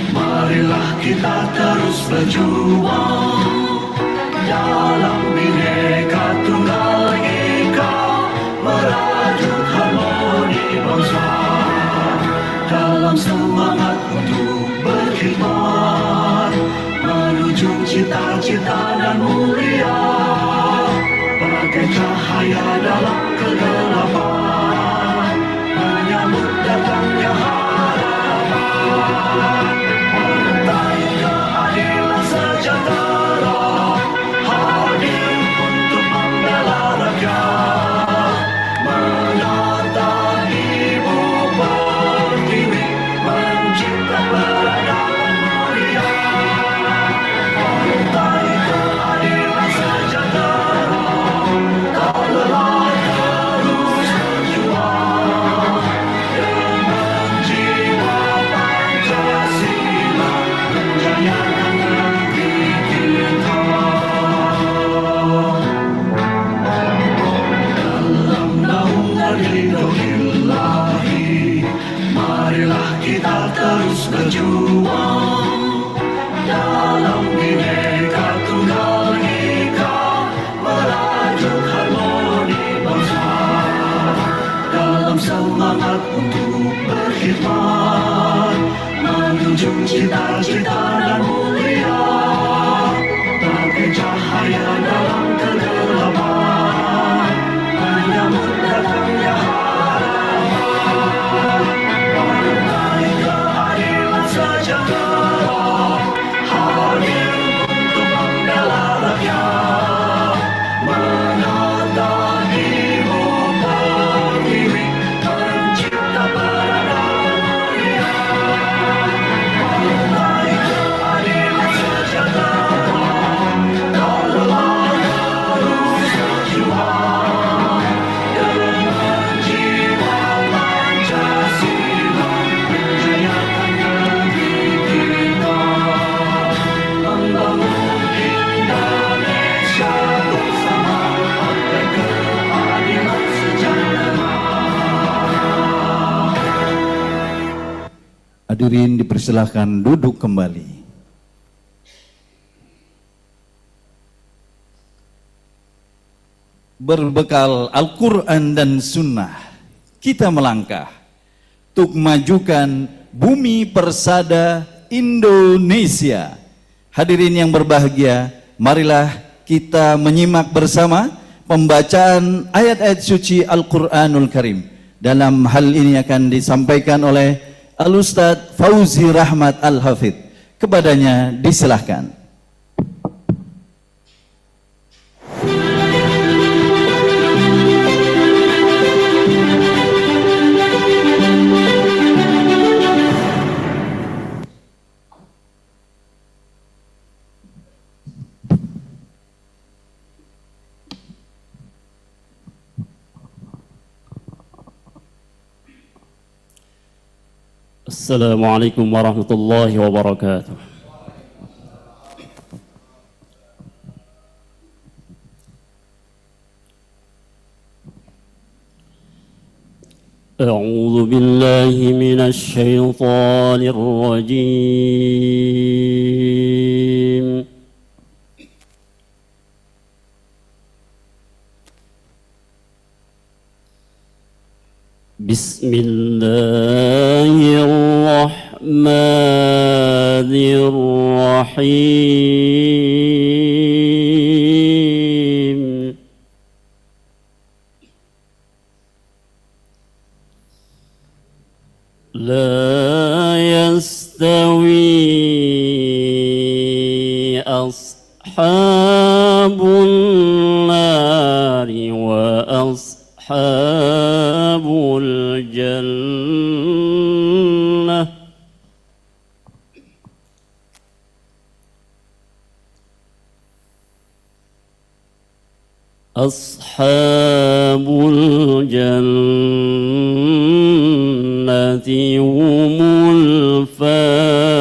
marilah kita terus berjuang dalam Bhinneka Tunggal Ika, merajut harmoni bangsa dalam semangat untuk berkhidmat menuju cita-cita dan mulia, bagai cahaya dalam kegelapan, menyambut datangnya harapan, menyertai keadilan sejahtera, hadir untuk membela rakyat, menata ibu pertiwi, mencipta peradaban mulia, menyertai keadilan sejahtera, tak lelah terus berjuang dengan jiwa Pancasila, menjayakan negeri kita. Dalam naungan ridho ilahi, marilah kita terus berjuang dalam Bhinneka Tunggal Ika, merajut harmoni bangsa dalam semangat untuk berkhidmat menuju cita-cita dan mulia, bagai cahaya dalam kegelapan, menyambut datangnya harapan, menyertai keadilan sejahtera, hadir untuk membela rakyat, menata ibu pertiwi, mencipta peradaban mulia, menyertai keadilan sejahtera, tak lelah terus berjuang dengan jiwa Pancasila, menjayakan negeri kita, membangun Indonesia bersama, partai keadilan sejahtera. Hadirin dipersilahkan duduk kembali. Berbekal Al-Quran dan Sunnah, kita melangkah untuk majukan bumi persada Indonesia. Hadirin yang berbahagia, marilah kita menyimak bersama pembacaan ayat-ayat suci Al-Quranul Karim. Dalam hal ini akan disampaikan oleh Al-Ustadz Fauzi Rahmat Al-Hafidh. Kepadanya disilahkan. Assalamualaikum warahmatullahi wabarakatuh. A'udzu billahi minasy syaithanir rajim. Bismillahirrahmanirrahim. La yastawi ashabun nari wa ashabul jannah. Ashabul jannati humul faizun.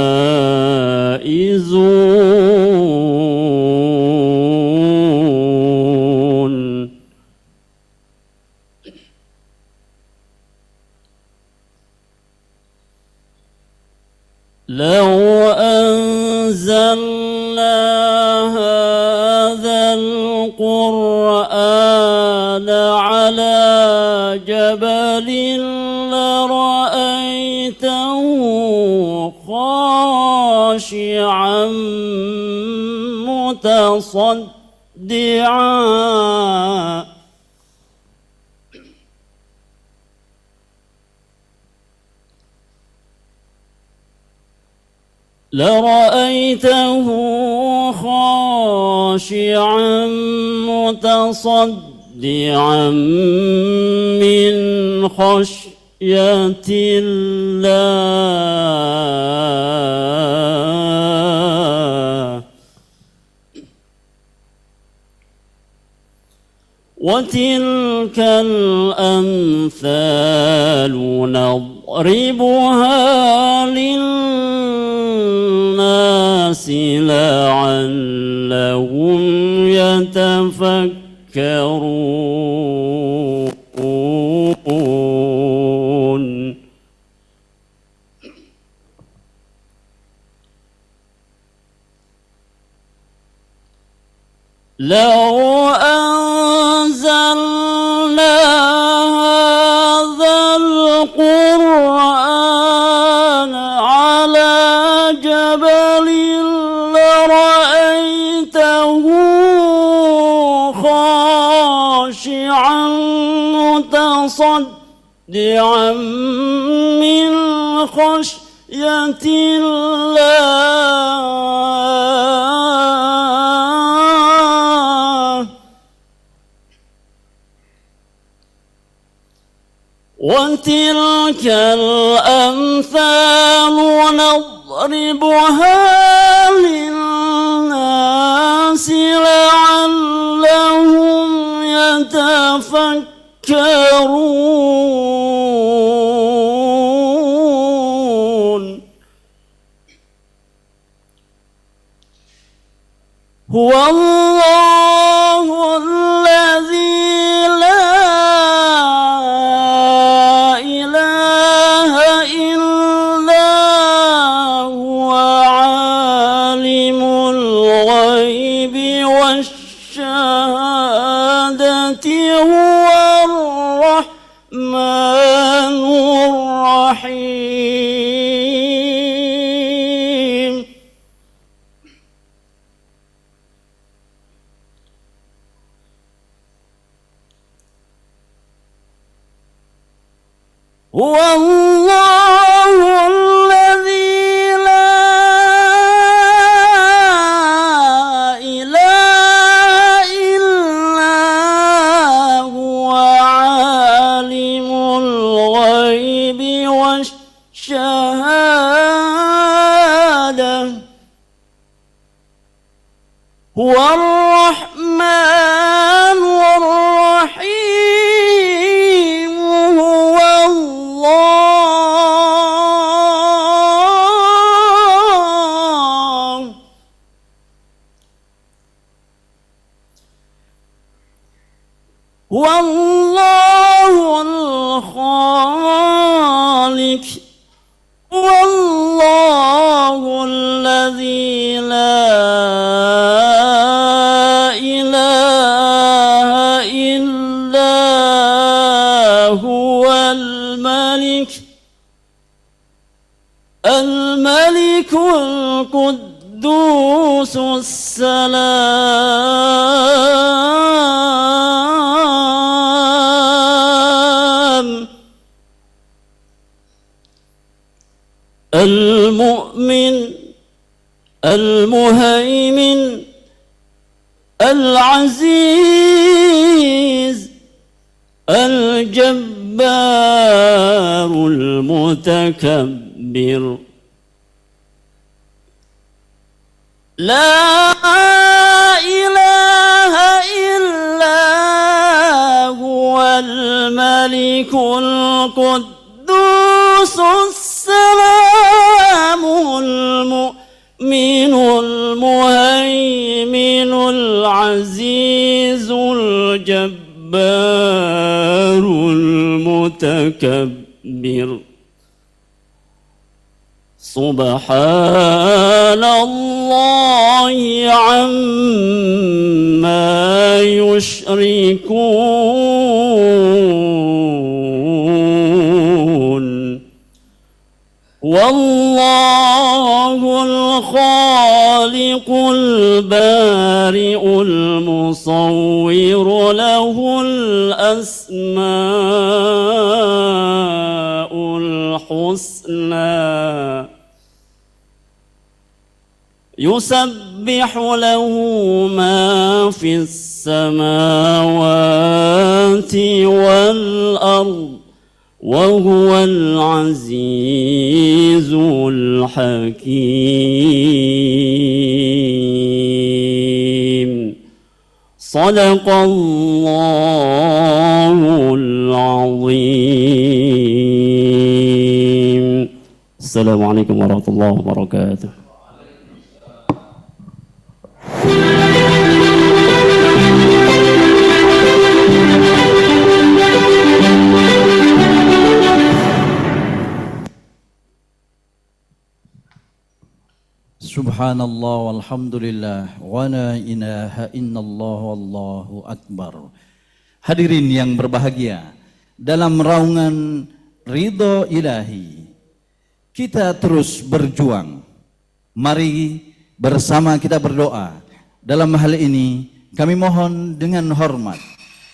لهم لرأيته خاشعا متصدعا متصدعا من خشية الله وتلك الأمثال نضربها للناس لعلهم يتفكرون لو أنزلنا هذا القرآن على جبل لرأيته خاشعا متصدعا من خشية الله وتلك الأمثال نضربها للناس لعلهم يتفكرون هو الله الذي لا إله إلا هو عالم الغيب والشهادة هو الرحمن الرحيم هو الله الذي لا إله إلا هو عالم الغيب والشهادة هو الرحمن الرحيم هو الله هو الله الخالق هو الله الذي لا إله إلا هو الملك القدوس السلام المؤمن المهيمن العزيز الجبار المتكبر لا إله إلا هو الملك القدوس السلام المؤمن المهيمن العزيز الجبار المتكبر سبحان الله عما يشركون والله الخالق البارئ المصور له الأسماء الحسنى يسبح له ما في السماوات والأرض وهو العزيز الحكيم صدق الله العظيم. السلام عليكم ورحمة الله وبركاته. Subhanallah walhamdulillah wa la ilaha illallah wallahu akbar. Hadirin yang berbahagia, dalam raungan ridho ilahi kita terus berjuang. Mari bersama kita berdoa. Dalam hal ini kami mohon dengan hormat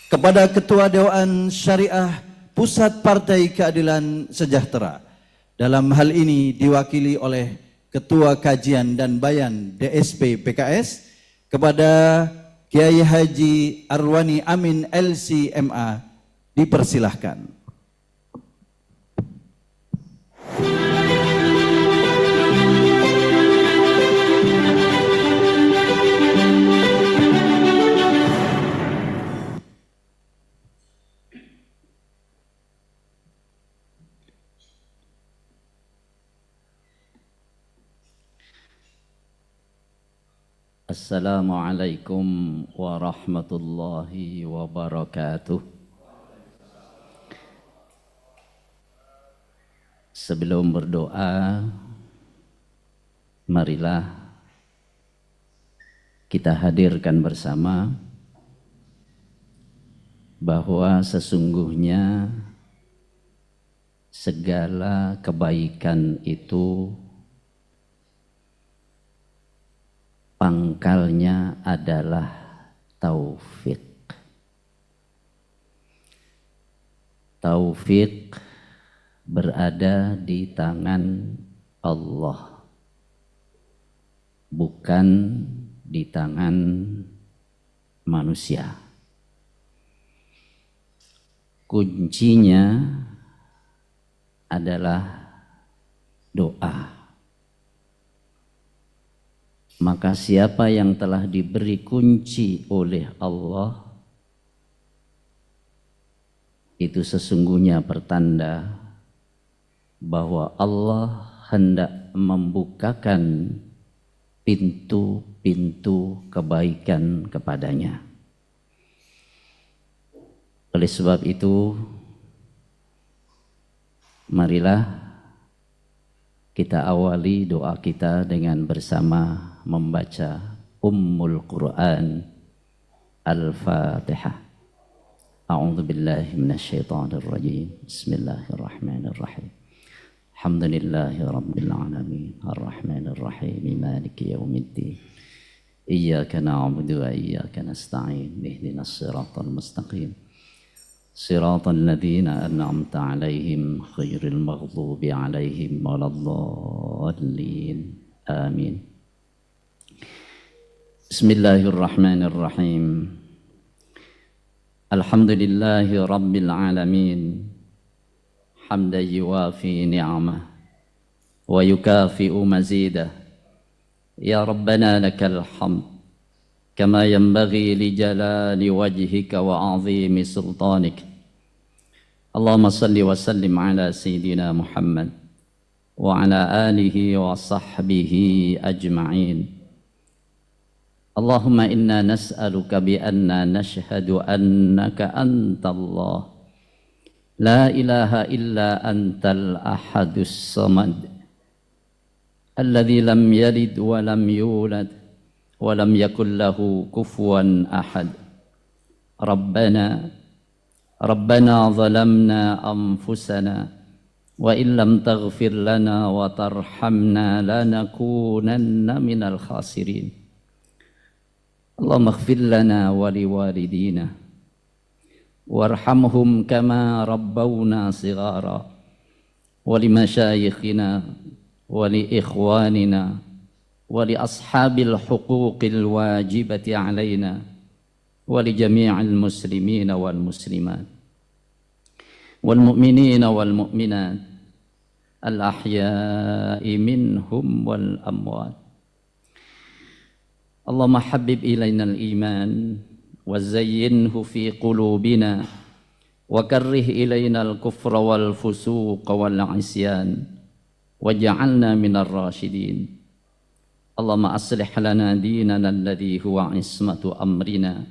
kepada Ketua Dewan Syariah Pusat Partai Keadilan Sejahtera. Dalam hal ini diwakili oleh Ketua Kajian dan Bayan DSP PKS, kepada Kiai Haji Arwani Amin LCMA, dipersilahkan. Assalamualaikum warahmatullahi wabarakatuh. Sebelum berdoa, marilah kita hadirkan bersama bahwa sesungguhnya segala kebaikan itu pangkalnya adalah taufik. Taufik berada di tangan Allah, bukan di tangan manusia. Kuncinya adalah doa. Maka siapa yang telah diberi kunci oleh Allah, itu sesungguhnya pertanda bahwa Allah hendak membukakan pintu-pintu kebaikan kepadanya. Oleh sebab itu, marilah kita awali doa kita dengan bersama membaca Ummul Quran Al-Fatihah. A'udzu billahi minasyaitonir rajim. Bismillahirrahmanirrahim. Alhamdulillahi rabbil alamin. Arrahmanir rahim. Maliki yaumiddin. Iyyaka na'budu wa iyyaka nasta'in. Ihdinas siratal mustaqim. Siratal ladzina an'amta 'alaihim ghairil maghdubi 'alaihim waladdallin. Amin. Bismillahirrahmanirrahim. Alhamdulillahi rabbil alamin. Hamdan yuwafi ni'amah wa yukafi'u mazidah. Ya Rabbana lakal hamd kama yanbaghi li jalali wajhika wa 'azimi sultanik. Allahumma salli wa sallim ala sayyidina Muhammad wa ala alihi wa sahbihi ajma'in. Allahumma inna nas'aluka bi anna nashhadu annaka antallah la ilaha illa antal ahadus samad alladzi lam yalid wa lam yulad wa lam yakul lahu kufuwan ahad. Rabbana zalamna anfusana وإن لم تغفر لنا وترحمنا لنكونن من الخاسرين اللهم اغفر لنا ولوالدينا وارحمهم كما ربونا صغارا ولمشايخنا ولإخواننا ولأصحاب الحقوق الواجبة علينا ولجميع المسلمين والمسلمات والمؤمنين والمؤمنات الأحياء منهم والأموات اللهم حبب إلينا الإيمان وزينه في قلوبنا وكره إلينا الكفر والفسوق والعصيان واجعلنا من الراشدين اللهم أصلح لنا ديننا الذي هو عصمة أمرنا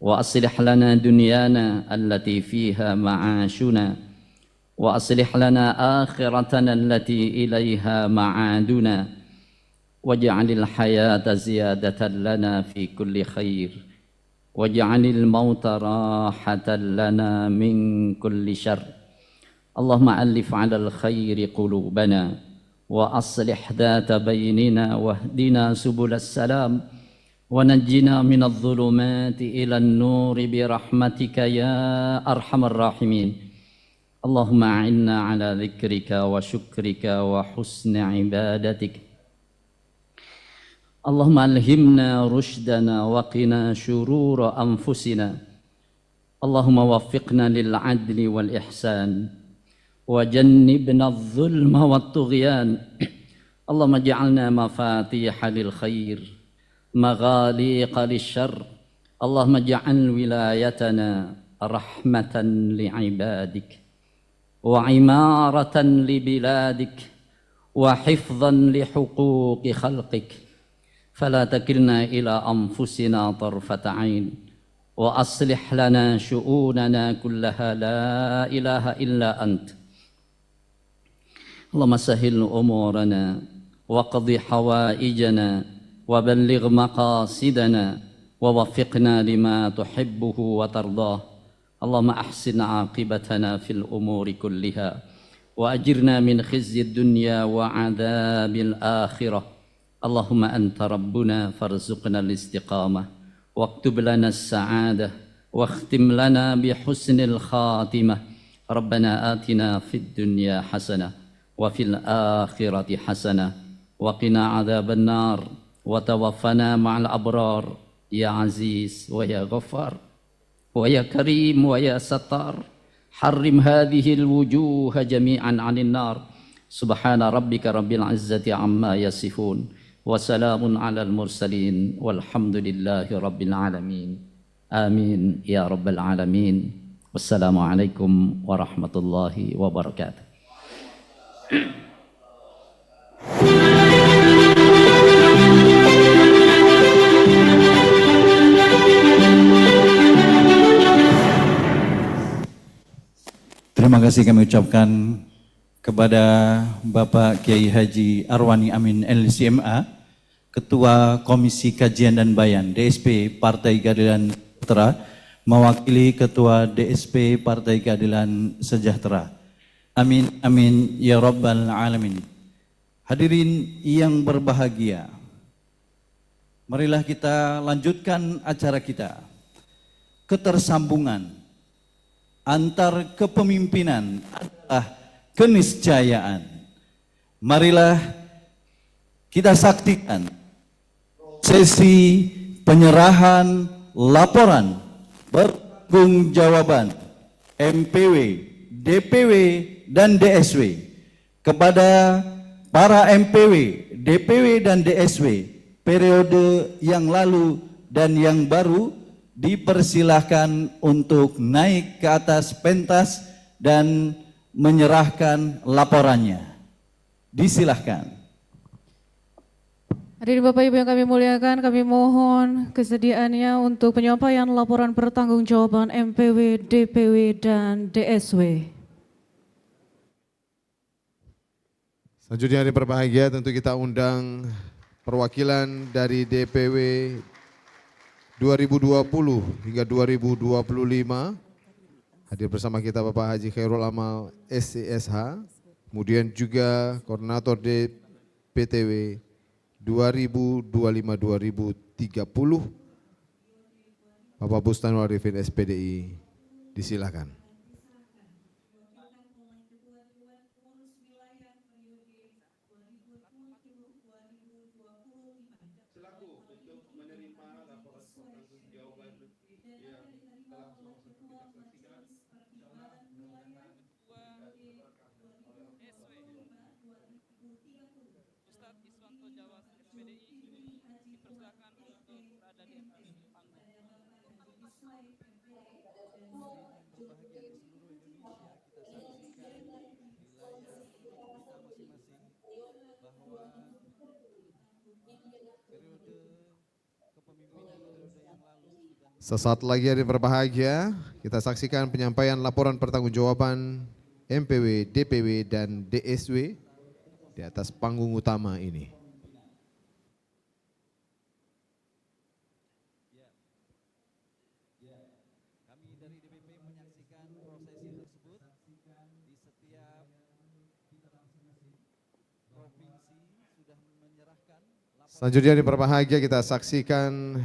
وأصلح لنا دنيانا التي فيها معاشنا وأصلح لنا آخرتنا التي إليها معادنا واجعل الحياة زيادة لنا في كل خير واجعل الموت راحة لنا من كل شر اللهم ألف على الخير قلوبنا وأصلح ذات بيننا واهدنا سبل السلام ونجنا من الظلمات إلى النور برحمتك يا أرحم الراحمين اللهم أعنا على ذكرك وشكرك وحسن عبادتك اللهم ألهمنا رشدنا وقنا شرور أنفسنا اللهم وفقنا للعدل والإحسان وجنبنا الظلم والطغيان اللهم اجعلنا مفاتيح للخير مغاليق للشر اللهم اجعل ولايتنا رحمة لعبادك وعمارة لبلادك وحفظا لحقوق خلقك فلا تكلنا إلى أنفسنا طرفة عين وأصلح لنا شؤوننا كلها لا إله إلا أنت اللهم سهل أمورنا واقض حوائجنا وبلغ مقاصدنا ووفقنا لما تحبه وترضاه اللهم أحسن عاقبتنا في الأمور كلها وأجرنا من خزي الدنيا وعذاب الآخرة اللهم أنت ربنا فارزقنا الاستقامة واكتب لنا السعادة واختم لنا بحسن الخاتمة ربنا آتنا في الدنيا حسنة وفي الآخرة حسنة وقنا عذاب النار وتوفنا مع الأبرار يا عزيز ويا غفار ويا كريم ويا ستار حرم هذه الوجوه جميعا عن النار سبحان ربك رب العزة عما يصفون وسلام على المرسلين والحمد لله رب العالمين آمين يا رب العالمين والسلام عليكم ورحمة الله وبركاته. Terima kasih kami ucapkan kepada Bapak Kiai Haji Arwani Amin LCMA, Ketua Komisi Kajian dan Bayan DSP Partai Keadilan Sejahtera, mewakili Ketua DSP Partai Keadilan Sejahtera. Amin, amin, ya Rabbal Alamin. Hadirin yang berbahagia, marilah kita lanjutkan acara kita. Ketersambungan antar kepemimpinan adalah keniscayaan. Marilah kita saksikan sesi penyerahan laporan bertanggungjawaban MPW, DPW, dan DSW kepada para MPW, DPW, dan DSW periode yang lalu dan yang baru. Dipersilahkan untuk naik ke atas pentas dan menyerahkan laporannya. Disilahkan. Hadirin Bapak Ibu yang kami muliakan, kami mohon kesediaannya untuk penyampaian laporan pertanggungjawaban MPW, DPW, dan DSW. Selanjutnya hari berbahagia tentu kita undang perwakilan dari DPW 2020 hingga 2025 Hadir bersama kita Bapak Haji Khairul Amal SCSH, kemudian juga Koordinator DPTW 2025-2030, Bapak Bustanul Arifin SPDI, disilakan. Sesaat lagi hari berbahagia, kita saksikan penyampaian laporan pertanggungjawaban MPW, DPW, dan DSW di atas panggung utama ini. Selanjutnya hari berbahagia kita saksikan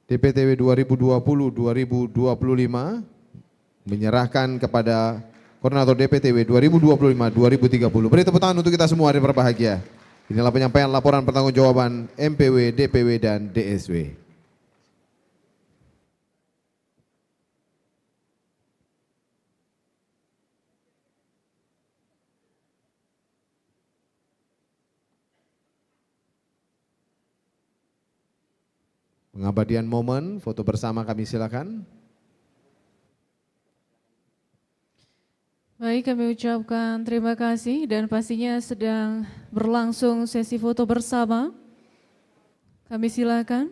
DPTW 2020-2025 menyerahkan kepada Koordinator DPTW 2025-2030. Beri tepuk tangan untuk kita semua hari berbahagia. Inilah penyampaian laporan pertanggungjawaban MPW, DPW, dan DSW. Pengabadian momen, foto bersama kami silakan. Baik, kami ucapkan terima kasih dan pastinya sedang berlangsung sesi foto bersama. Kami silakan.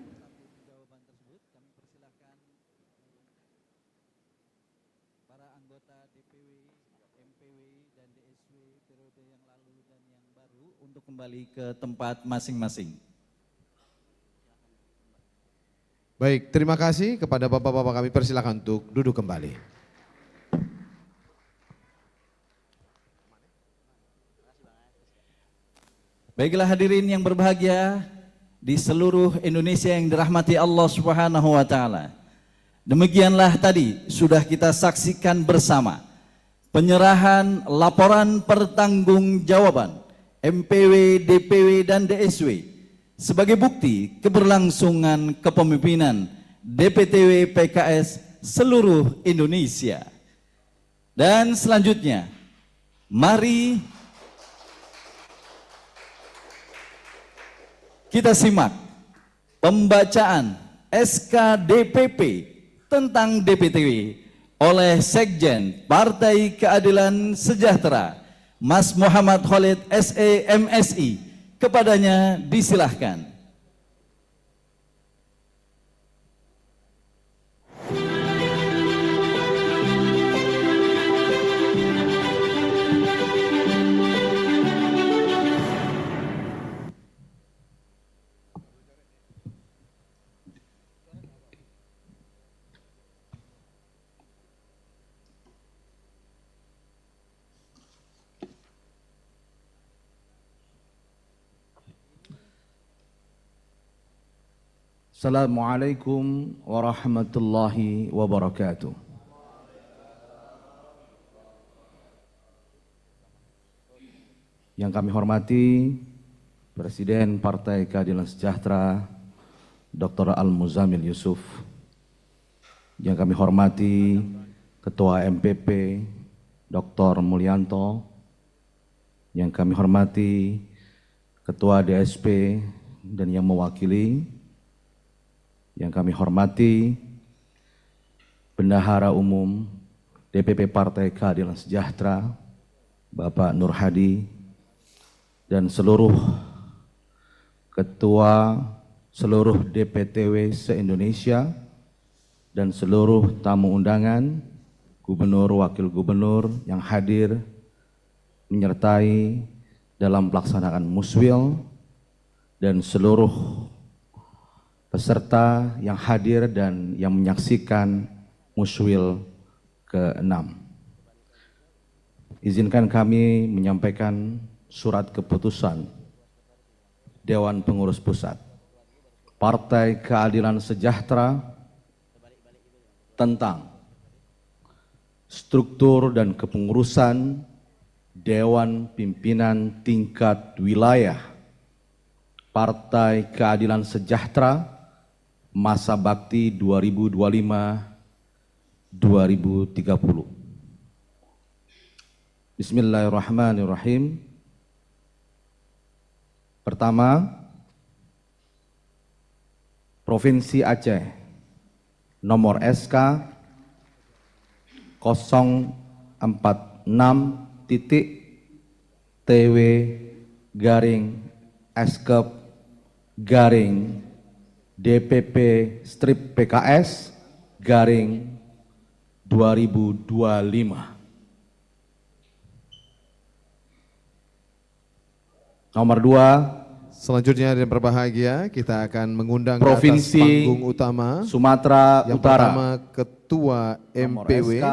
Para anggota DPW, MPW, dan DSW periode yang lalu dan yang baru untuk kembali ke tempat masing-masing. Baik, terima kasih kepada bapak-bapak kami, persilakan untuk duduk kembali. Baiklah hadirin yang berbahagia di seluruh Indonesia yang dirahmati Allah Subhanahu wa taala. Demikianlah tadi sudah kita saksikan bersama penyerahan laporan pertanggungjawaban MPW, DPW, dan DSW sebagai bukti keberlangsungan kepemimpinan DPTW PKS seluruh Indonesia. Dan selanjutnya, mari kita simak pembacaan SK DPP tentang DPTW oleh Sekjen Partai Keadilan Sejahtera, Mas Muhammad Khalid SE MSI. Kepadanya disilahkan. Assalamualaikum warahmatullahi wabarakatuh. Yang kami hormati Presiden Partai Keadilan Sejahtera Dr. Al-Muzamil Yusuf. Yang kami hormati Ketua MPP Dr. Mulyanto. Yang kami hormati Ketua DSP dan yang mewakili. Yang kami hormati Bendahara Umum DPP Partai Keadilan Sejahtera Bapak Nur Hadi dan seluruh ketua seluruh DPTW se-Indonesia dan seluruh tamu undangan, gubernur, wakil gubernur yang hadir menyertai dalam pelaksanaan muswil dan seluruh peserta yang hadir dan yang menyaksikan muswil ke-6. Izinkan kami menyampaikan surat keputusan Dewan Pengurus Pusat Partai Keadilan Sejahtera tentang struktur dan kepengurusan Dewan Pimpinan Tingkat Wilayah Partai Keadilan Sejahtera masa bakti 2025-2030. Bismillahirrahmanirrahim. Pertama, Provinsi Aceh, nomor SK 046-TW/DPP-PKS/2025. Nomor 2, Selanjutnya yang berbahagia, kita akan mengundang Provinsi ke atas panggung utama Sumatera yang Utara. pertama Ketua Nomor MPW SK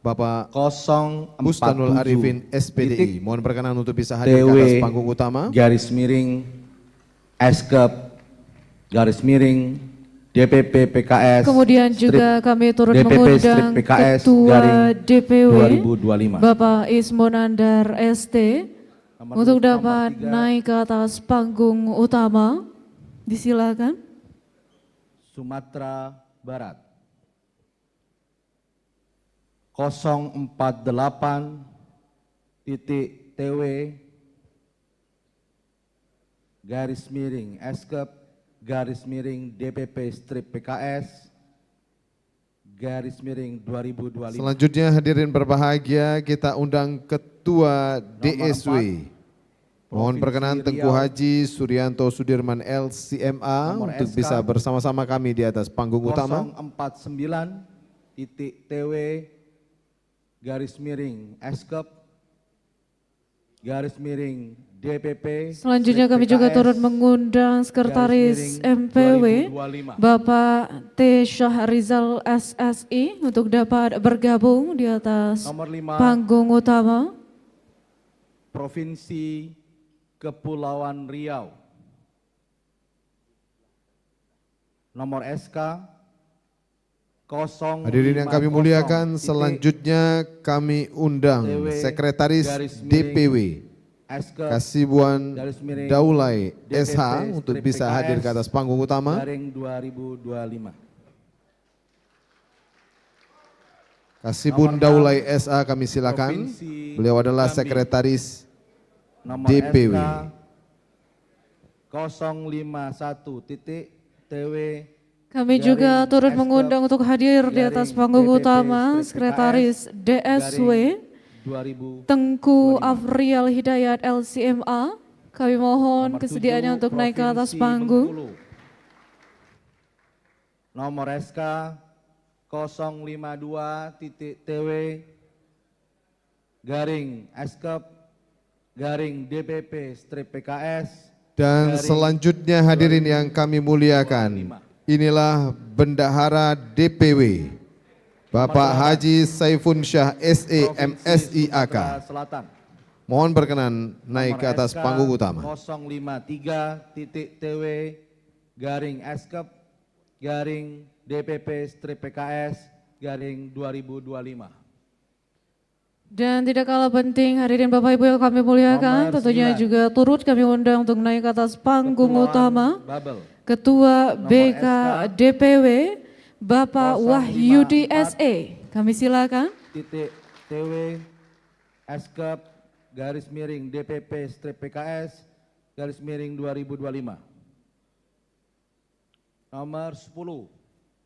Bapak 047 Bustanul Arifin SPDI. titik Mohon berkenan untuk bisa hadir ke atas panggung utama. _SK_DPP PKS. Kemudian juga kami turut DPP mengundang PKS Ketua garing DPW 2025. Bapak Ismonandar ST untuk Nomor dapat 3, naik ke atas panggung utama. Disilakan. Sumatera Barat 048-TW/DPP-PKS/2025. Selanjutnya hadirin berbahagia, kita undang Ketua DSW. Mohon perkenan Tengku Haji Suryanto Sudirman LCMA Nomor untuk SK bisa bersama-sama kami di atas panggung utama. 049-TW/SK/DPP. Selanjutnya kami juga turut mengundang Sekretaris MPW Bapak T. Syahrizal SSI untuk dapat bergabung di atas Nomor 5, panggung utama. Provinsi Kepulauan Riau. Nomor SK 050. Hadirin yang kami muliakan, selanjutnya kami undang Sekretaris DPW Kasibuan Daulay SH untuk bisa hadir ke atas panggung utama. garing 2025. Kasibun Daulay SH kami silakan. Beliau adalah Sekretaris Nomor DPW. SK 051-TW. Kami juga turut mengundang untuk hadir di atas panggung utama Sekretaris DSW 2000. Tengku Afrial Hidayat LCMA. Kami mohon Nomor kesediaannya 7, untuk naik ke atas Provinsi panggung. Bengkulu. Nomor SK 052-TW/DPP-PKS. Dan selanjutnya hadirin yang kami muliakan, inilah Bendahara DPW Bapak Haji Saifun Syah SE MSI AK. Selatan. Mohon berkenan naik ke atas SK panggung utama. 053-TW/DPP-PKS/2025. Dan tidak kalah penting hadirin Bapak Ibu yang kami muliakan, Nomor tentunya 9. juga turut kami undang untuk naik ke atas panggung Kepulauan utama. Babel. Ketua Nomor BK SK DPW Bapak 054. Wahyudi SE. Kami silakan. TW/DPP-PKS/2025. Nomor 10,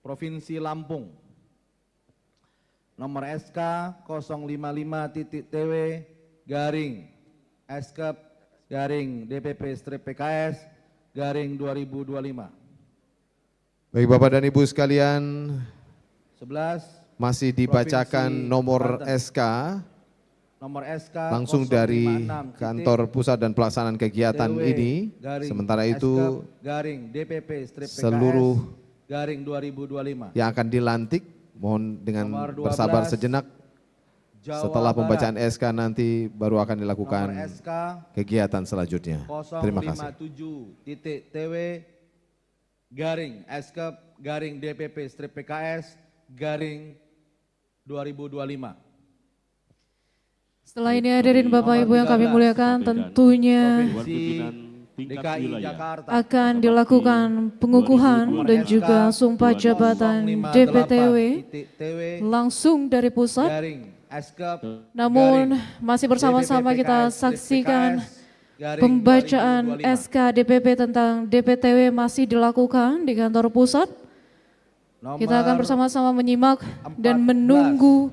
Provinsi Lampung. Nomor SK 055-TW/DPP-PKS/2025. Baik Bapak dan Ibu sekalian, 11, masih dibacakan Provinsi nomor Banten. SK Nomor SK langsung dari 056 kantor pusat dan pelaksanaan kegiatan ini. Sementara itu DPP/PKS seluruh 2025. yang akan dilantik Mohon dengan Nomor 12, bersabar sejenak. Jawa Setelah pembacaan Barat. SK nanti baru akan dilakukan Nomor SK kegiatan selanjutnya. Terima kasih. 057.TW garing SK garing DPP strip PKS garing 2025. Setelah ini hadirin Bapak Ibu yang kami 13, muliakan, tentunya Provinsi DKI Jakarta. akan dilakukan pengukuhan dan juga sumpah jabatan DPTW 058.TW langsung dari pusat. garing SK Namun masih bersama-sama kita saksikan pembacaan SK DPP tentang DPTW masih dilakukan di kantor pusat. Kita akan bersama-sama menyimak dan menunggu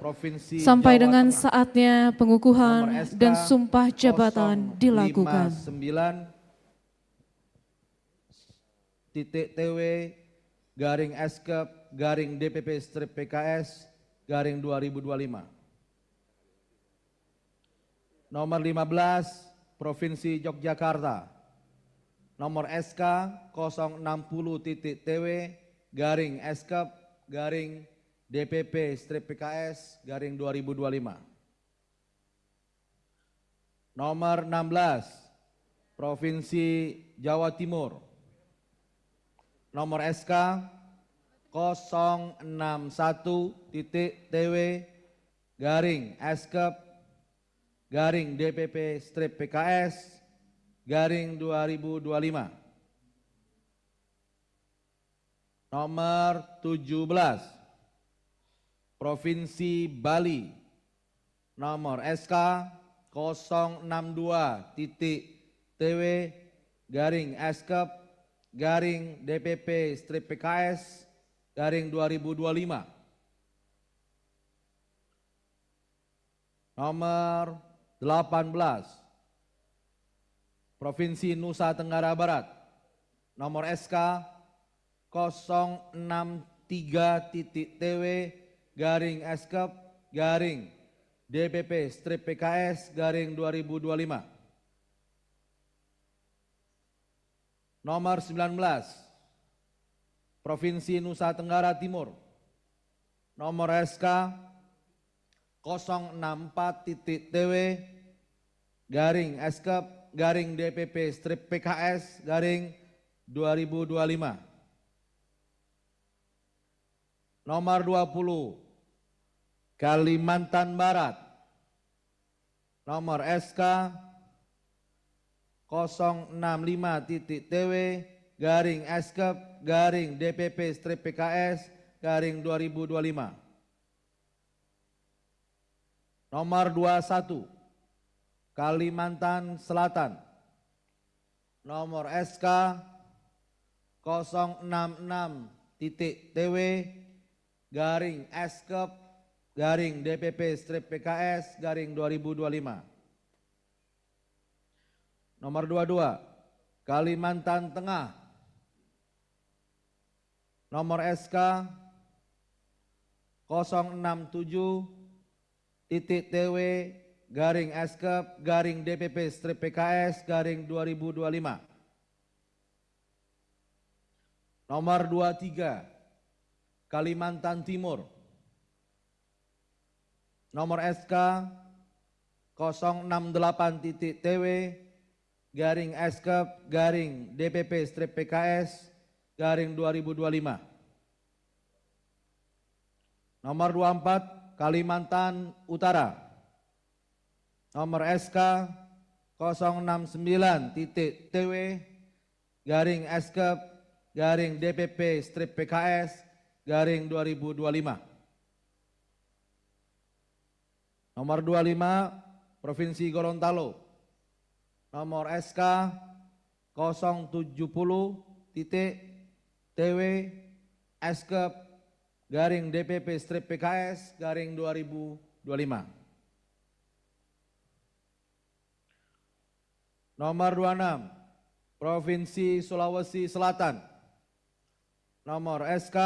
sampai dengan saatnya pengukuhan dan sumpah jabatan dilakukan. 059.TW garing SK garing DPP strip PKS garing 2025. Nomor 15 Provinsi Yogyakarta. Nomor SK 060.TW garing SK garing DPP strip PKS garing 2025. Nomor 16 Provinsi Jawa Timur. Nomor SK 061.TW garing SK garing DPP strip PKS garing 2025. Nomor 17 Provinsi Bali. Nomor SK 062.TW garing SK garing DPP strip PKS garing 2025. Nomor 18 Provinsi Nusa Tenggara Barat. Nomor SK 063.TW garing SK garing DPP strip PKS garing 2025. Nomor 19 Provinsi Nusa Tenggara Timur. Nomor SK 064.TW garing SK garing DPP strip PKS garing 2025. Nomor 20 Kalimantan Barat. Nomor SK 065.TW garing SK garing DPP strip PKS garing 2025. Nomor 21 Kalimantan Selatan. Nomor SK 066.TW garing SK garing DPP strip PKS garing 2025. Nomor 22 Kalimantan Tengah. Nomor SK 067.TW garing SK garing DPP strip PKS garing 2025. Nomor 23 Kalimantan Timur. Nomor SK 068.TW garing SK garing DPP strip PKS garing 2025. Nomor 24 Kalimantan Utara. Nomor SK 069.TW garing SK garing DPP strip PKS garing 2025. Nomor 25 Provinsi Gorontalo. Nomor SK 070.TW SK garing DPP strip PKS garing 2025. Nomor 26 Provinsi Sulawesi Selatan. Nomor SK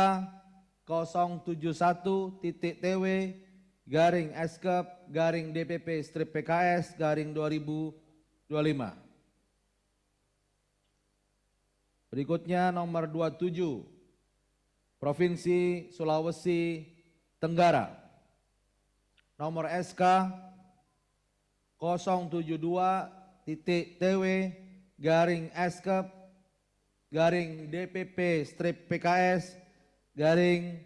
071.TW garing SK garing DPP strip PKS garing 2025. Berikutnya nomor 27 Provinsi Sulawesi Tenggara. Nomor SK 072.TW garing Eskep garing DPP strip PKS garing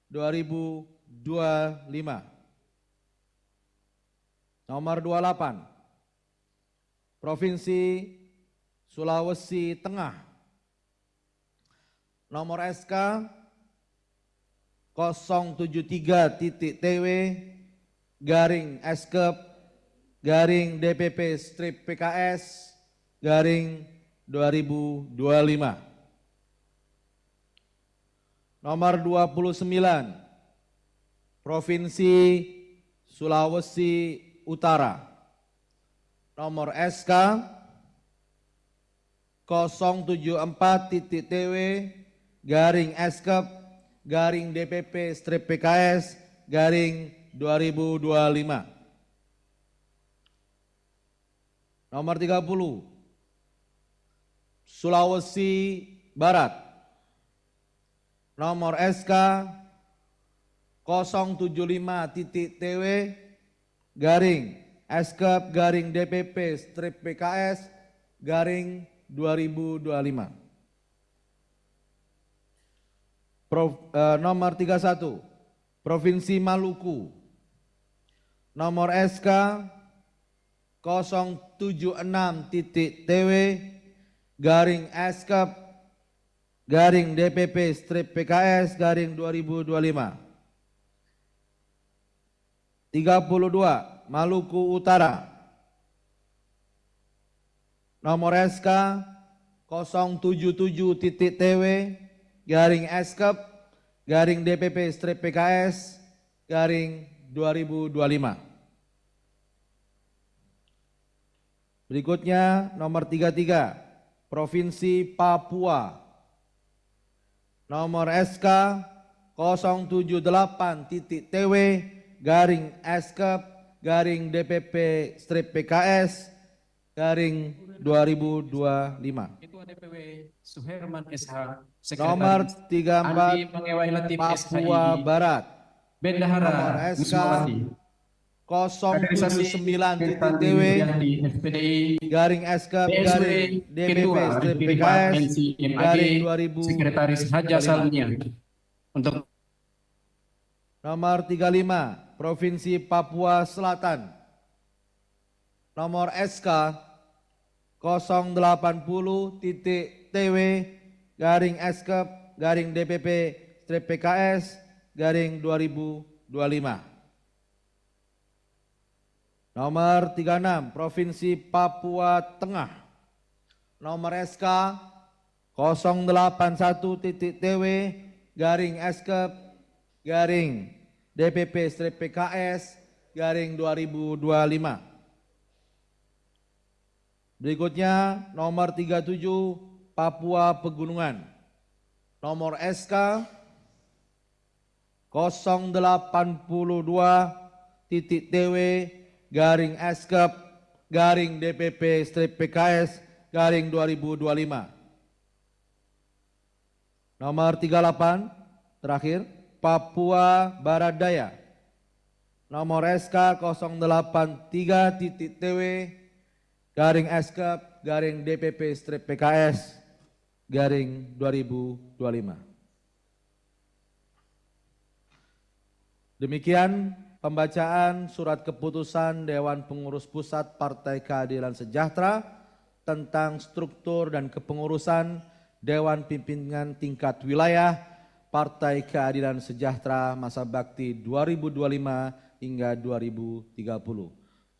2025. Nomor 28 Provinsi Sulawesi Tengah. Nomor SK 073.TW garing Eskep garing DPP strip PKS garing 2025. Nomor 29 Provinsi Sulawesi Utara. Nomor SK 074.TW garing Eskep garing DPP strip PKS garing 2025. Nomor 30 Sulawesi Barat. Nomor SK 075.TW garing Eskep garing DPP strip PKS garing 2025. Nomor 31 Provinsi Maluku. Nomor SK 076.TW garing Eskep garing DPP strip PKS garing 2025. 32 Maluku Utara. Nomor SK 077.TW garing Eskep garing DPP strip PKS garing 2025. Berikutnya nomor 33 Provinsi Papua. Nomor SK 078.TW garing Eskep garing DPP strip PKS garing 2025. Ketua DPW Suherman SH, Nomor Sekretaris 34 Pengewai Latif Papua SHI, Barat. Bendahara Nomor SK Musmawati, 079.TW FPDI, garing Eskep PSW, garing DPP Ketua strip DPD PKS NCMAG, garing Sekretaris Haja 2025. Salmian. Untuk Nomor 35 Provinsi Papua Selatan. Nomor SK 080.TW garing Eskep garing DPP strip PKS garing 2025. Nomor 36 Provinsi Papua Tengah. Nomor SK 081.TW garing Eskep garing DPP strip PKS garing 2025. Berikutnya nomor 37 Papua Pegunungan. Nomor SK 082.TW garing Eskep garing DPP strip PKS garing 2025. Nomor 38 terakhir Papua Barat Daya. Nomor SK 083.TW garing Eskep garing DPP strip PKS garing 2025. Demikian pembacaan surat keputusan Dewan Pengurus Pusat Partai Keadilan Sejahtera tentang struktur dan kepengurusan Dewan Pimpinan Tingkat Wilayah Partai Keadilan Sejahtera masa bakti 2025 hingga 2030.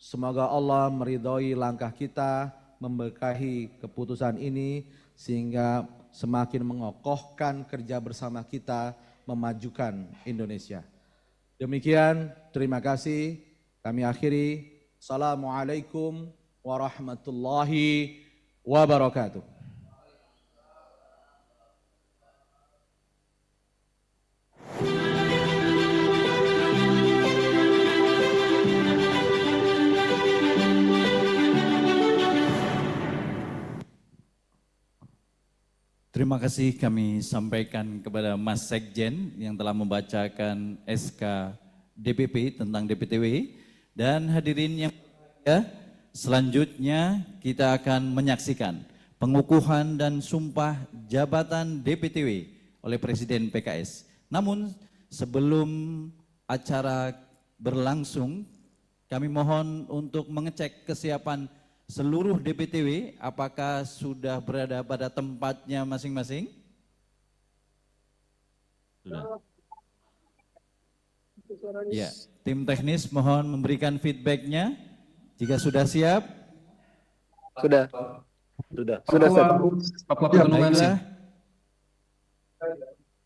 Semoga Allah meridhoi langkah kita, memberkahi keputusan ini sehingga semakin mengokohkan kerja bersama kita memajukan Indonesia. Demikian, terima kasih. Kami akhiri. Assalamualaikum warahmatullahi wabarakatuh. Terima kasih kami sampaikan kepada Mas Sekjen yang telah membacakan SK DPP tentang DPTW. Dan hadirin yang berbahagia, selanjutnya kita akan menyaksikan pengukuhan dan sumpah jabatan DPTW oleh Presiden PKS. Namun sebelum acara berlangsung, kami mohon untuk mengecek kesiapan seluruh DPTW apakah sudah berada pada tempatnya masing-masing? Sudah. Ya, tim teknis mohon memberikan feedbacknya jika sudah siap. Sudah. Baiklah.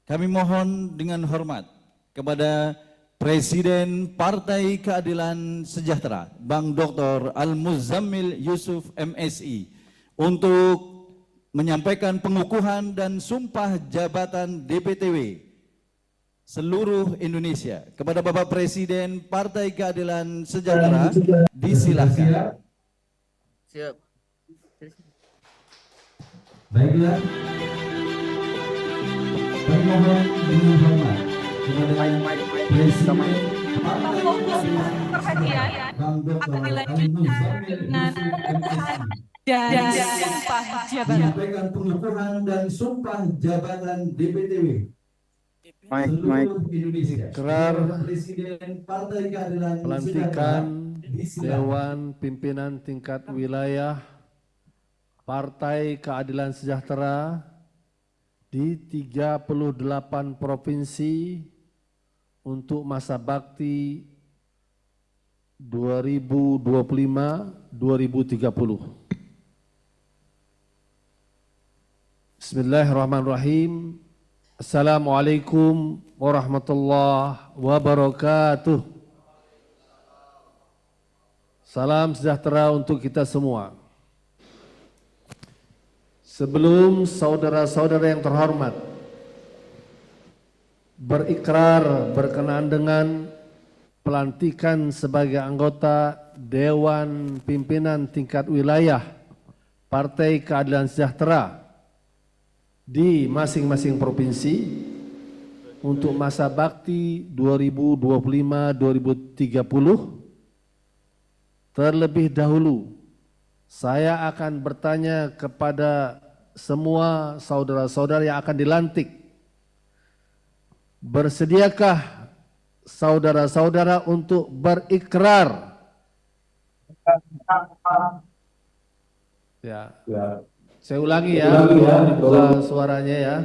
Kami mohon dengan hormat kepada Presiden Partai Keadilan Sejahtera, Bang Dr. Al-Muzammil Yusuf MSI, untuk menyampaikan pengukuhan dan sumpah jabatan DPTW seluruh Indonesia. Kepada Bapak Presiden Partai Keadilan Sejahtera, disilahkan. Siap. Baiklah. Kami mohon dengan hormat kepada Presiden Partai perhatian akan dilanjutkan dengan pengukuhan dan sumpah jabatan. menyampaikan pengukuhan dan sumpah jabatan DPTW seluruh Indonesia. Ikrar Presiden Partai Keadilan pelantikan Sejahtera. Dewan Pimpinan Tingkat Wilayah Partai Keadilan Sejahtera di 38 provinsi untuk masa bakti 2025-2030. Bismillahirrahmanirrahim. Assalamualaikum warahmatullahi wabarakatuh. Salam sejahtera untuk kita semua. Sebelum saudara-saudara yang terhormat berikrar berkenaan dengan pelantikan sebagai anggota Dewan Pimpinan Tingkat Wilayah Partai Keadilan Sejahtera di masing-masing provinsi untuk masa bakti 2025-2030, terlebih dahulu saya akan bertanya kepada semua saudara-saudara yang akan dilantik. Bersediakah saudara-saudara untuk berikrar? Ya. Saya ulangi ya, buka suaranya ya.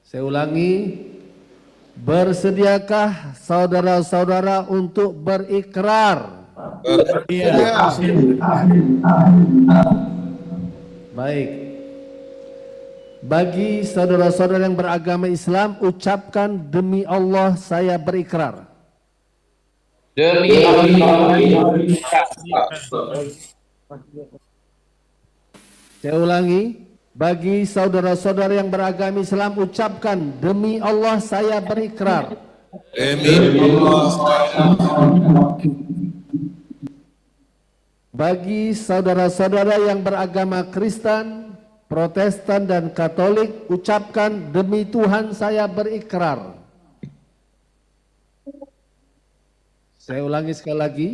Saya ulangi. Bersediakah saudara-saudara untuk berikrar? Iya. Baik. Bagi saudara-saudara yang beragama Islam, ucapkan demi Allah saya berikrar. Demi Allah. Saya ulangi. Bagi saudara-saudara yang beragama Islam, ucapkan demi Allah saya berikrar. Demi Allah. Bagi saudara-saudara yang beragama Kristen, Protestan dan Katolik, ucapkan demi Tuhan saya berikrar. Saya ulangi sekali lagi.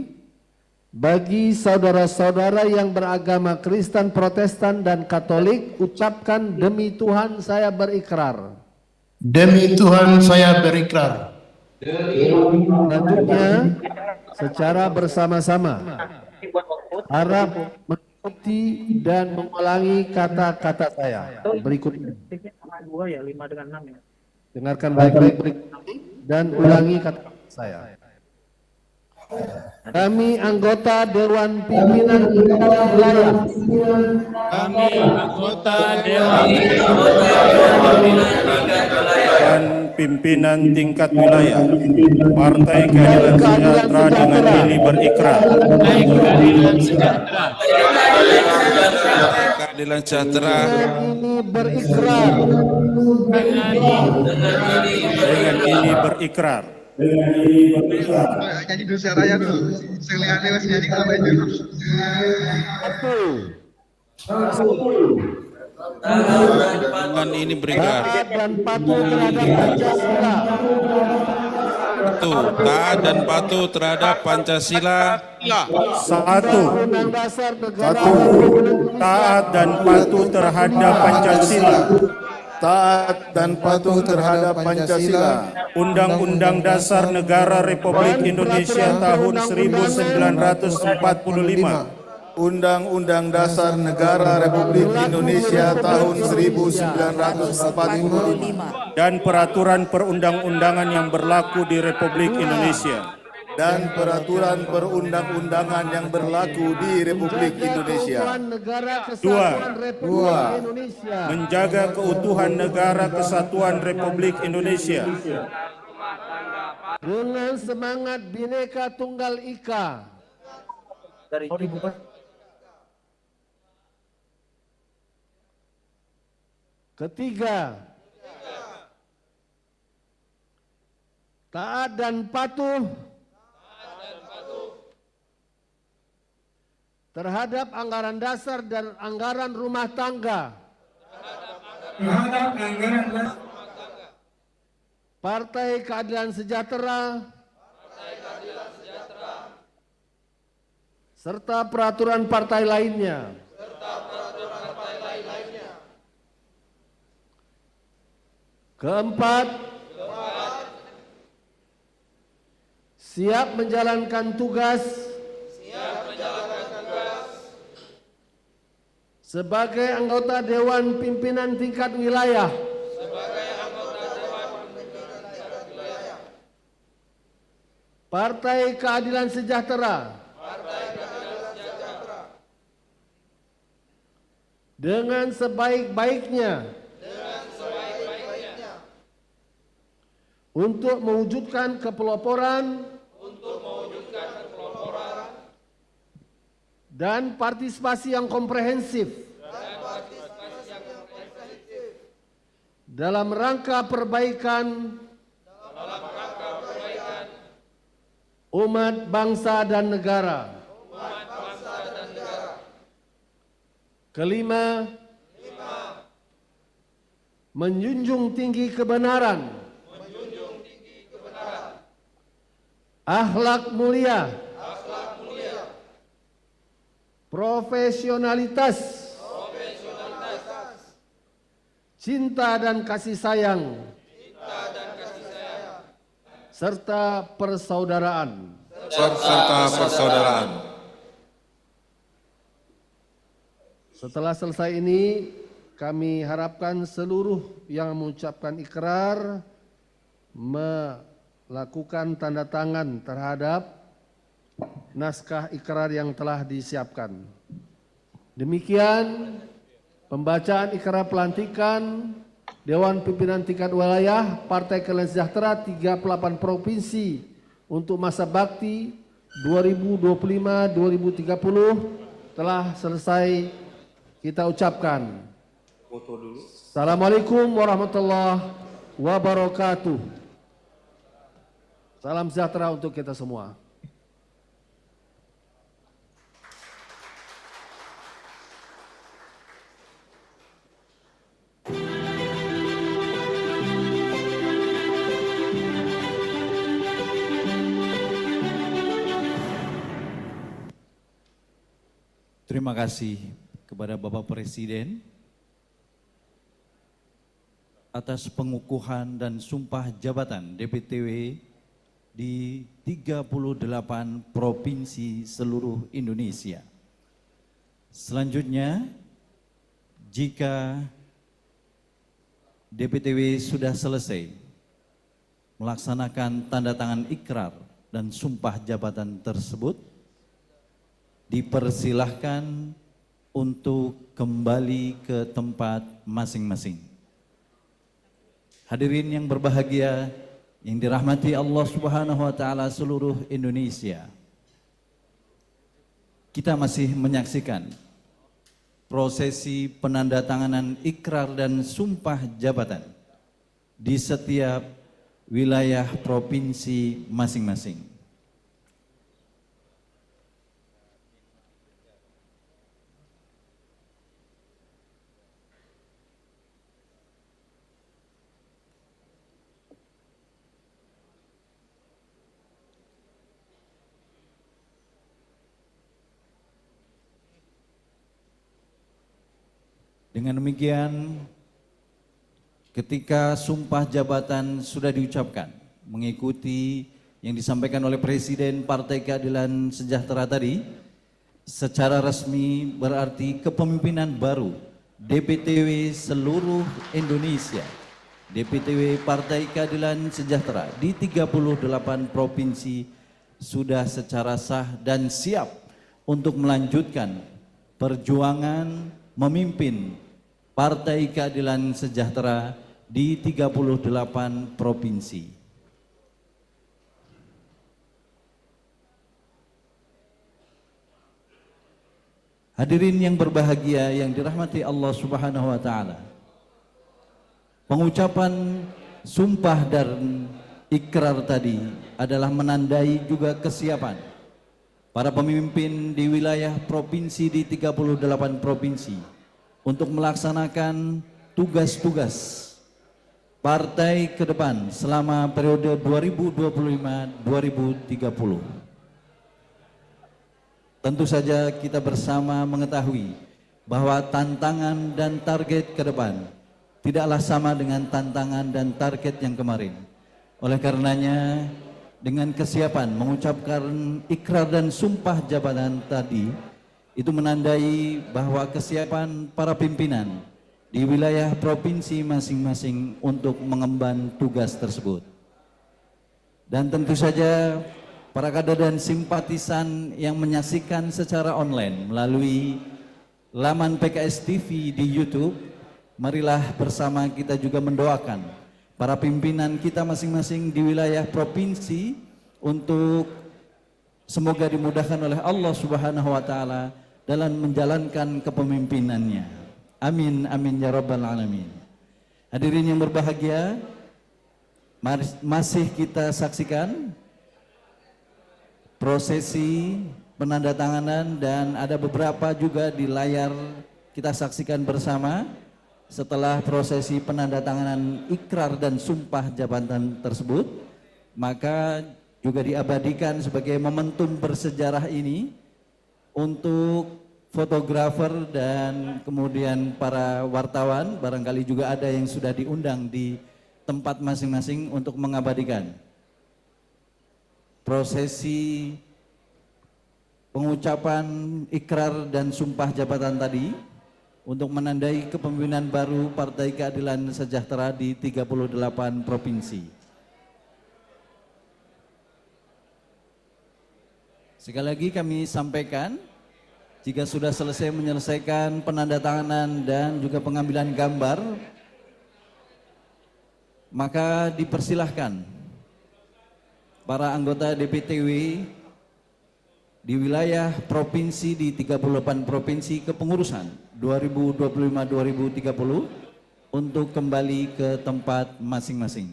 Bagi saudara-saudara yang beragama Kristen, Protestan dan Katolik, ucapkan demi Tuhan saya berikrar. Demi Tuhan saya berikrar. Selanjutnya, secara bersama-sama harap mengikuti dan mengulangi kata-kata saya berikut ini. Dengarkan baik-baik berikut ini dan ulangi kata-kata saya. Kami anggota Dewan Pimpinan Tingkat Wilayah. Kami anggota Dewan Pimpinan Tingkat Wilayah Partai Keadilan Sejahtera dengan ini berikrar. Keadilan Sejahtera Ini berikrar. dengan ini berikrar. Nyanyi dulu saya raya dulu. Saya lihat nyanyi apa itu. Dengan ini berikan. Taat dan patuh terhadap Pancasila. Taat dan patuh terhap Pancasila. Satu. Taat dan patuh terhadap Pancasila. Taat dan patuh terhadap Pancasila. Undang-Undang Dasar Negara Republik Indonesia tahun 1945. Undang-Undang Dasar Negara Republik Indonesia tahun 1945 dan peraturan perundang-undangan yang berlaku di Republik Indonesia. Dan peraturan perundang-undangan yang berlaku di Republik Indonesia. Dua. Menjaga keutuhan negara kesatuan Republik Indonesia. Dengan semangat Bhinneka Tunggal Ika. Ketiga, taat dan patuh terhadap anggaran dasar dan anggaran rumah tangga. Partai Keadilan Sejahtera serta peraturan partai lainnya. Keempat, siap menjalankan tugas sebagai anggota Dewan Pimpinan Tingkat Wilayah Partai Keadilan Sejahtera dengan sebaik-baiknya untuk mewujudkan kepeloporan dan partisipasi yang komprehensif dalam rangka perbaikan umat bangsa dan negara. Kelima, menjunjung tinggi kebenaran, akhlak mulia, profesionalitas, cinta dan kasih sayang, serta persaudaraan. Setelah selesai ini, kami harapkan seluruh yang mengucapkan ikrar melakukan tanda tangan terhadap naskah ikrar yang telah disiapkan. Demikian pembacaan ikrar pelantikan Dewan Pimpinan Tingkat Wilayah Partai Keadilan Sejahtera 38 provinsi untuk masa bakti 2025-2030 telah selesai kita ucapkan. Assalamualaikum warahmatullahi wabarakatuh. Salam sejahtera untuk kita semua. Terima kasih kepada Bapak Presiden atas pengukuhan dan sumpah jabatan DPTW di 38 provinsi seluruh Indonesia. Selanjutnya, jika DPTW sudah selesai melaksanakan tanda tangan ikrar dan sumpah jabatan tersebut, dipersilahkan untuk kembali ke tempat masing-masing. Hadirin yang berbahagia, yang dirahmati Allah Subhanahu wa taala seluruh Indonesia. Kita masih menyaksikan prosesi penandatanganan ikrar dan sumpah jabatan di setiap wilayah provinsi masing-masing. Dengan demikian, ketika sumpah jabatan sudah diucapkan, mengikuti yang disampaikan oleh Presiden Partai Keadilan Sejahtera tadi, secara resmi berarti kepemimpinan baru DPTW seluruh Indonesia, DPTW Partai Keadilan Sejahtera di 38 provinsi sudah secara sah dan siap untuk melanjutkan perjuangan memimpin Partai Keadilan Sejahtera di 38 provinsi. Hadirin yang berbahagia yang dirahmati Allah Subhanahu wa taala. Pengucapan sumpah dan ikrar tadi adalah menandai juga kesiapan para pemimpin di wilayah provinsi di 38 provinsi untuk melaksanakan tugas-tugas partai ke depan selama periode 2025-2030. Tentu saja kita bersama mengetahui bahwa tantangan dan target ke depan tidaklah sama dengan tantangan dan target yang kemarin. Oleh karenanya, dengan kesiapan mengucapkan ikrar dan sumpah jabatan tadi, itu menandai bahwa kesiapan para pimpinan di wilayah provinsi masing-masing untuk mengemban tugas tersebut. Dan tentu saja para kader dan simpatisan yang menyaksikan secara online melalui laman PKS TV di YouTube, marilah bersama kita juga mendoakan para pimpinan kita masing-masing di wilayah provinsi untuk semoga dimudahkan oleh Allah Subhanahu wa taala dalam menjalankan kepemimpinannya. Amin amin ya rabbal alamin. Hadirin yang berbahagia, masih kita saksikan prosesi penandatanganan dan ada beberapa juga di layar kita saksikan bersama. Setelah prosesi penandatanganan ikrar dan sumpah jabatan tersebut, maka juga diabadikan sebagai momentum bersejarah ini untuk fotografer dan kemudian para wartawan, barangkali juga ada yang sudah diundang di tempat masing-masing untuk mengabadikan prosesi pengucapan ikrar dan sumpah jabatan tadi untuk menandai kepemimpinan baru Partai Keadilan Sejahtera di 38 provinsi. Sekali lagi kami sampaikan, jika sudah selesai menyelesaikan penandatanganan dan juga pengambilan gambar, maka dipersilahkan para anggota DPTW di wilayah provinsi di 38 provinsi kepengurusan 2025-2030 untuk kembali ke tempat masing-masing.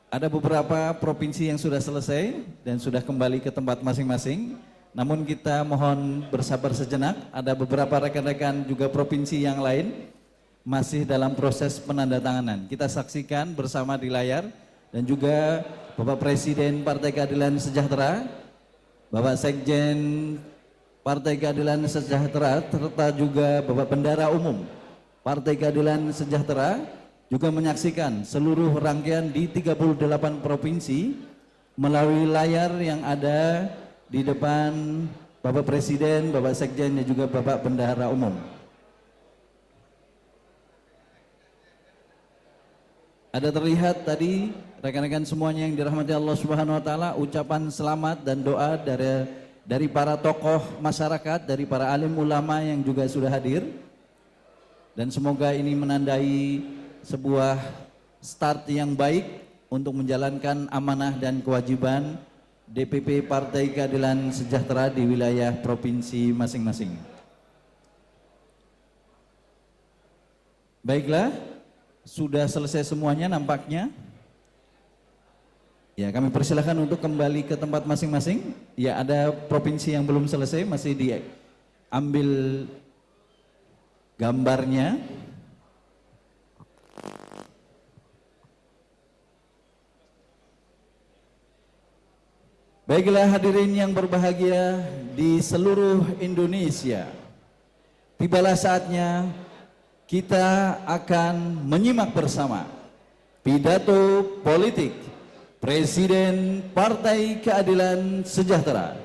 Ada beberapa provinsi yang sudah selesai dan sudah kembali ke tempat masing-masing. Namun kita mohon bersabar sejenak, ada beberapa rekan-rekan juga provinsi yang lain masih dalam proses penandatanganan. Kita saksikan bersama di layar dan juga Bapak Presiden Partai Keadilan Sejahtera, Bapak Sekjen Partai Keadilan Sejahtera, serta juga Bapak Bendahara Umum Partai Keadilan Sejahtera juga menyaksikan seluruh rangkaian di 38 provinsi melalui layar yang ada di depan Bapak Presiden, Bapak Sekjen dan juga Bapak Bendahara Umum. Ada terlihat tadi rekan-rekan semuanya yang dirahmati Allah Subhanahu wa taala, ucapan selamat dan doa dari para tokoh masyarakat, dari para alim ulama yang juga sudah hadir. Dan semoga ini menandai sebuah start yang baik untuk menjalankan amanah dan kewajiban DPP Partai Keadilan Sejahtera di wilayah provinsi masing-masing. Baiklah, sudah selesai semuanya nampaknya. Ya, kami persilahkan untuk kembali ke tempat masing-masing. Ya, ada provinsi yang belum selesai, masih diambil gambarnya. Baiklah hadirin yang berbahagia di seluruh Indonesia, tibalah saatnya kita akan menyimak bersama pidato politik Presiden Partai Keadilan Sejahtera.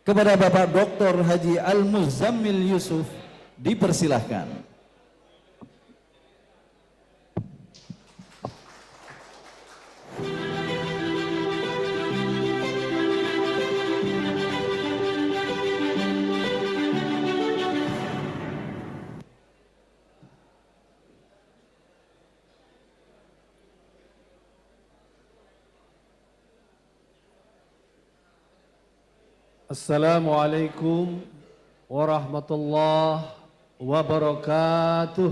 Kepada Bapak Dr. Haji Al-Muzammil Yusuf dipersilahkan. Assalamualaikum warahmatullahi wabarakatuh.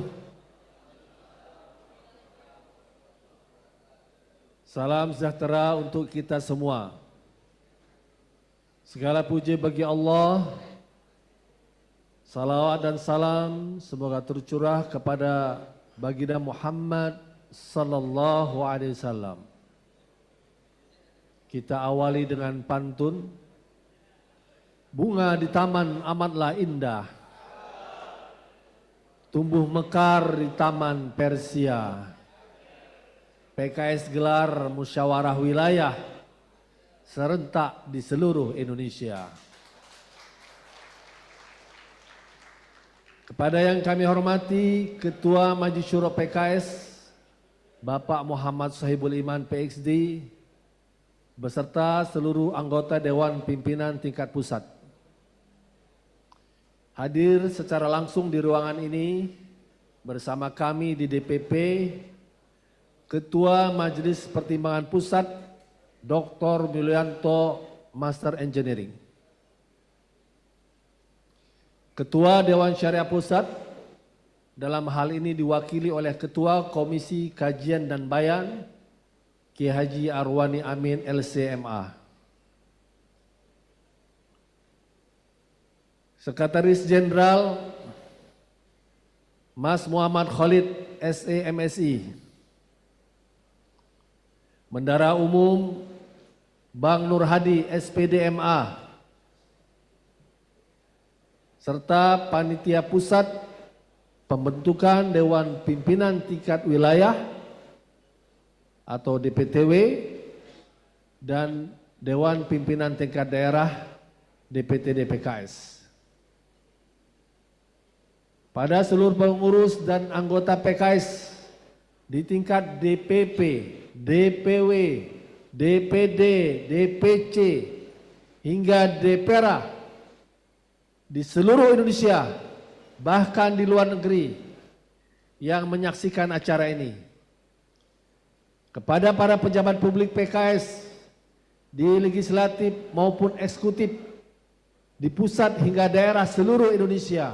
Salam sejahtera untuk kita semua. Segala puji bagi Allah. Salawat dan salam semoga tercurah kepada baginda Muhammad sallallahu alaihi wasallam. Kita awali dengan pantun. Bunga di taman amatlah indah, tumbuh mekar di taman Persia. PKS gelar musyawarah wilayah serentak di seluruh Indonesia. Kepada yang kami hormati Ketua Majelis Syuro PKS Bapak Muhammad Sohibul Iman PhD beserta seluruh anggota Dewan Pimpinan Tingkat Pusat. Hadir secara langsung di ruangan ini bersama kami di DPP, Ketua Majelis Pertimbangan Pusat, Dr. Mulyanto, Master Engineering. Ketua Dewan Syariah Pusat, dalam hal ini diwakili oleh Ketua Komisi Kajian dan Bayan, Ki Haji Arwani Amin LCMA. Sekretaris Jenderal Mas Muhammad Khalid SEMSI, Bendara Umum Bang Nur Hadi SPDMA, serta Panitia Pusat Pembentukan Dewan Pimpinan Tingkat Wilayah atau DPTW dan Dewan Pimpinan Tingkat Daerah DPTD PKS. Pada seluruh pengurus dan anggota PKS di tingkat DPP, DPW, DPD, DPC, hingga DPRA di seluruh Indonesia, bahkan di luar negeri yang menyaksikan acara ini. Kepada para pejabat publik PKS di legislatif maupun eksekutif, di pusat hingga daerah seluruh Indonesia,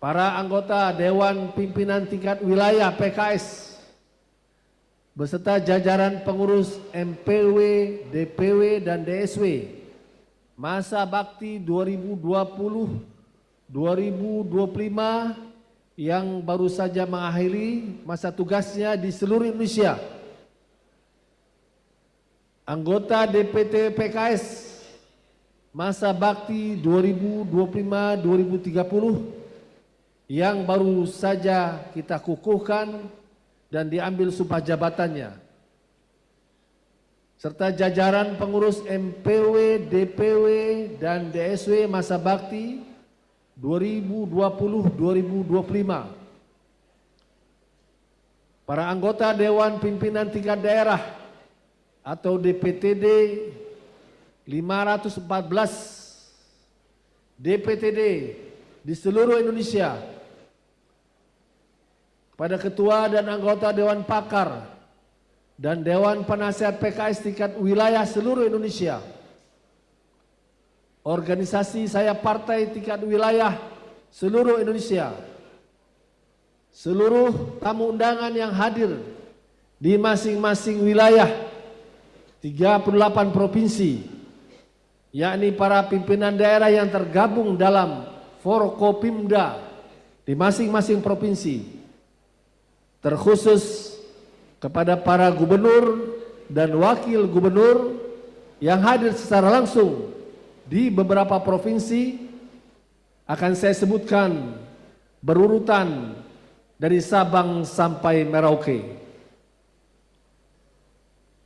para anggota Dewan Pimpinan Tingkat Wilayah PKS beserta jajaran pengurus MPW, DPW, dan DSW masa bakti 2020-2025 yang baru saja mengakhiri masa tugasnya di seluruh Indonesia. Anggota DPT PKS masa bakti 2025-2030 yang baru saja kita kukuhkan dan diambil sumpah jabatannya, serta jajaran pengurus MPW, DPW, dan DSW masa bakti 2020-2025. Para anggota Dewan Pimpinan Tingkat Daerah atau DPTD 514 DPTD di seluruh Indonesia, kepada ketua dan anggota Dewan Pakar dan Dewan Penasihat PKS tingkat wilayah seluruh Indonesia, organisasi saya partai tingkat wilayah seluruh Indonesia, seluruh tamu undangan yang hadir di masing-masing wilayah 38 provinsi, yakni para pimpinan daerah yang tergabung dalam Forkopimda di masing-masing provinsi, terkhusus kepada para gubernur dan wakil gubernur yang hadir secara langsung di beberapa provinsi akan saya sebutkan berurutan dari Sabang sampai Merauke.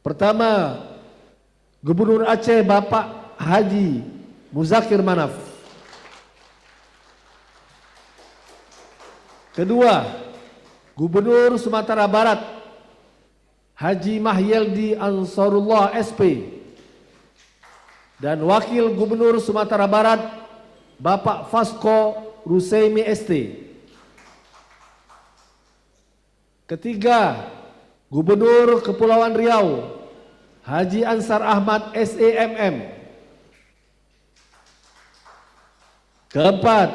Pertama, Gubernur Aceh Bapak Haji Muzakir Manaf. Kedua, Gubernur Sumatera Barat Haji Mahyeldi Ansarullah SP. Dan Wakil Gubernur Sumatera Barat Bapak Fasko Ruseimi ST. Ketiga, Gubernur Kepulauan Riau Haji Ansar Ahmad SEMM. Keempat,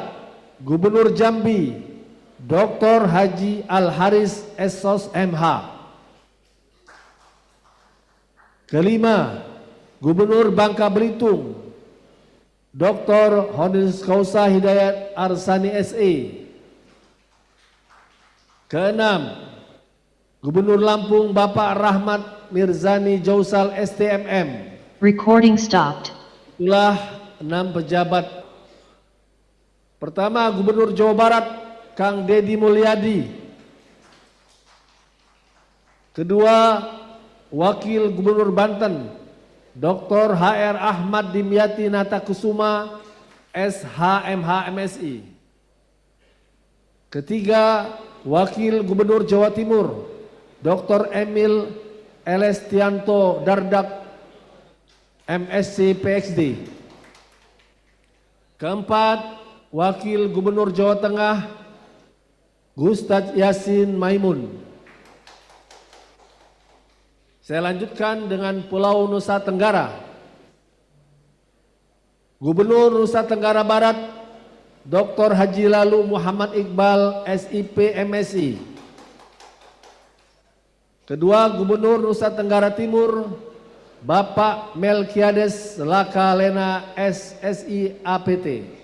Gubernur Jambi Dr. Haji Al-Haris Esos MH. Kelima, Gubernur Bangka Belitung Dr. Honis Kausa Hidayat Arsani SE. Keenam, Gubernur Lampung Bapak Rahmat Mirzani Jausal STMM. Recording stopped. Itulah 6 pejabat. Pertama, Gubernur Jawa Barat Kang Deddy Mulyadi. Kedua, Wakil Gubernur Banten Dr. HR Ahmad Dimyati Natakusuma SHMH MSI. Ketiga, Wakil Gubernur Jawa Timur Dr. Emil Elestianto Dardak MSc PhD. Keempat, Wakil Gubernur Jawa Tengah Gustad Yasin Maimun. Saya lanjutkan dengan Pulau Nusa Tenggara. Gubernur Nusa Tenggara Barat Dr. Haji Lalu Muhammad Iqbal SIP MSI. Kedua, Gubernur Nusa Tenggara Timur Bapak Melkiades Laka Lena SSI APT.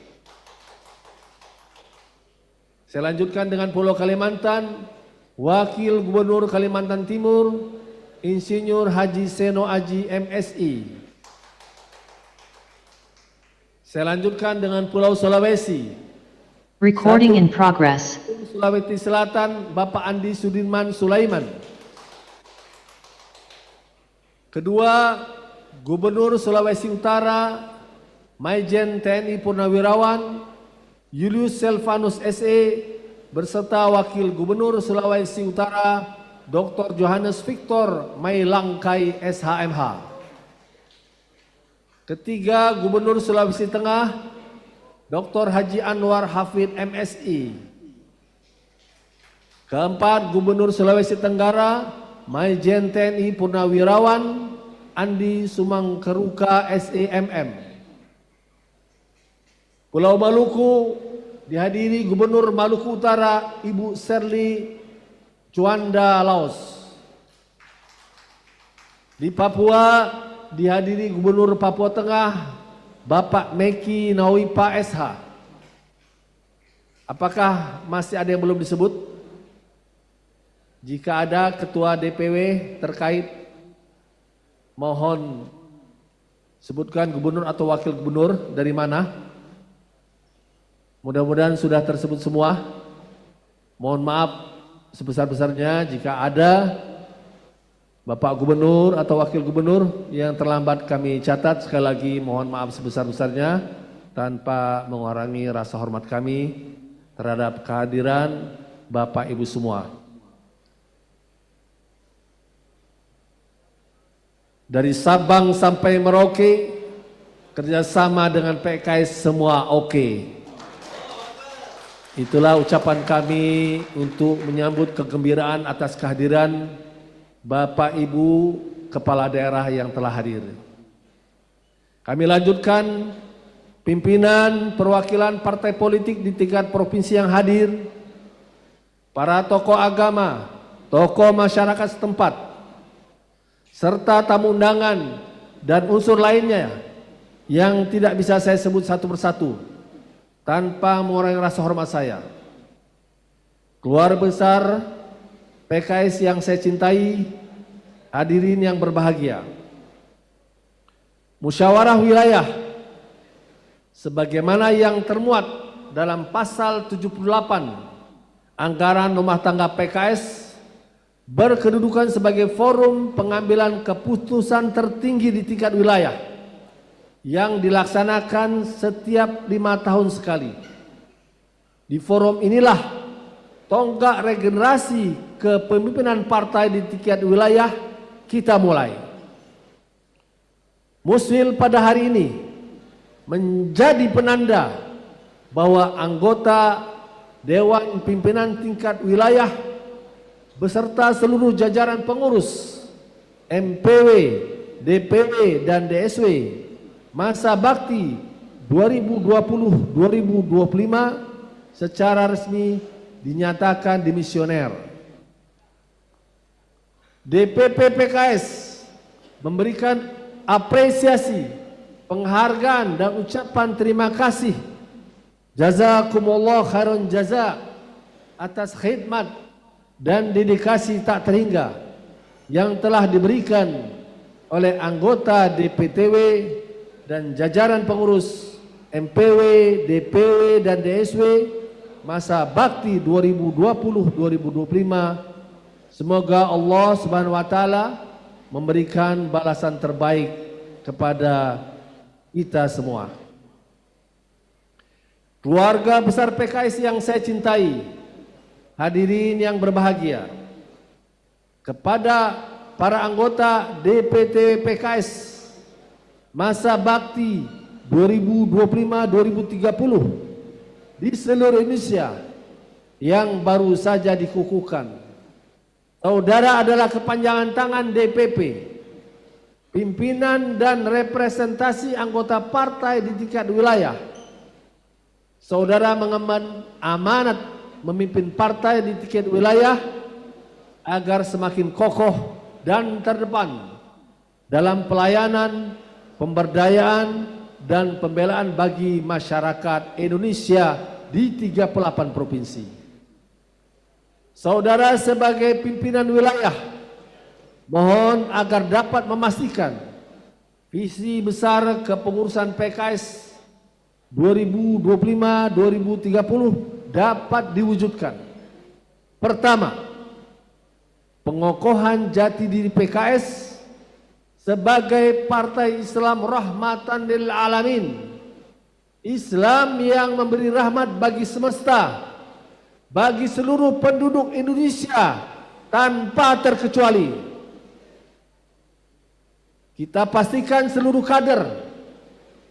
Saya lanjutkan dengan Pulau Kalimantan, Wakil Gubernur Kalimantan Timur, Insinyur Haji Seno Aji MSI. Saya lanjutkan dengan Pulau Sulawesi. Recording in progress. Sulawesi Selatan, Bapak Andi Sudirman Sulaiman. Kedua, Gubernur Sulawesi Utara, Maijen TNI Purnawirawan, Julius Selvanus SE berserta Wakil Gubernur Sulawesi Utara Dr. Johannes Victor Mailangkai SHMH. Ketiga, Gubernur Sulawesi Tengah Dr. Haji Anwar Hafid MSI. Keempat, Gubernur Sulawesi Tenggara Maijen TNI Purnawirawan Andi Sumangkeruka SEMM. Pulau Maluku dihadiri Gubernur Maluku Utara Ibu Serli Juanda Laos. Di Papua dihadiri Gubernur Papua Tengah Bapak Meki Nawipa SH. Apakah masih ada yang belum disebut? Jika ada Ketua DPW terkait, mohon sebutkan Gubernur atau Wakil Gubernur dari mana? Mudah-mudahan sudah tersebut semua. Mohon maaf sebesar-besarnya jika ada Bapak Gubernur atau Wakil Gubernur yang terlambat kami catat. Sekali lagi mohon maaf sebesar-besarnya tanpa mengurangi rasa hormat kami terhadap kehadiran Bapak Ibu semua. Dari Sabang sampai Merauke, kerjasama dengan PKS semua oke. Itulah ucapan kami untuk menyambut kegembiraan atas kehadiran Bapak Ibu Kepala Daerah yang telah hadir. Kami lanjutkan pimpinan perwakilan partai politik di tingkat provinsi yang hadir, para tokoh agama, tokoh masyarakat setempat, serta tamu undangan dan unsur lainnya yang tidak bisa saya sebut satu persatu tanpa mengurangi rasa hormat saya. Keluarga besar PKS yang saya cintai, hadirin yang berbahagia. musyawarah wilayah sebagaimana yang termuat dalam pasal 78 anggaran rumah tangga PKS berkedudukan sebagai forum pengambilan keputusan tertinggi di tingkat wilayah yang dilaksanakan setiap 5 tahun sekali. Di forum inilah tonggak regenerasi kepemimpinan partai di tingkat wilayah kita mulai. Muswil pada hari ini menjadi penanda bahwa anggota Dewan Pimpinan Tingkat Wilayah beserta seluruh jajaran pengurus MPW, DPW, dan DSW masa bakti 2020-2025 secara resmi dinyatakan dimisioner. DPP PKS memberikan apresiasi, penghargaan dan ucapan terima kasih jazakumullah khairan jaza atas khidmat dan dedikasi tak terhingga yang telah diberikan oleh anggota DPTW dan jajaran pengurus MPW, DPW, dan DSW masa bakti 2020-2025. Semoga Allah Subhanahu wa taala memberikan balasan terbaik kepada kita semua. Keluarga besar PKS yang saya cintai, hadirin yang berbahagia, kepada para anggota DPT PKS masa bakti 2025-2030 di seluruh Indonesia yang baru saja dikukuhkan. Saudara adalah kepanjangan tangan DPP, pimpinan dan representasi anggota partai di tingkat wilayah. Saudara mengemban amanat memimpin partai di tingkat wilayah agar semakin kokoh dan terdepan dalam pelayanan, pemberdayaan, dan pembelaan bagi masyarakat Indonesia di 38 provinsi. Saudara sebagai pimpinan wilayah, mohon agar dapat memastikan visi besar kepengurusan PKS 2025-2030 dapat diwujudkan. Pertama, pengokohan jati diri PKS sebagai partai Islam rahmatan lil alamin, Islam yang memberi rahmat bagi semesta, bagi seluruh penduduk Indonesia tanpa terkecuali. Kita pastikan seluruh kader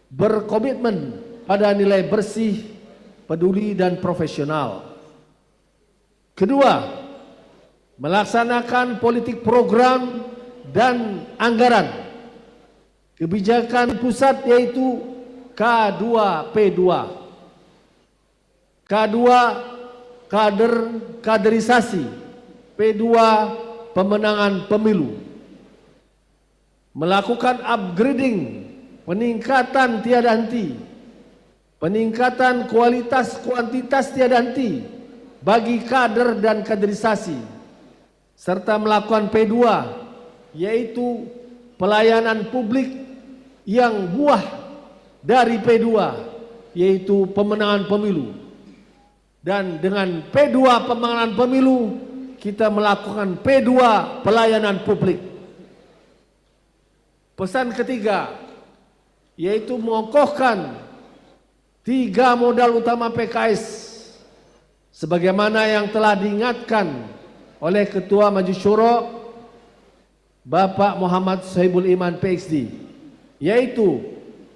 berkomitmen pada nilai bersih, peduli, dan profesional. Kedua, melaksanakan politik program dan anggaran kebijakan pusat yaitu K2P2. K2 kaderisasi, P2 pemenangan pemilu. Melakukan upgrading, peningkatan tiada henti, peningkatan kualitas kuantitas tiada henti bagi kader dan kaderisasi, serta melakukan P2 yaitu pelayanan publik yang buah dari P2 yaitu pemenangan pemilu. Dan dengan P2 pemenangan pemilu kita melakukan P2 pelayanan publik. Pesan ketiga yaitu mengokohkan 3 modal utama PKS sebagaimana yang telah diingatkan oleh Ketua Majelis Syuro Bapak Muhammad Sohibul Iman PhD, yaitu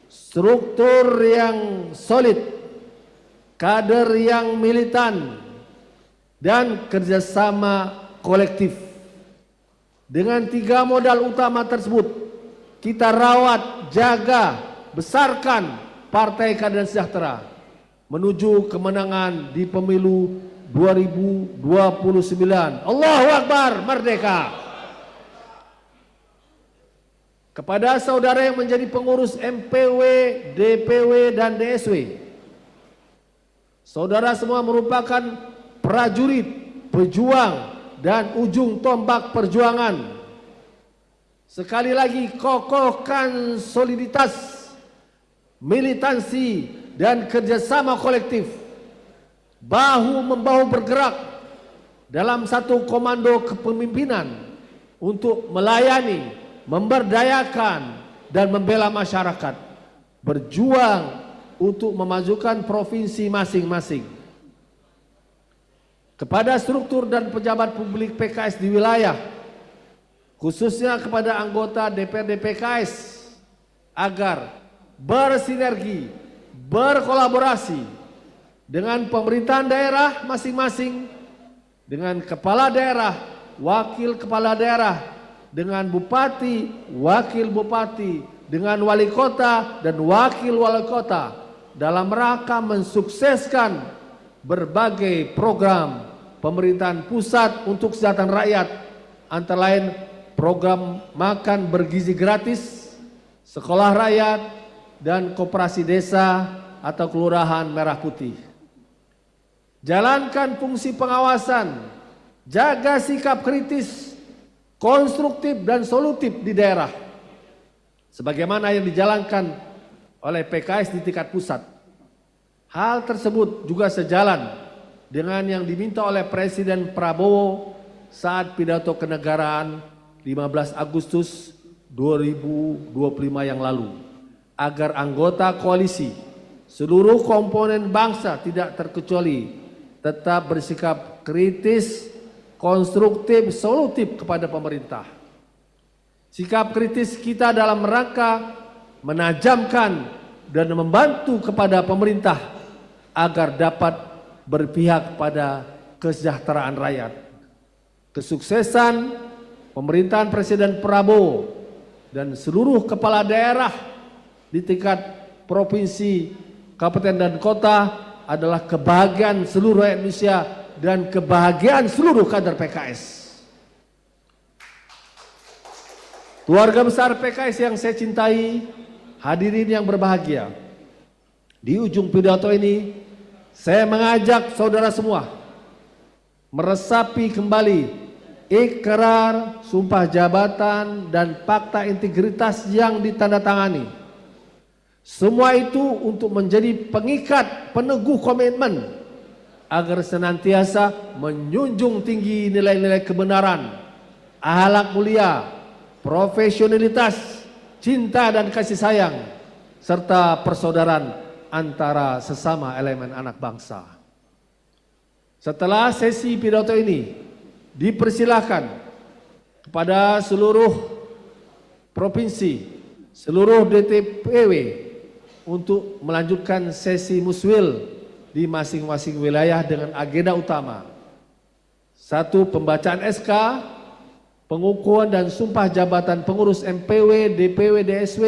struktur yang solid, kader yang militan, dan kerjasama kolektif. Dengan 3 modal utama tersebut kita rawat, jaga, besarkan Partai Keadilan Sejahtera menuju kemenangan di pemilu 2029. Allahu Akbar, merdeka. Kepada saudara yang menjadi pengurus MPW, DPW, dan DSW, saudara semua merupakan prajurit, pejuang, dan ujung tombak perjuangan. Sekali lagi, kokohkan soliditas, militansi, dan kerjasama kolektif. Bahu-membahu bergerak dalam satu komando kepemimpinan untuk melayani, memberdayakan, dan membela masyarakat. Berjuang untuk memajukan provinsi masing-masing. Kepada struktur dan pejabat publik PKS di wilayah, khususnya kepada anggota DPRD PKS, agar bersinergi, berkolaborasi dengan pemerintahan daerah masing-masing, dengan kepala daerah, wakil kepala daerah, dengan bupati, wakil bupati, dengan wali kota dan wakil wali kota, dalam rangka mensukseskan berbagai program pemerintahan pusat untuk kesejahteraan rakyat, antara lain program makan bergizi gratis, sekolah rakyat, dan koperasi desa atau kelurahan merah putih. Jalankan fungsi pengawasan, jaga sikap kritis, konstruktif dan solutif di daerah, sebagaimana yang dijalankan oleh PKS di tingkat pusat. Hal tersebut juga sejalan dengan yang diminta oleh Presiden Prabowo saat pidato kenegaraan 15 Agustus 2025 yang lalu, agar anggota koalisi seluruh komponen bangsa tidak terkecuali tetap bersikap kritis, konstruktif, solutif kepada pemerintah. Sikap kritis kita dalam rangka menajamkan dan membantu kepada pemerintah agar dapat berpihak pada kesejahteraan rakyat. Kesuksesan pemerintahan Presiden Prabowo dan seluruh kepala daerah di tingkat provinsi, kabupaten dan kota adalah kebahagiaan seluruh rakyat Indonesia dan kebahagiaan seluruh kader PKS. Keluarga besar PKS yang saya cintai, hadirin yang berbahagia, di ujung pidato ini saya mengajak saudara semua meresapi kembali ikrar, sumpah jabatan, dan fakta integritas yang ditandatangani. Semua itu untuk menjadi pengikat peneguh komitmen agar senantiasa menjunjung tinggi nilai-nilai kebenaran, akhlak mulia, profesionalitas, cinta dan kasih sayang, serta persaudaraan antara sesama elemen anak bangsa. Setelah sesi pidato ini, dipersilahkan kepada seluruh provinsi, seluruh DPTW untuk melanjutkan sesi muswil di masing-masing wilayah dengan agenda utama. 1. Pembacaan SK, pengukuhan dan sumpah jabatan pengurus MPW, DPW, DSW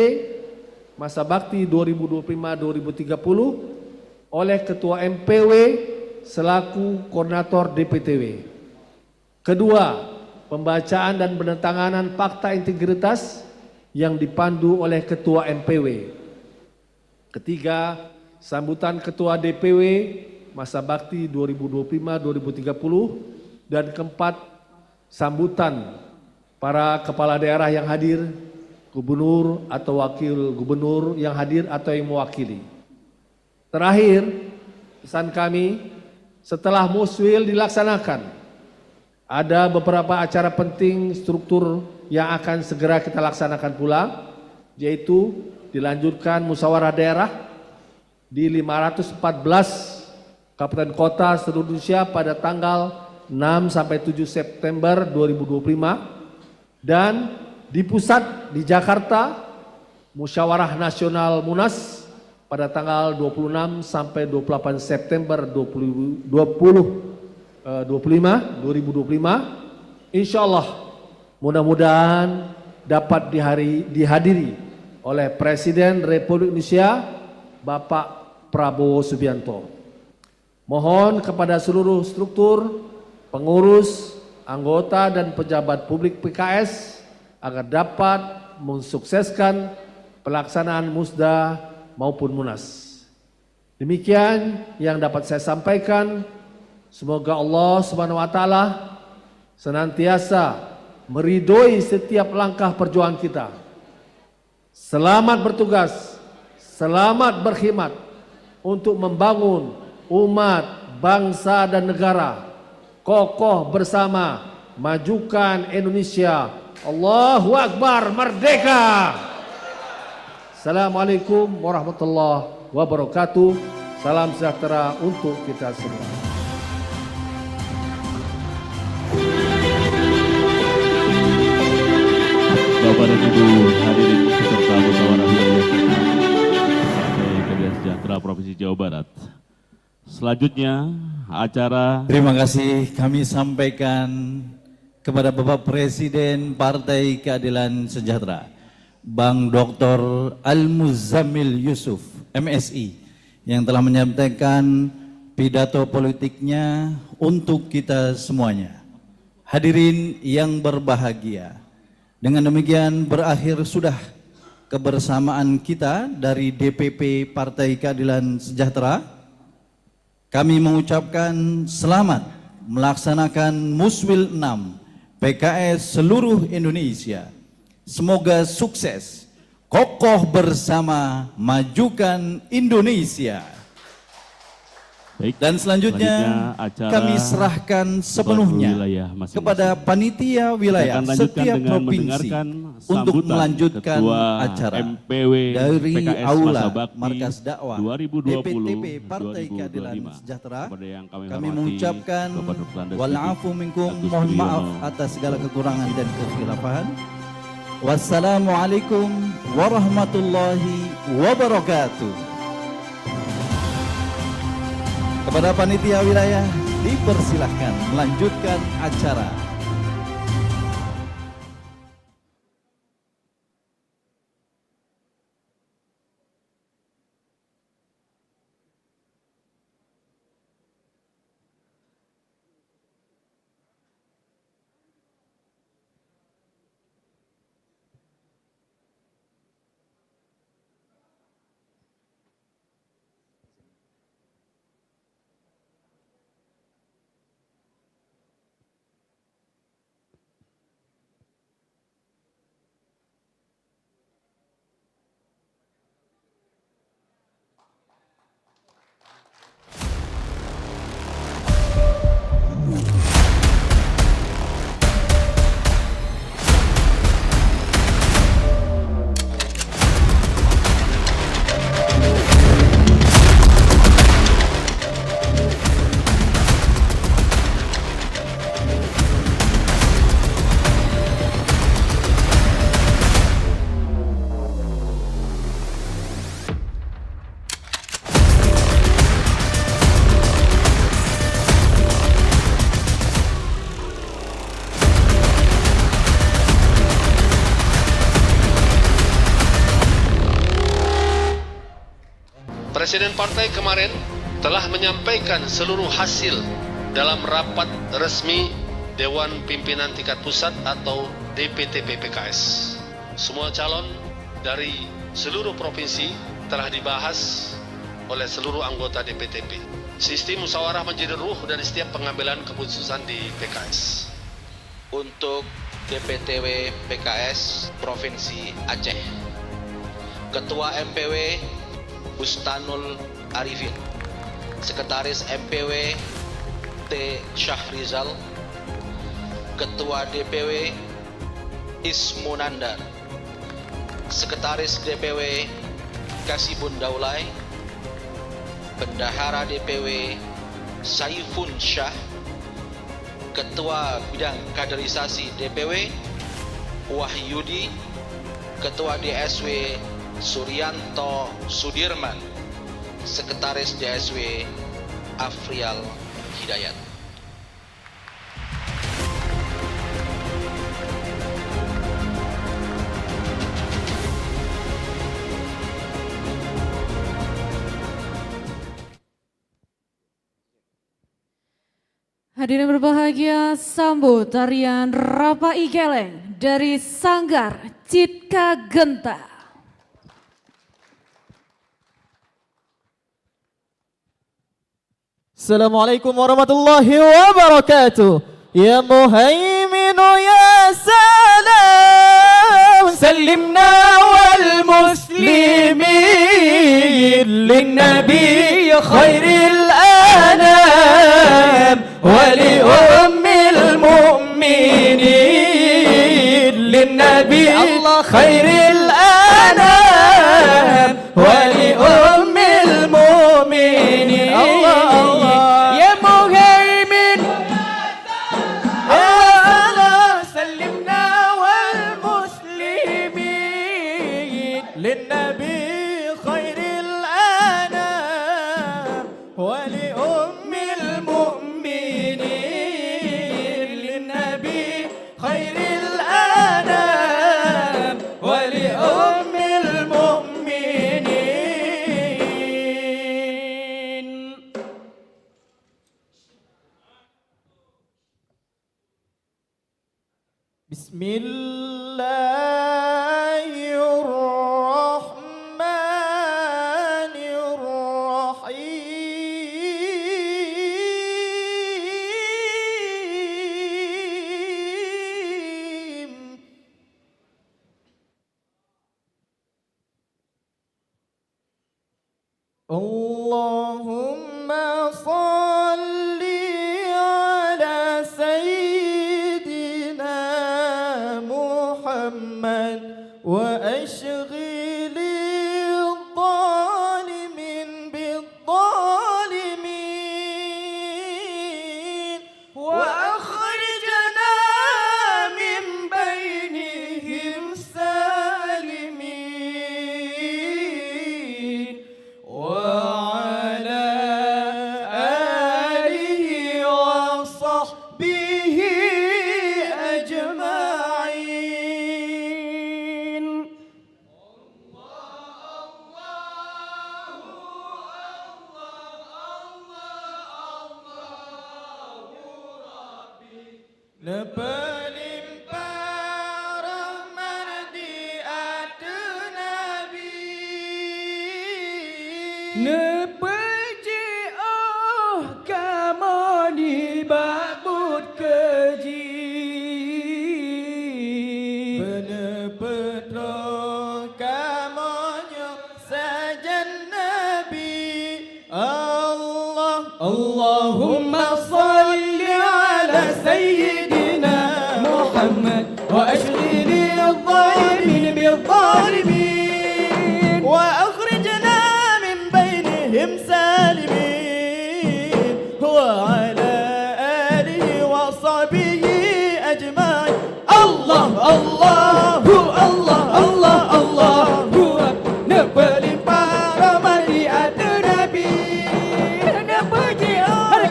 masa bakti 2025-2030 oleh Ketua MPW selaku Koordinator DPTW. Kedua, pembacaan dan penandatanganan fakta integritas yang dipandu oleh Ketua MPW. Ketiga, sambutan Ketua DPW masa bakti 2025-2030. Dan keempat, sambutan para kepala daerah yang hadir, gubernur atau wakil gubernur yang hadir atau yang mewakili. Terakhir, pesan kami, setelah muswil dilaksanakan, ada beberapa acara penting struktur yang akan segera kita laksanakan pula, yaitu dilanjutkan musyawarah daerah di 514 kabupaten kota seluruh Indonesia pada tanggal 6 sampai 7 September 2025, dan di pusat di Jakarta musyawarah nasional Munas pada tanggal 26 sampai 28 September 2025. Insya Allah mudah-mudahan dapat dihadiri oleh Presiden Republik Indonesia Bapak Prabowo Subianto. Mohon kepada seluruh struktur, pengurus, anggota dan pejabat publik PKS agar dapat mensukseskan pelaksanaan Musda maupun Munas. Demikian yang dapat saya sampaikan. Semoga Allah Subhanahu wa taala senantiasa meridhoi setiap langkah perjuangan kita. Selamat bertugas, selamat berkhidmat untuk membangun umat, bangsa dan negara. Kokoh bersama, majukan Indonesia. Allahu Akbar, merdeka. Assalamualaikum warahmatullahi wabarakatuh. Salam sejahtera untuk kita semua. Bapak dan Ibu hadirin peserta musyawarah wilayah Partai Keadilan Sejahtera Provinsi Jawa Barat. Selanjutnya acara. Terima kasih kami sampaikan kepada Bapak Presiden Partai Keadilan Sejahtera, Bang Dr. Al-Muzammil Yusuf, MSI, yang telah menyampaikan pidato politiknya untuk kita semuanya. Hadirin yang berbahagia, dengan demikian berakhir sudah kebersamaan kita dari DPP Partai Keadilan Sejahtera. Kami mengucapkan selamat melaksanakan Muswil 6 PKS seluruh Indonesia. Semoga sukses, kokoh bersama, majukan Indonesia. Baik, dan selanjutnya kami serahkan sepenuhnya kepada panitia wilayah setiap provinsi untuk melanjutkan acara dari Aula Markas Dakwah DPTP Partai Keadilan Sejahtera. Kami mengucapkan wal-afu minkum, mohon maaf atas segala kekurangan dan kekhilafan. Wassalamualaikum warahmatullahi wabarakatuh. Kepada panitia wilayah dipersilahkan melanjutkan acara. Presiden partai kemarin telah menyampaikan seluruh hasil dalam rapat resmi Dewan Pimpinan Tingkat Pusat atau DPTP PKS. Semua calon dari seluruh provinsi telah dibahas oleh seluruh anggota DPTP. Sistem musyawarah menjadi ruh dari setiap pengambilan keputusan di PKS. Untuk DPTW PKS Provinsi Aceh, Ketua MPW Bustanul Arifin, Sekretaris MPW T. Syahrizal, Ketua DPW Ismunandar, Sekretaris DPW Kasibun Daulay, Bendahara DPW Saifun Syah, Ketua Bidang Kaderisasi DPW Wahyudi, Ketua DSW Suryanto Sudirman, Sekretaris DSW Afrial Hidayat. Hadirin berbahagia, sambut tarian Rapa Igeleng dari Sanggar Citka Genta. Assalamualaikum warahmatullahi wabarakatuh. Ya Muhaiminu ya للنبي خير الأنام ولأم المؤمنين يا مهيمن الله سلمنا والمسلمين للنبي خير الأنام ولأم المؤمنين للنبي خير الأنام ولأم المؤمنين. بسم الله الرحمن الرحيم اللهم صل على سيدنا محمد وأشغل الظالمين بالظالمين وأخرجنا من بينهم سالمين وعلى آله وصحبه أجمعين. Berlimpah rahmat di atas Nabi. Nepuji oh kamu dibabut keji. Bener-bener kamunya saja Nabi. Allahumma salli ala sayyidina Muhammad wa ashghili adh-dhalimin bil-dhalimin wa akhrijna min bainihim salimin wa ala alihi wa sahbihi ajma'in. Allah Allahu Allah Allah Allahu Akbar. Berlimpah rahmat di atas Nabi. Nepuji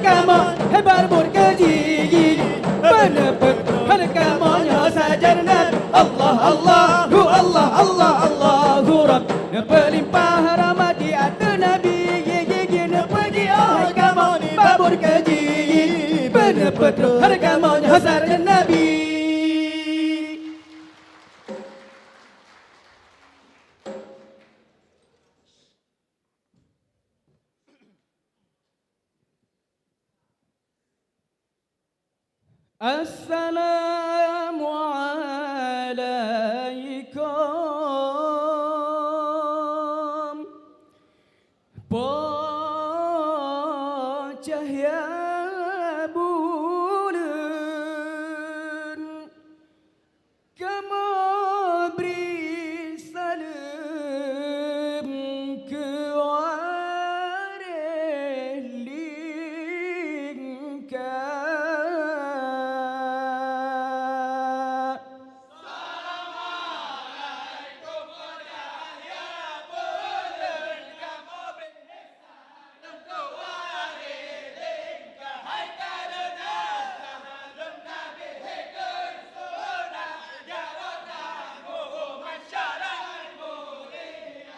kamu hebat berkeji. Benar-benar kamunya saja Nabi. Allah Allahu Allah Allah Allahu Rabb. Berlimpah rahmat di atas Nabi. Nepuji kamu hebat berkeji. Benar-benar kamunya saja Nabi. Assalamu alaikum cahaya bulan kamu beri salam ke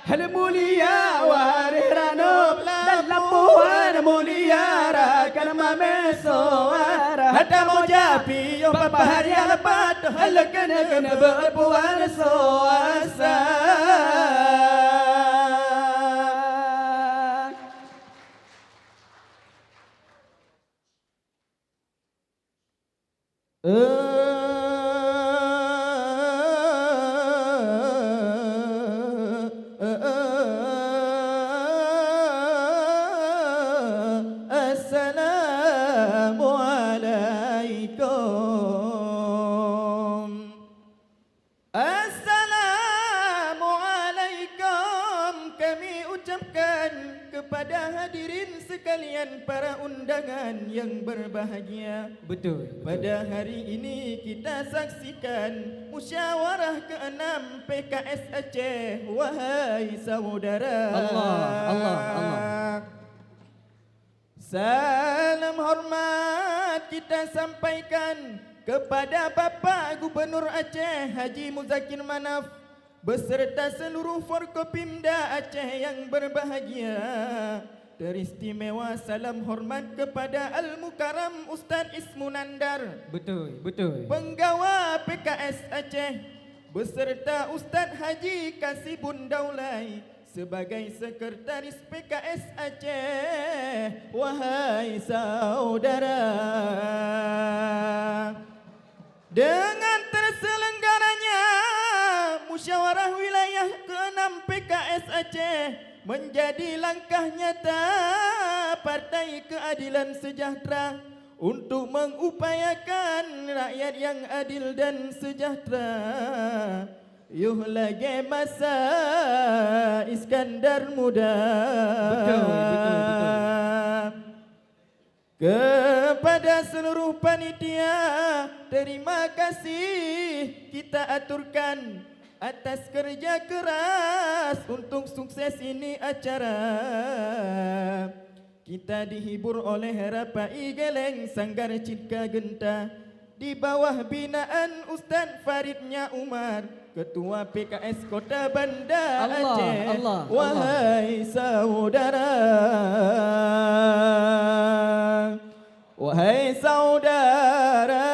Hal mulia warirano dalam puan mulia rakan mamesoara hata moja piyo papahari alapat hal kena berpuan soasa. Assalamu alaikum. kepada hadirin sekalian para undangan yang berbahagia. Betul. Pada hari ini kita saksikan musyawarah ke-6 PKS Aceh. Wahai saudara, Allah. salam hormat kita sampaikan kepada Bapak Gubernur Aceh Haji Muzakir Manaf beserta seluruh Forkopimda Aceh yang berbahagia. Teristimewa salam hormat kepada Al-Mukarram Ustaz Ismunandar. Betul. Penggawa PKS Aceh beserta Ustaz Haji Kasibun Daulay sebagai sekretaris PKS Aceh. Wahai saudara, dengan terselenggaranya musyawarah wilayah ke-6 PKS Aceh menjadi langkah nyata Partai Keadilan Sejahtera untuk mengupayakan rakyat yang adil dan sejahtera. Yuh lagi masa Iskandar Muda. Betul. Kepada seluruh panitia, terima kasih kita aturkan atas kerja keras untuk sukses ini acara. Kita dihibur oleh Rapai Geleng Sanggar Cipka Genta di bawah binaan Ustaz Faridnya Umar, Ketua PKS Kota Bandar Aceh. Wahai saudara, wahai saudara,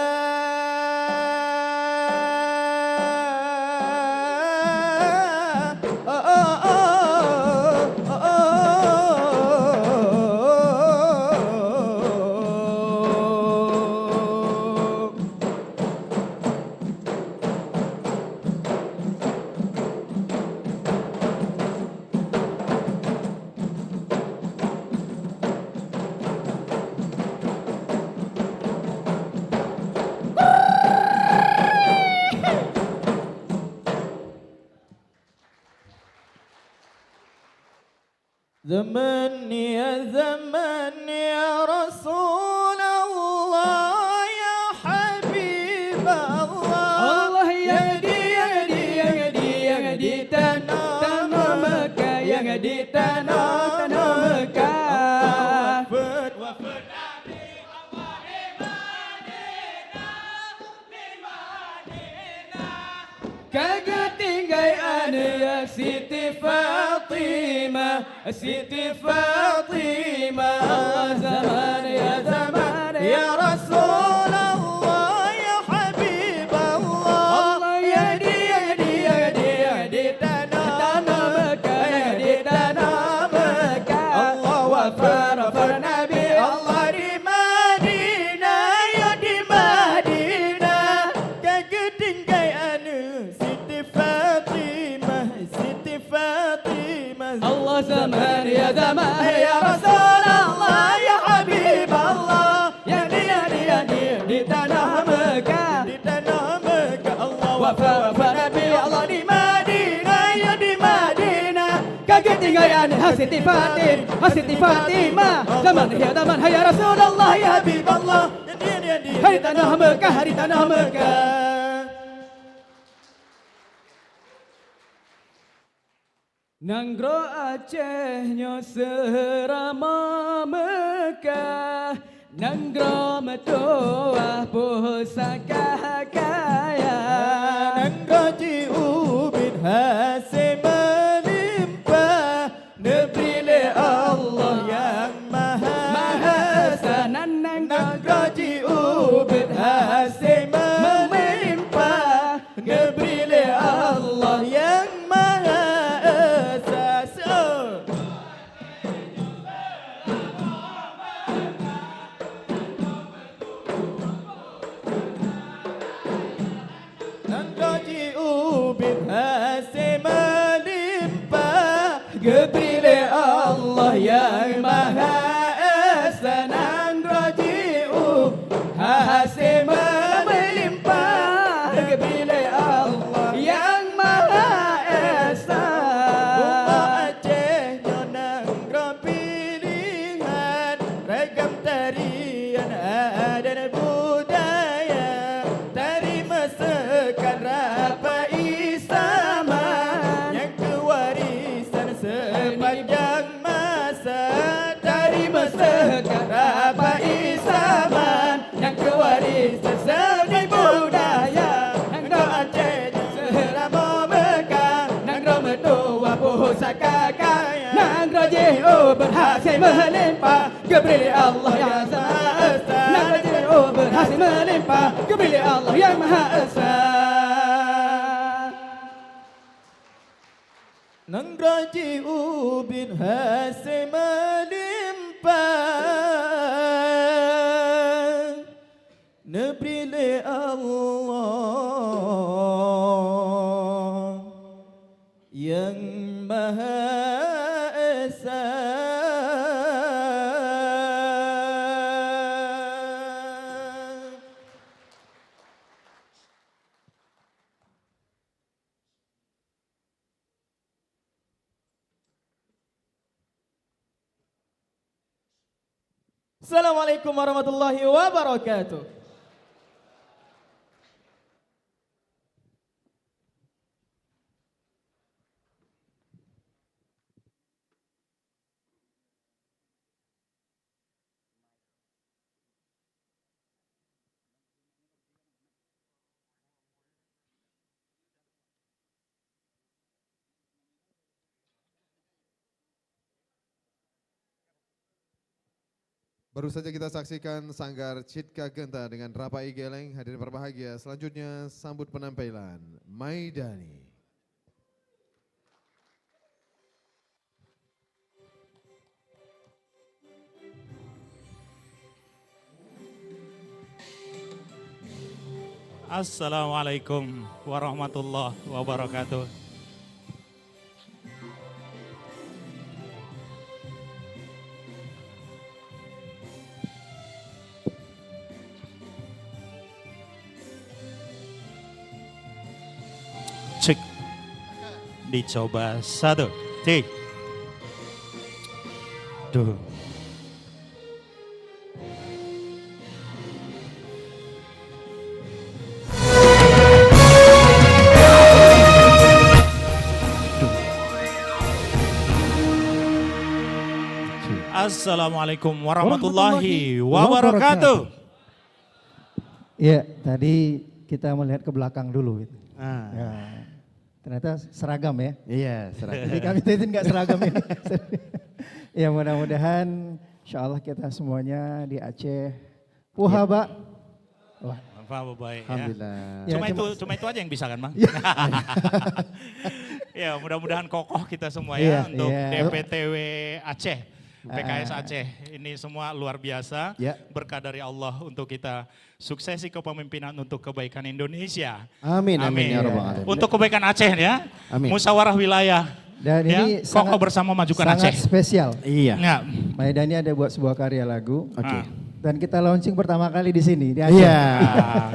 zaman ya zaman ya Rasulullah ya Habib Allah, yang di tanah Mekah, yang di tanah Mekah. Wafat Nabi Allah di Madinah, kagak tinggal anak Siti Fatimah, Siti Fatimah. Zaman ya Rasulullah ya Habib Allah, yang di tanah Mekah, yang di tanah Mekah. Allah wafat Nabi Allah di Madinah, ya di Madinah, kagak tinggal anu Siti Fatimah, Siti Fatimah. Allah zaman ya Rasulullah ya Habib Allah, yang di tanah Mekah, di tanah Mekah. Allah wafat Nabi Allah di Madinah, ya di Madinah, kagak tinggal anu Siti Fatimah. Zaman ya Rasulullah ya Habib Allah, yang di tanah Mekah, di tanah Mekah. Nanggro Acehnya serama Mekah, nanggro metuah pusaka kaya, nanggro jiubin hasil melimpah, negeri Allah yang maha esa. Nanggro jiubin hasil melimpah, negeri Allah yang maha Gebrile Allah yang maha esa, nang roji'u hasim melimpah. Gebrile Allah yang maha esa, Bunga Aceh nang ropi berhasil melimpah kebeli Allah yang Maha Esa. Nabi berhasil melimpah kebeli Allah yang Maha Esa. Nang raji'u bin hasil melimpah Nabili Allah yang Maha Esa. Assalamualaikum warahmatullahi wabarakatuh. Baru saja kita saksikan Sanggar Citka Genta dengan Rapai Geleng. Hadirin berbahagia, selanjutnya sambut penampilan Maidani. Assalamualaikum warahmatullahi wabarakatuh. Cek, dicoba 1, 3, tuh. Assalamualaikum warahmatullahi wabarakatuh. Iya, tadi kita melihat ke belakang dulu. Ya, ternyata seragam ya. Iya, seragam. Jadi kami tadi nggak seragam ini. Ya mudah-mudahan insya Allah kita semuanya di Aceh. Puhaba. Wah, baik. Alhamdulillah. Ya, cuma itu aja yang bisa kan, Bang? Ya, mudah-mudahan kokoh kita semua ya untuk DPTW Aceh. PKS Aceh ini semua luar biasa, berkah dari Allah untuk kita suksesi kepemimpinan untuk kebaikan Indonesia. Amin, amin ya Rabbal Alamin. Untuk kebaikan Aceh ya, amin. Musyawarah wilayah. Dan ini kokoh bersama majukan sangat Aceh. Spesial. Iya. Ya. Maidani ada buat sebuah karya lagu. Oke. Dan kita launching pertama kali di sini di Aceh. Iya.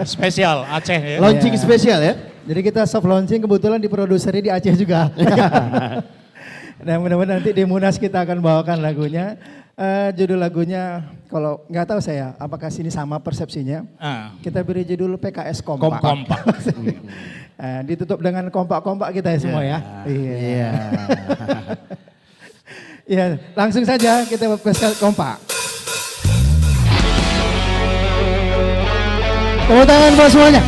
Spesial Aceh ya. Launching spesial ya. Jadi kita soft launching kebetulan di produsernya di Aceh juga. Dan mudah-mudahan nanti di Munas kita akan bawakan lagunya. Judul lagunya kalau nggak tahu saya apakah sini sama persepsinya. Kita beri judul PKS Kompak. Kompak. Ditutup dengan kompak-kompak kita ya semua ya. Iya. Iya, langsung saja kita PKS Kompak. Tepuk tangan buat semuanya.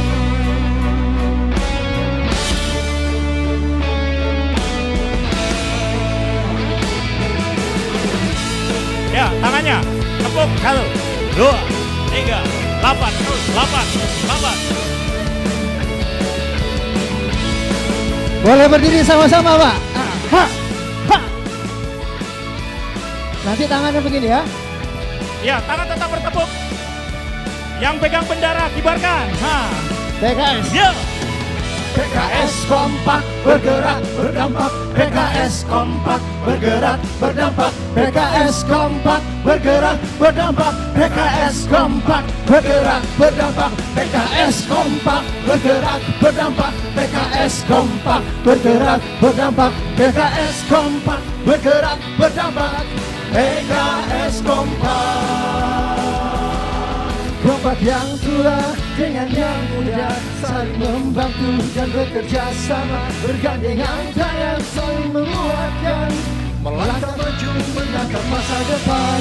Ya, tangannya tepuk 1, 2, 3, 8, 8. Boleh berdiri sama-sama, Pak. Ha, ha. Nanti tangannya begini ya. Ya, tangan tetap bertepuk. Yang pegang bendera kibarkan. PKS. Ya. PKS kompak bergerak berdampak. PKS kompak bergerak berdampak. PKS kompak bergerak berdampak. PKS kompak bergerak berdampak. PKS kompak bergerak berdampak. PKS kompak bergerak berdampak. PKS kompak bergerak berdampak. PKS kompak. Kompak yang tua dengan yang muda, saling membantu dan bekerja sama, bergandengan tangan saling menguatkan, melangkah maju menatap masa depan.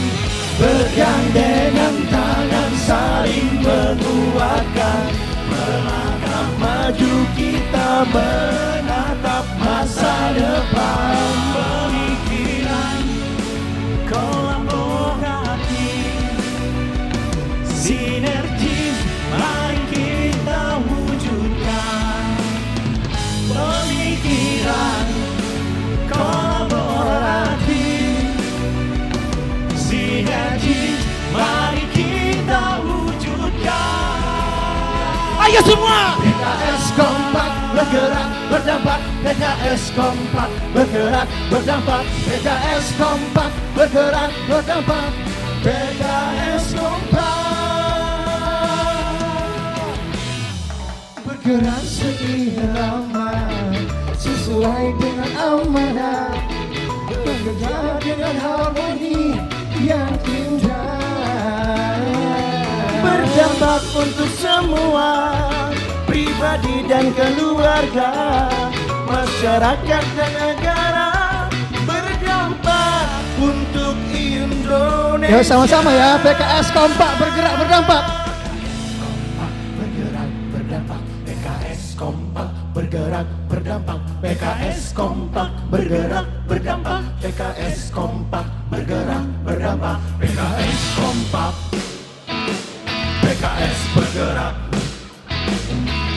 Bergandengan tangan saling menguatkan, melangkah maju kita menatap masa depan. Pemikiran Tiga semua. PKS kompak bergerak berdampak. PKS kompak bergerak berdampak. PKS kompak bergerak berdampak. PKS kompak bergerak seirama sesuai dengan amanah, bekerja dengan harmoni yang indah, berdampak untuk semua pribadi dan keluarga, masyarakat dan negara, berdampak untuk Indonesia. Yuk sama-sama ya, PKS kompak bergerak berdampak. Kompak bergerak berdampak. PKS kompak bergerak berdampak. PKS kompak bergerak berdampak. PKS kompak. PKS bergerak.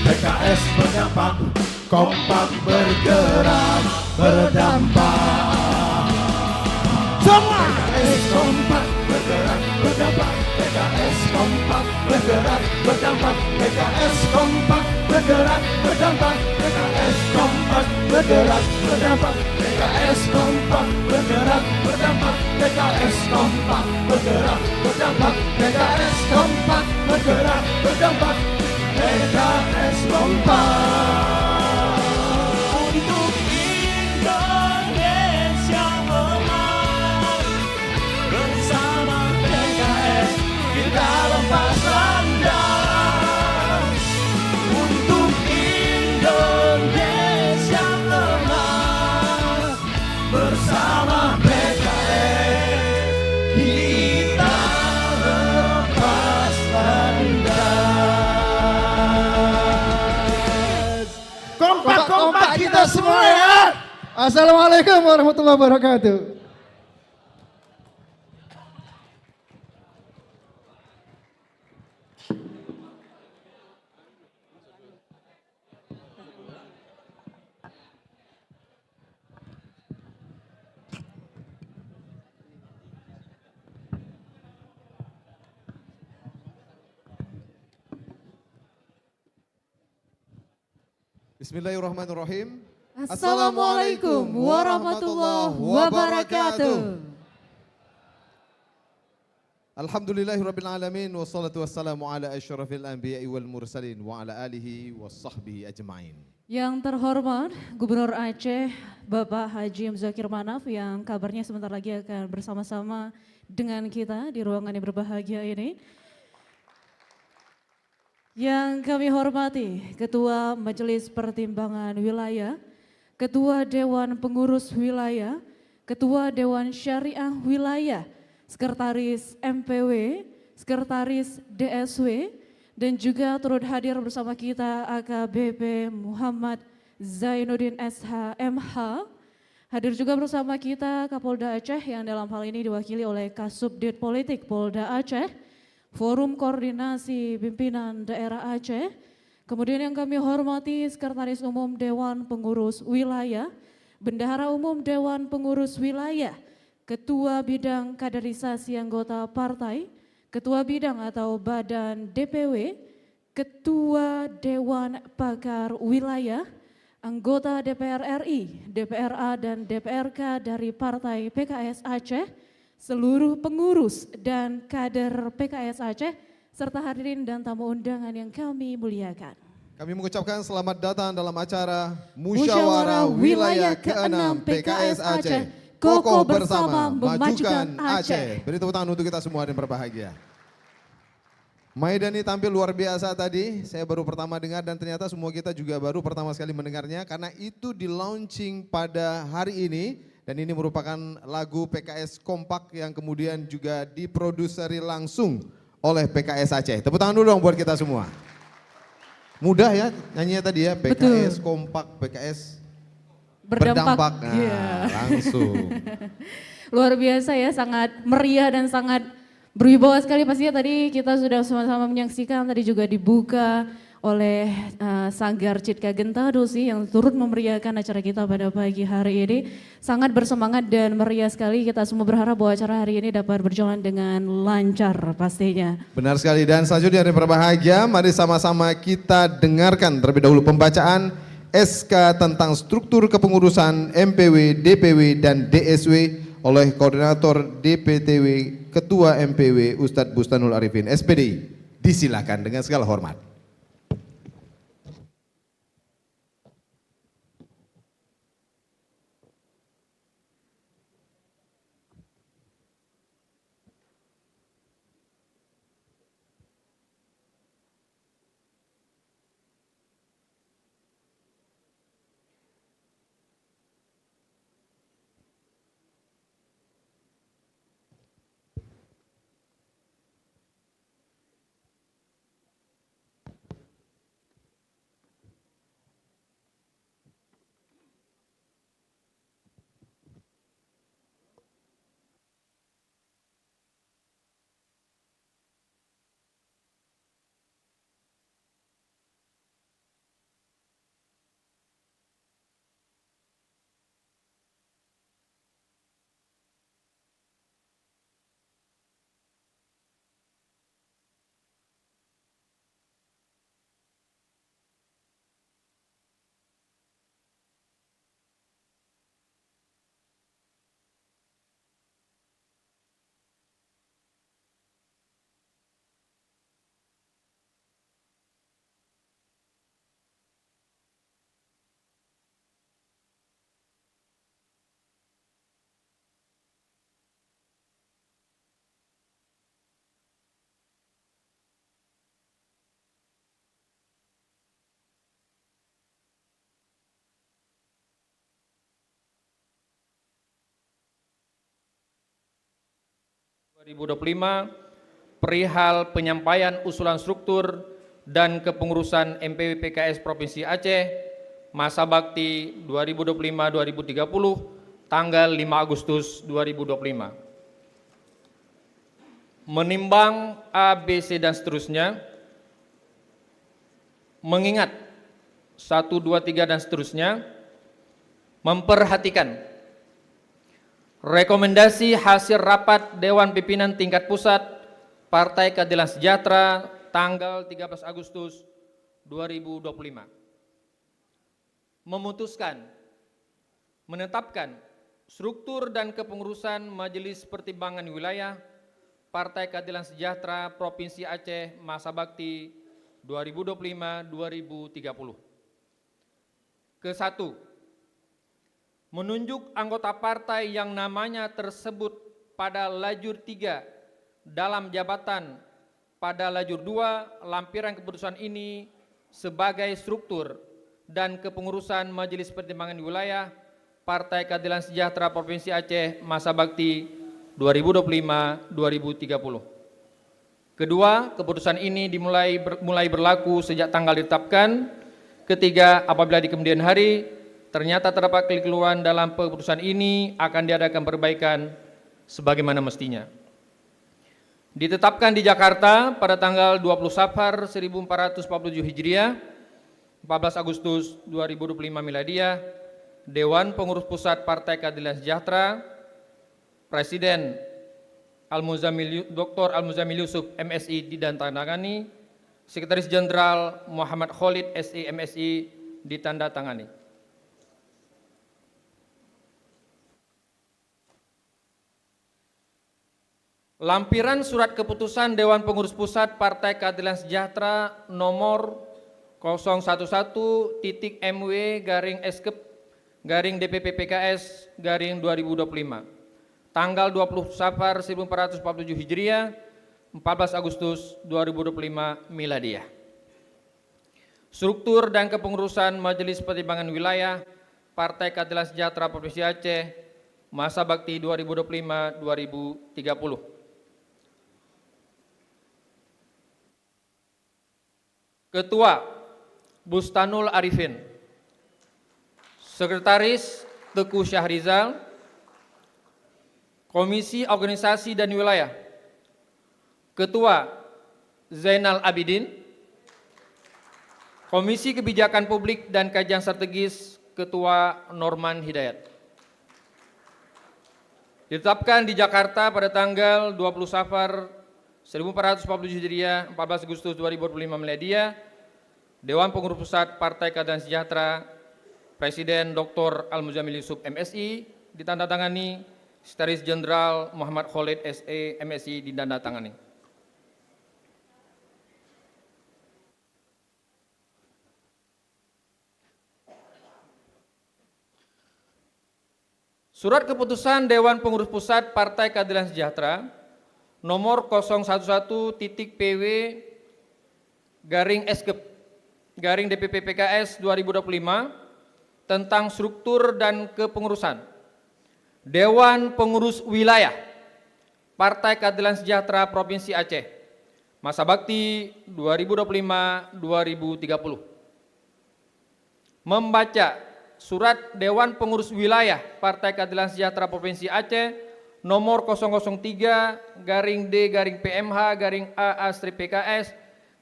PKS berdampak. Kompak bergerak berdampak. Semua. PKS kompak bergerak berdampak. PKS kompak bergerak berdampak. PKS kompak bergerak berdampak. PKS kompak bergerak berdampak. PKS kompak bergerak berdampak. PKS kompak bergerak berdampak. PKS kompak bergerak berdampak. PKS kompak untuk Indonesia emas. Bersama PKS kita lepas landas untuk Indonesia emas. Bersama PKS kita lepas landas. Kompak-kompak kita semua ya. Assalamualaikum warahmatullahi wabarakatuh. Bismillahirrahmanirrahim. Assalamualaikum warahmatullahi wabarakatuh. Alhamdulillahirabbil alamin wassalatu wassalamu ala asyrafil anbiya'i wal mursalin wa ala alihi washabbihi ajmain. Yang terhormat Gubernur Aceh Bapak Haji Muzakir Manaf yang kabarnya sebentar lagi akan bersama-sama dengan kita di ruangan yang berbahagia ini. Yang kami hormati Ketua Majelis Pertimbangan Wilayah, Ketua Dewan Pengurus Wilayah, Ketua Dewan Syariah Wilayah, Sekretaris MPW, Sekretaris DSW, dan juga turut hadir bersama kita AKBP Muhammad Zainuddin SH MH. Hadir juga bersama kita Kapolda Aceh yang dalam hal ini diwakili oleh Kasubdit Politik Polda Aceh, Forum Koordinasi Pimpinan Daerah Aceh, kemudian yang kami hormati Sekretaris Umum Dewan Pengurus Wilayah, Bendahara Umum Dewan Pengurus Wilayah, Ketua Bidang Kaderisasi Anggota Partai, Ketua Bidang atau Badan DPW, Ketua Dewan Pakar Wilayah, anggota DPR RI, DPRA dan DPRK dari Partai PKS Aceh, seluruh pengurus dan kader PKS Aceh, serta hadirin dan tamu undangan yang kami muliakan. Kami mengucapkan selamat datang dalam acara Musyawarah Wilayah ke-6 PKS Aceh. Kokoh bersama memajukan Aceh. Beri tepuk tangan untuk kita semua dan berbahagia. Maidani tampil luar biasa tadi, saya baru pertama dengar dan ternyata semua kita juga baru pertama sekali mendengarnya karena itu di launching pada hari ini. Dan ini merupakan lagu PKS Kompak yang kemudian juga diproduseri langsung oleh PKS Aceh. Tepuk tangan dulu dong buat kita semua. Mudah ya nyanyinya tadi ya, PKS Betul. Kompak, PKS berdampak. Nah, yeah. Langsung. Luar biasa ya, sangat meriah dan sangat berwibawa sekali. Pastinya tadi kita sudah sama-sama menyaksikan, tadi juga dibuka oleh Sanggar Citka Genta Dosi yang turut memeriahkan acara kita pada pagi hari ini. Sangat bersemangat dan meriah sekali, kita semua berharap bahwa acara hari ini dapat berjalan dengan lancar pastinya. Benar sekali, dan selanjutnya yang berbahagia, mari sama-sama kita dengarkan terlebih dahulu pembacaan SK tentang struktur kepengurusan MPW, DPW, dan DSW oleh Koordinator DPTW Ketua MPW Ustadz Bustanul Arifin SPD. Disilakan dengan segala hormat. 2025 perihal penyampaian usulan struktur dan kepengurusan MPW PKS Provinsi Aceh masa bakti 2025-2030 tanggal 5 Agustus 2025. Menimbang A, B, C dan seterusnya, mengingat 1, 2, 3 dan seterusnya, memperhatikan rekomendasi hasil rapat Dewan Pimpinan Tingkat Pusat Partai Keadilan Sejahtera tanggal 13 Agustus 2025. Memutuskan, menetapkan struktur dan kepengurusan Majelis Pertimbangan Wilayah Partai Keadilan Sejahtera Provinsi Aceh masa bakti 2025-2030. Ke-1, menunjuk anggota partai yang namanya tersebut pada lajur 3 dalam jabatan pada lajur 2 lampiran keputusan ini sebagai struktur dan kepengurusan Majelis Pertimbangan Wilayah Partai Keadilan Sejahtera Provinsi Aceh masa bakti 2025-2030. Kedua, keputusan ini mulai berlaku sejak tanggal ditetapkan. Ketiga, apabila di kemudian hari ternyata terdapat kekeliruan dalam keputusan ini, akan diadakan perbaikan sebagaimana mestinya. Ditetapkan di Jakarta pada tanggal 20 Safar 1447 Hijriah, 14 Agustus 2025 Miladiah, Dewan Pengurus Pusat Partai Keadilan Sejahtera, Presiden Dr. Al-Muzamil Yusuf MSI ditandatangani, Sekretaris Jenderal Muhammad Khalid SI MSI ditandatangani. Lampiran surat keputusan Dewan Pengurus Pusat Partai Keadilan Sejahtera nomor 011-MW-Eskep-DPP-PKS-2025 tanggal 20 Safar 1447 Hijriah, 14 Agustus 2025 Miladiah. Struktur dan kepengurusan Majelis Pertimbangan Wilayah Partai Keadilan Sejahtera Provinsi Aceh masa bakti 2025-2030. Ketua Bustanul Arifin, Sekretaris Teguh Syahrizal, Komisi Organisasi dan Wilayah, Ketua Zainal Abidin, Komisi Kebijakan Publik dan Kajian Strategis, Ketua Norman Hidayat. Ditetapkan di Jakarta pada tanggal 20 Safar 1447 Hijriah, 14 Agustus 2025 Miladia, Dewan Pengurus Pusat Partai Keadilan Sejahtera, Presiden Dr. Al-Muzamil Yusuf MSI, ditandatangani, Sekretaris Jenderal Muhammad Khalid SE MSI, ditandatangani. Surat Keputusan Dewan Pengurus Pusat Partai Keadilan Sejahtera nomor 011.PW garing Eskep garing DPP PKS 2025 tentang struktur dan kepengurusan Dewan Pengurus Wilayah Partai Keadilan Sejahtera Provinsi Aceh masa bakti 2025-2030. Membaca Surat Dewan Pengurus Wilayah Partai Keadilan Sejahtera Provinsi Aceh nomor 003-D-PMH-AA-PKS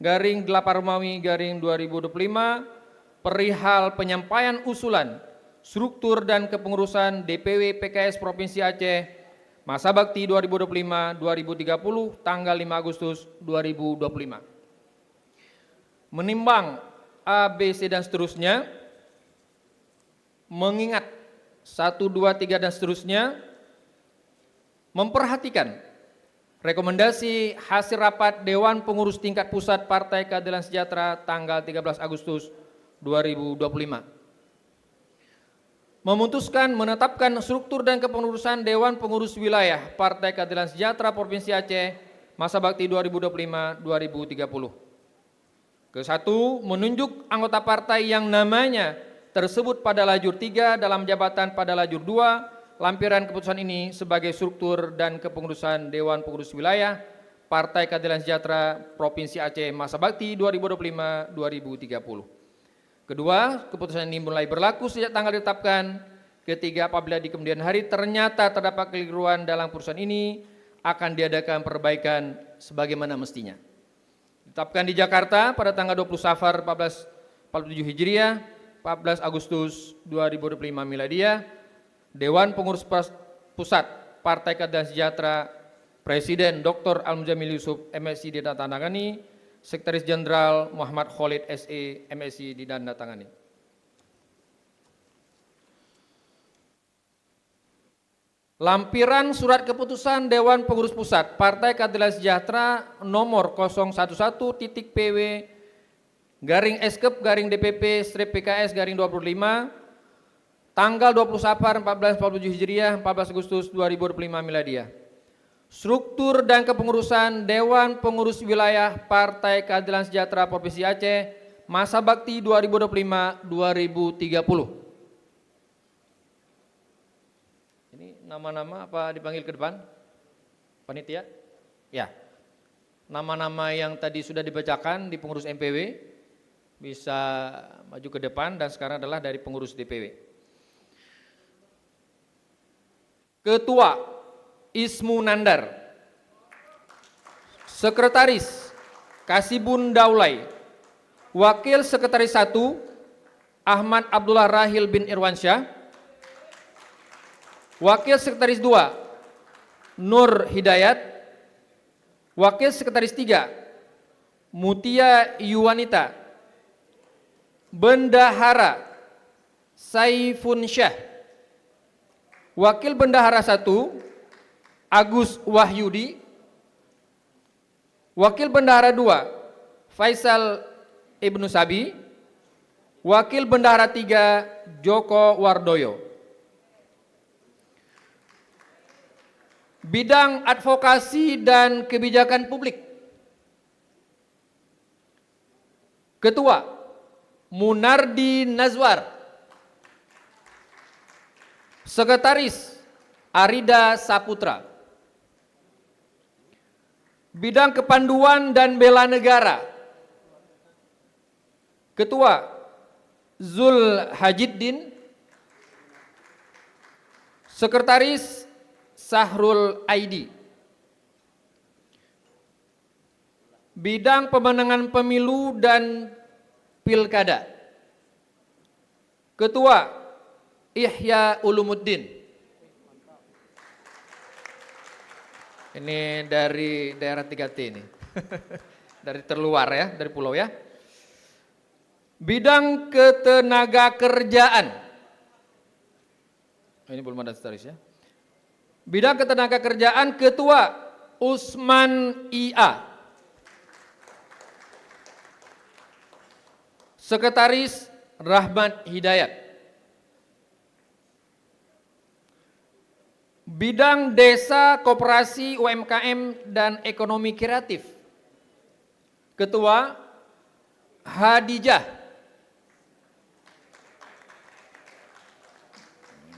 garing 8 Romawi garing 2025 perihal penyampaian usulan struktur dan kepengurusan DPW PKS Provinsi Aceh masa bakti 2025-2030 tanggal 5 Agustus 2025. Menimbang A, B, C dan seterusnya, mengingat 1, 2, 3 dan seterusnya, memperhatikan rekomendasi hasil rapat Dewan Pengurus Tingkat Pusat Partai Keadilan Sejahtera tanggal 13 Agustus 2025. Memutuskan menetapkan struktur dan kepengurusan Dewan Pengurus Wilayah Partai Keadilan Sejahtera Provinsi Aceh masa bakti 2025-2030. Ke-1, menunjuk anggota partai yang namanya tersebut pada lajur 3 dalam jabatan pada lajur 2, lampiran keputusan ini sebagai struktur dan kepengurusan Dewan Pengurus Wilayah Partai Keadilan Sejahtera Provinsi Aceh masa bakti 2025-2030. Kedua, keputusan ini mulai berlaku sejak tanggal ditetapkan. Ketiga, apabila di kemudian hari ternyata terdapat kekeliruan dalam keputusan ini, akan diadakan perbaikan sebagaimana mestinya. Ditetapkan di Jakarta pada tanggal 20 Safar 1447 Hijriah, 14 Agustus 2025 Miladia, Dewan Pengurus Pusat Partai Keadilan Sejahtera, Presiden Dr. Al-Muzamil Yusuf MSI ditandatangani, Sekretaris Jenderal Muhammad Khalid SE MSI ditandatangani. Lampiran Surat Keputusan Dewan Pengurus Pusat Partai Keadilan Sejahtera nomor 011.PW garing Eskep garing DPP-PKS garing 25 tanggal 20 Safar 1447 Hijriah 14 Agustus 2025 Miladia. Struktur dan kepengurusan Dewan Pengurus Wilayah Partai Keadilan Sejahtera Provinsi Aceh masa bakti 2025-2030. Ini nama-nama apa dipanggil ke depan? Panitia? Ya. Nama-nama yang tadi sudah dibacakan di pengurus MPW bisa maju ke depan dan sekarang adalah dari pengurus DPW. Ketua Ismu Nandar, Sekretaris Kasibun Daulay, Wakil Sekretaris 1 Ahmad Abdullah Rahil bin Irwansyah, Wakil Sekretaris 2 Nur Hidayat, Wakil Sekretaris 3 Mutia Yuwanita, Bendahara Saifun Syah, Wakil Bendahara 1 Agus Wahyudi, Wakil Bendahara 2 Faisal Ibnu Sabi, Wakil Bendahara 3 Joko Wardoyo. Bidang Advokasi dan Kebijakan Publik, Ketua Munardi Nazwar, Sekretaris Arida Saputra. Bidang Kepanduan dan Bela Negara, Ketua Zul Hajiddin, Sekretaris Sahrul Aidi. Bidang Pemenangan Pemilu dan Pilkada. Ketua Ihya Ulumuddin. Ini dari daerah 3T ini. Dari terluar ya, dari pulau ya. Bidang ketenaga kerjaan. Ini belum ada seterusnya. Bidang ketenaga kerjaan Ketua Usman IA. Sekretaris Rahmat Hidayat. Bidang Desa, Koperasi, UMKM, dan Ekonomi Kreatif. Ketua Hadijah.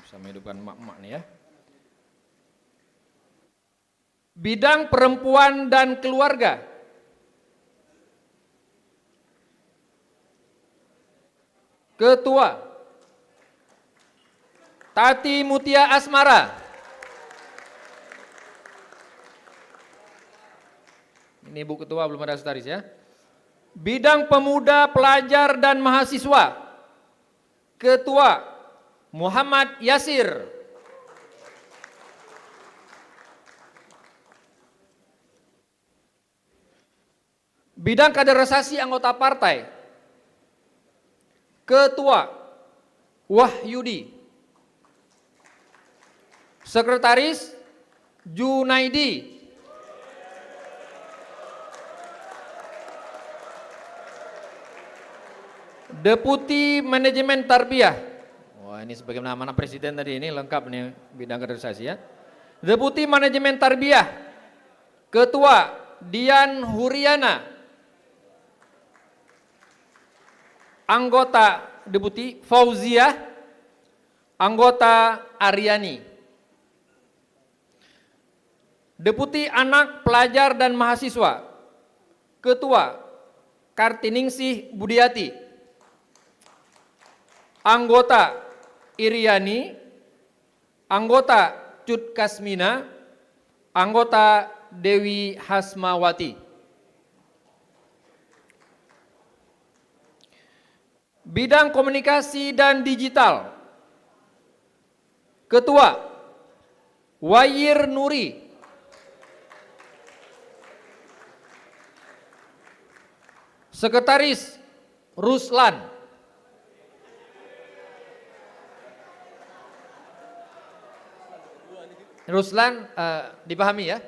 Bisa menghidupkan emak-emak nih ya. Bidang Perempuan dan Keluarga. Ketua Tati Mutia Asmara. Ini Bu Ketua belum ada sekretaris ya. Bidang Pemuda, Pelajar dan Mahasiswa. Ketua Muhammad Yasir. Bidang kaderisasi anggota partai. Ketua Wahyudi. Sekretaris Junaidi. Deputi Manajemen Tarbiyah. Wah, ini sebagai nama presiden tadi, ini lengkap nih bidang kaderisasi ya. Deputi Manajemen Tarbiyah. Ketua Dian Huriana. Anggota Deputi Fauzia. Anggota Aryani. Deputi Anak, Pelajar dan Mahasiswa. Ketua Kartiningsih Budiati. Anggota Iriani. Anggota Cut Kasmina. Anggota Dewi Hasmawati. Bidang Komunikasi dan Digital. Ketua Wayir Nuri. Sekretaris Ruslan. Ruslan dipahami ya.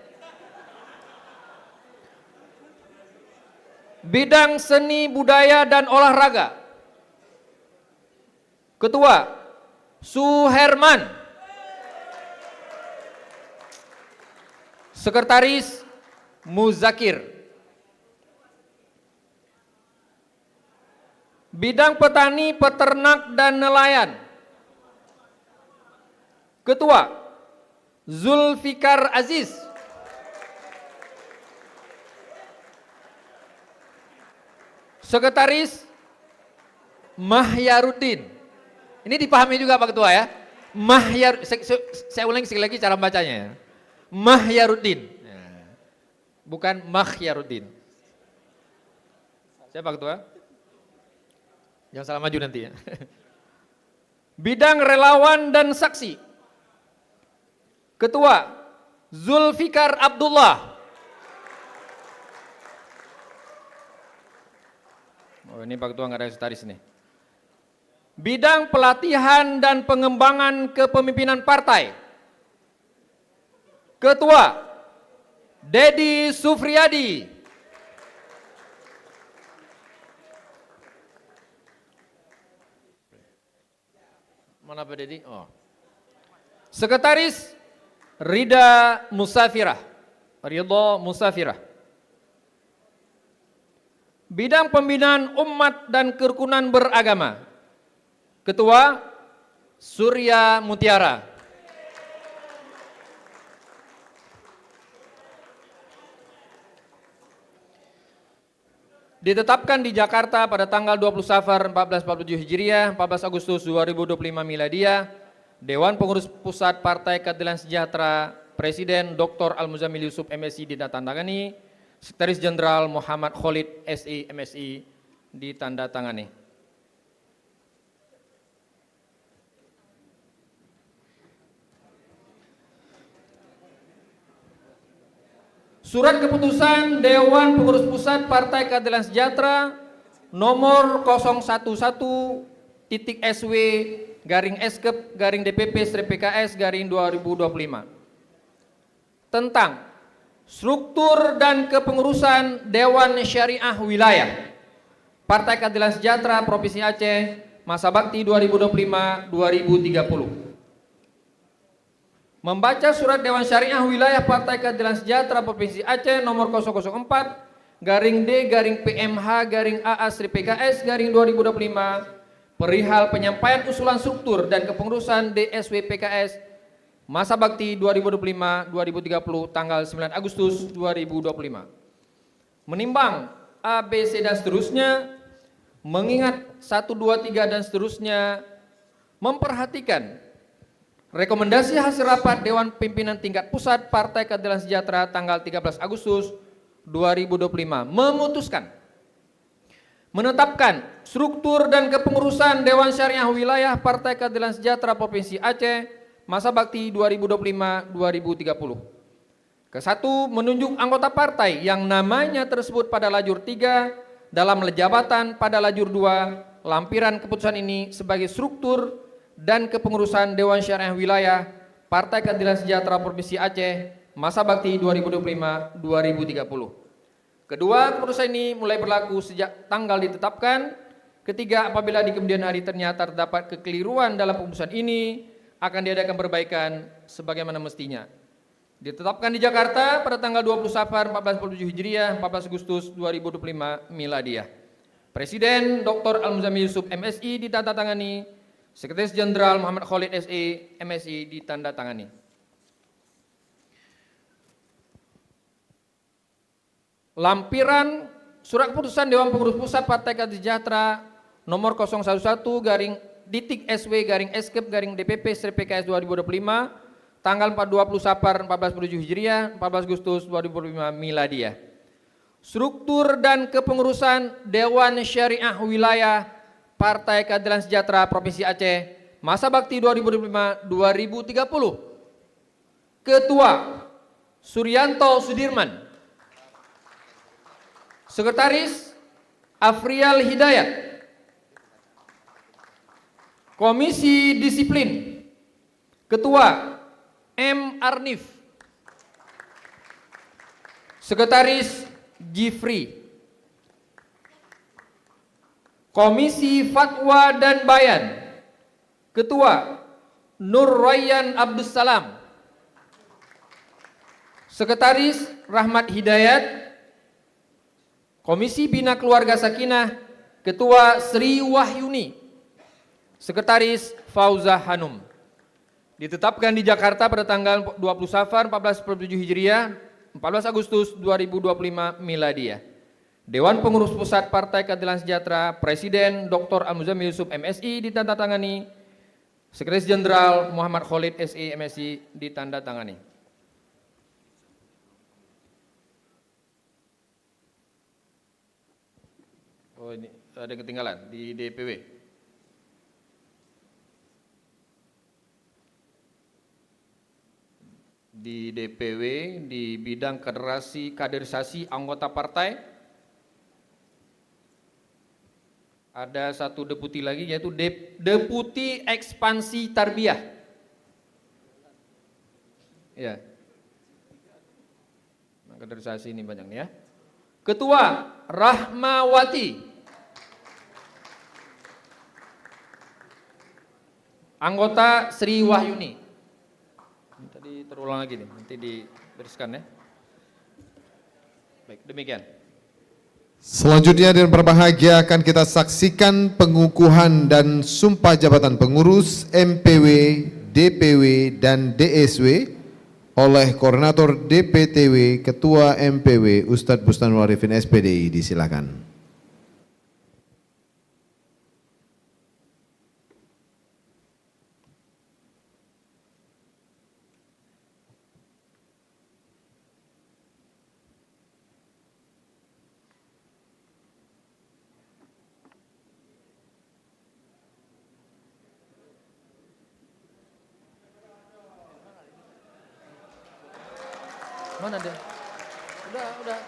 Bidang Seni Budaya dan Olahraga. Ketua Suherman. Sekretaris Muzakir. Bidang Petani, Peternak dan Nelayan. Ketua Zulfikar Aziz. Sekretaris Mahyaruddin. Ini dipahami juga Pak Ketua ya. Saya ulangi sekali lagi cara bacanya. Mahyaruddin. Bukan Mahyaruddin. Siapa Pak Ketua? Jangan salah maju nanti ya. Bidang Relawan dan Saksi. Ketua Zulfikar Abdullah. Oh ini Pak Ketua nggak ada sekretaris nih. Bidang Pelatihan dan Pengembangan Kepemimpinan Partai. Ketua Dedi Sufriyadi. Mana Pak Dedi? Oh. Sekretaris Rida Musafirah. Ridho Musafirah. Bidang Pembinaan Umat dan Kerukunan Beragama. Ketua Surya Mutiara. Ditetapkan di Jakarta pada tanggal 20 Safar 1447 Hijriah, 14 Agustus 2025 Miladiah, Dewan Pengurus Pusat Partai Keadilan Sejahtera, Presiden Dr. Al-Muzammil Yusuf MSI ditandatangani, Sekretaris Jenderal Muhammad Khalid SI MSI ditandatangani. Surat keputusan Dewan Pengurus Pusat Partai Keadilan Sejahtera nomor 001-SW-SKEP-DPP-PKS-2025 tentang struktur dan kepengurusan Dewan Syariah Wilayah Partai Keadilan Sejahtera Provinsi Aceh masa bakti 2025-2030. Membaca surat Dewan Syariah Wilayah Partai Keadilan Sejahtera Provinsi Aceh nomor 004-D-PM-H-AA-PKS-2025 perihal penyampaian usulan struktur dan kepengurusan DSW PKS masa bakti 2025-2030 tanggal 9 Agustus 2025. Menimbang A, B, C dan seterusnya, mengingat 1, 2, 3 dan seterusnya, memperhatikan rekomendasi hasil rapat Dewan Pimpinan Tingkat Pusat Partai Keadilan Sejahtera tanggal 13 Agustus 2025 memutuskan menetapkan struktur dan kepengurusan Dewan Syariah Wilayah Partai Keadilan Sejahtera Provinsi Aceh masa bakti 2025-2030. Ke-1, menunjuk anggota partai yang namanya tersebut pada lajur 3 dalam jabatan pada lajur 2 lampiran keputusan ini sebagai struktur dan kepengurusan Dewan Syariah Wilayah Partai Keadilan Sejahtera Provinsi Aceh masa bakti 2025-2030. Kedua, keputusan ini mulai berlaku sejak tanggal ditetapkan. Ketiga, apabila di kemudian hari ternyata terdapat kekeliruan dalam keputusan ini, akan diadakan perbaikan sebagaimana mestinya. Ditetapkan di Jakarta pada tanggal 20 Safar 1447 Hijriah, 14 Agustus 2025 Miladiah. Presiden Dr. Al-Muzamil Yusuf MSI ditandatangani, Sekretaris Jenderal Muhammad Khalid SE MSI ditandatangani. Lampiran surat keputusan Dewan Pengurus Pusat Partai Keadilan Sejahtera nomor 011-SW-SKEP-DPP-PKS 2025 tanggal 20 Safar 1447 Hijriah, 14 Agustus 2025 Miladiah. Struktur dan kepengurusan Dewan Syariah Wilayah Partai Keadilan Sejahtera Provinsi Aceh masa bakti 2025-2030. Ketua Suryanto Sudirman. Sekretaris Afrial Hidayat. Komisi Disiplin Ketua M. Arnif. Sekretaris Jifri. Komisi Fatwa dan Bayan Ketua Nur Rayyan Abdussalam. Sekretaris Rahmat Hidayat. Komisi Bina Keluarga Sakinah Ketua Sri Wahyuni. Sekretaris Fauzah Hanum. Ditetapkan di Jakarta pada tanggal 20 Safar 1447 Hijriah, 14 Agustus 2025 Miladiah. Dewan Pengurus Pusat Partai Keadilan Sejahtera Presiden Dr. Al-Muzamil Yusuf MSI ditandatangani, Sekretaris Jenderal Muhammad Khalid SE MSI ditandatangani. Oh, ini ada yang ketinggalan di DPW. Di DPW di bidang kaderisasi anggota partai ada satu deputi lagi, yaitu Deputi Ekspansi Tarbiyah. Ya. Kaderisasi ini banyak nih ya. Ketua Rahmawati. Anggota Sri Wahyuni. Tadi terulang lagi nih, nanti dibereskan ya. Baik, demikian. Selanjutnya dan berbahagia akan kita saksikan pengukuhan dan sumpah jabatan pengurus MPW, DPW, dan DSW oleh Koordinator DPTW Ketua MPW Ustadz Bustanul Arifin SPDI. Disilakan. Mana dia? Udah. Nggak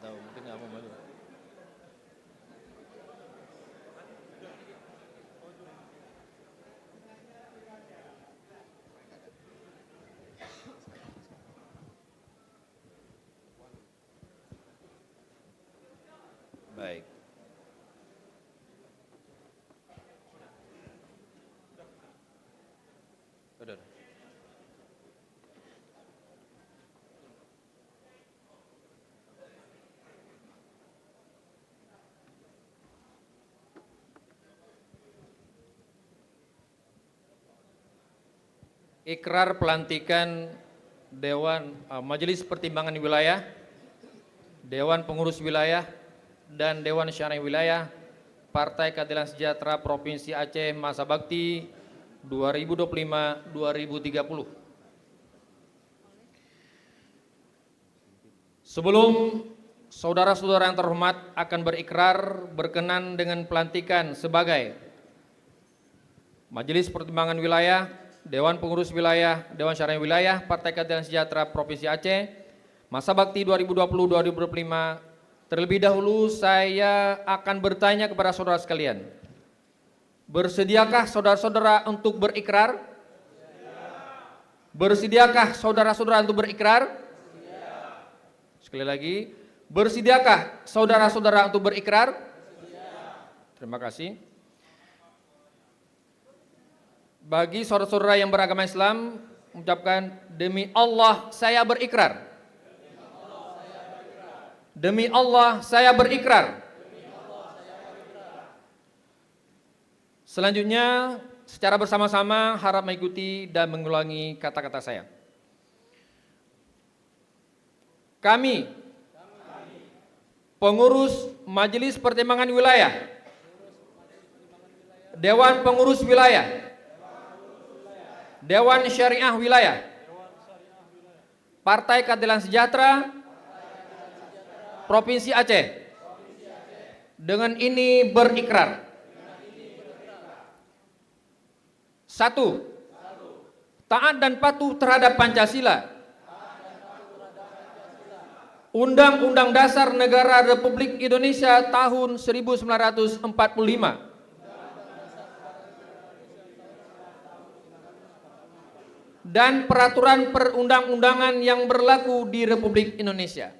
tahu, mungkin nggak mau maju. Baik. Udah. Ikrar pelantikan Dewan Majelis Pertimbangan Wilayah, Dewan Pengurus Wilayah, dan Dewan Syariah Wilayah Partai Keadilan Sejahtera Provinsi Aceh masa bakti 2025-2030. Sebelum saudara-saudara yang terhormat akan berikrar berkenan dengan pelantikan sebagai Majelis Pertimbangan Wilayah, Dewan Pengurus Wilayah, Dewan Syariah Wilayah Partai Keadilan Sejahtera Provinsi Aceh masa bakti 2020-2025. Terlebih dahulu saya akan bertanya kepada saudara sekalian. Bersediakah saudara-saudara untuk berikrar? Bersediakah saudara-saudara untuk berikrar? Sekali lagi, bersediakah saudara-saudara untuk berikrar? Terima kasih. Bagi saudara-saudara yang beragama Islam, mengucapkan demi Allah saya berikrar. Demi Allah saya berikrar. Selanjutnya secara bersama-sama harap mengikuti dan mengulangi kata-kata saya. Kami, pengurus Majelis Pertimbangan Wilayah, Dewan Pengurus Wilayah, Dewan Syariah Wilayah, Partai Keadilan Sejahtera Provinsi Aceh, dengan ini berikrar. 1. Taat dan patuh terhadap Pancasila, Undang-Undang Dasar Negara Republik Indonesia tahun 1945, dan peraturan perundang-undangan yang berlaku di Republik Indonesia.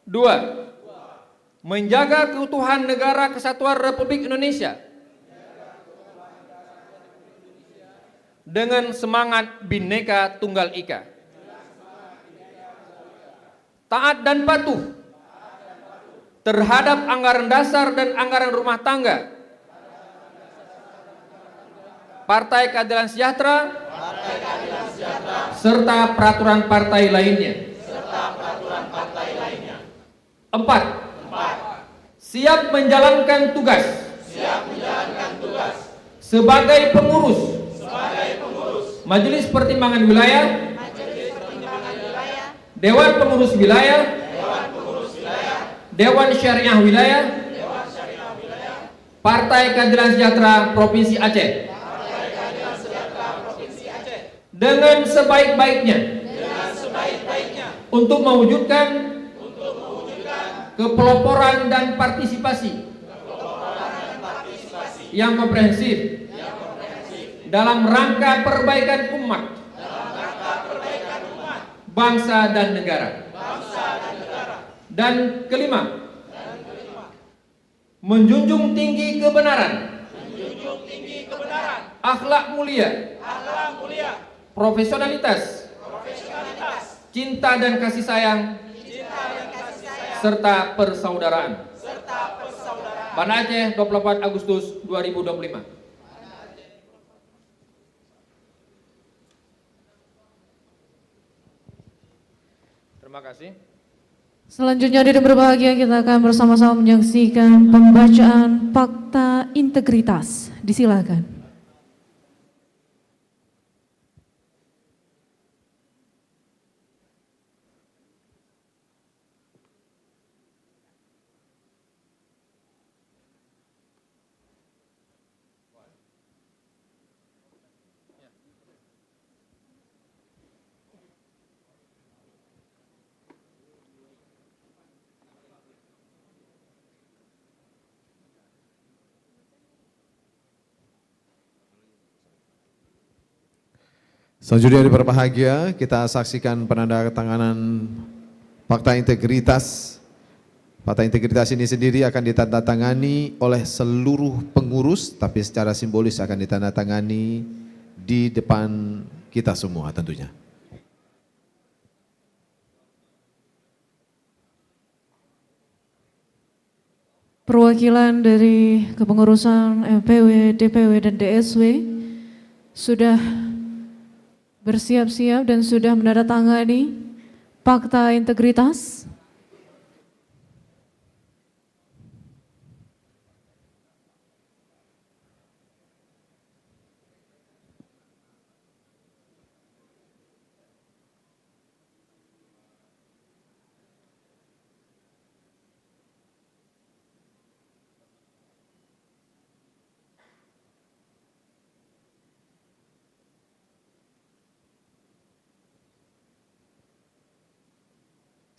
2. Menjaga keutuhan negara kesatuan Republik Indonesia dengan semangat Bhinneka Tunggal Ika. Taat dan patuh terhadap anggaran dasar dan anggaran rumah tangga Partai Keadilan Sejahtera serta peraturan partai lainnya. 4. Siap menjalankan tugas sebagai pengurus Majelis Pertimbangan Wilayah, Dewan Pengurus Wilayah, Dewan Syariah Wilayah, Partai Keadilan Sejahtera Provinsi Aceh, dengan sebaik-baiknya untuk mewujudkan kepeloporan dan partisipasi yang komprehensif dalam rangka perbaikan umat, bangsa dan negara. Dan kelima, menjunjung tinggi kebenaran, akhlak mulia, profesionalitas, cinta dan kasih sayang, serta persaudaraan. Banda Aceh, 24 Agustus 2025. Terima kasih. Selanjutnya hadirin berbahagia, kita akan bersama-sama menyaksikan pembacaan fakta integritas. Disilakan. Selanjutnya yang berbahagia, kita saksikan penandatanganan fakta integritas. Fakta integritas ini sendiri akan ditandatangani oleh seluruh pengurus, tapi secara simbolis akan ditandatangani di depan kita semua tentunya. Perwakilan dari kepengurusan MPW, DPW, dan DSW sudah bersiap-siap dan sudah menandatangani fakta integritas.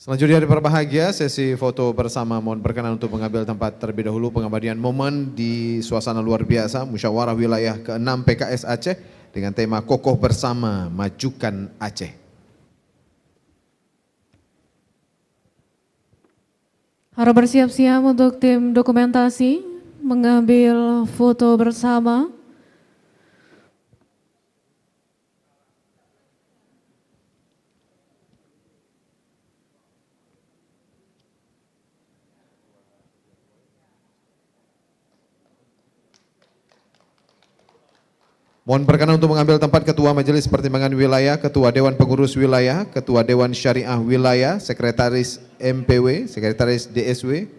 Selanjutnya yang berbahagia, sesi foto bersama, mohon berkenan untuk mengambil tempat terlebih dahulu pengabadian momen di suasana luar biasa musyawarah wilayah ke-6 PKS Aceh dengan tema Kokoh Bersama Majukan Aceh. Harap bersiap-siap untuk tim dokumentasi mengambil foto bersama. Mohon berkenan untuk mengambil tempat Ketua Majelis Pertimbangan Wilayah, Ketua Dewan Pengurus Wilayah, Ketua Dewan Syariah Wilayah, Sekretaris MPW, Sekretaris DSW,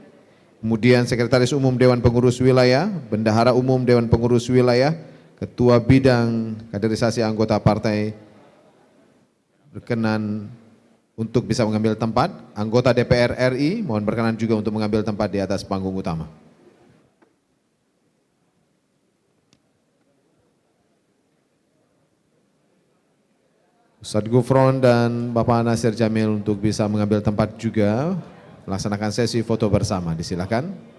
kemudian Sekretaris Umum Dewan Pengurus Wilayah, Bendahara Umum Dewan Pengurus Wilayah, Ketua Bidang Kaderisasi Anggota Partai berkenan untuk bisa mengambil tempat. Anggota DPR RI mohon berkenan juga untuk mengambil tempat di atas panggung utama. Ustadz Gufron dan Bapak Nasir Jamil untuk bisa mengambil tempat juga melaksanakan sesi foto bersama. Disilakan.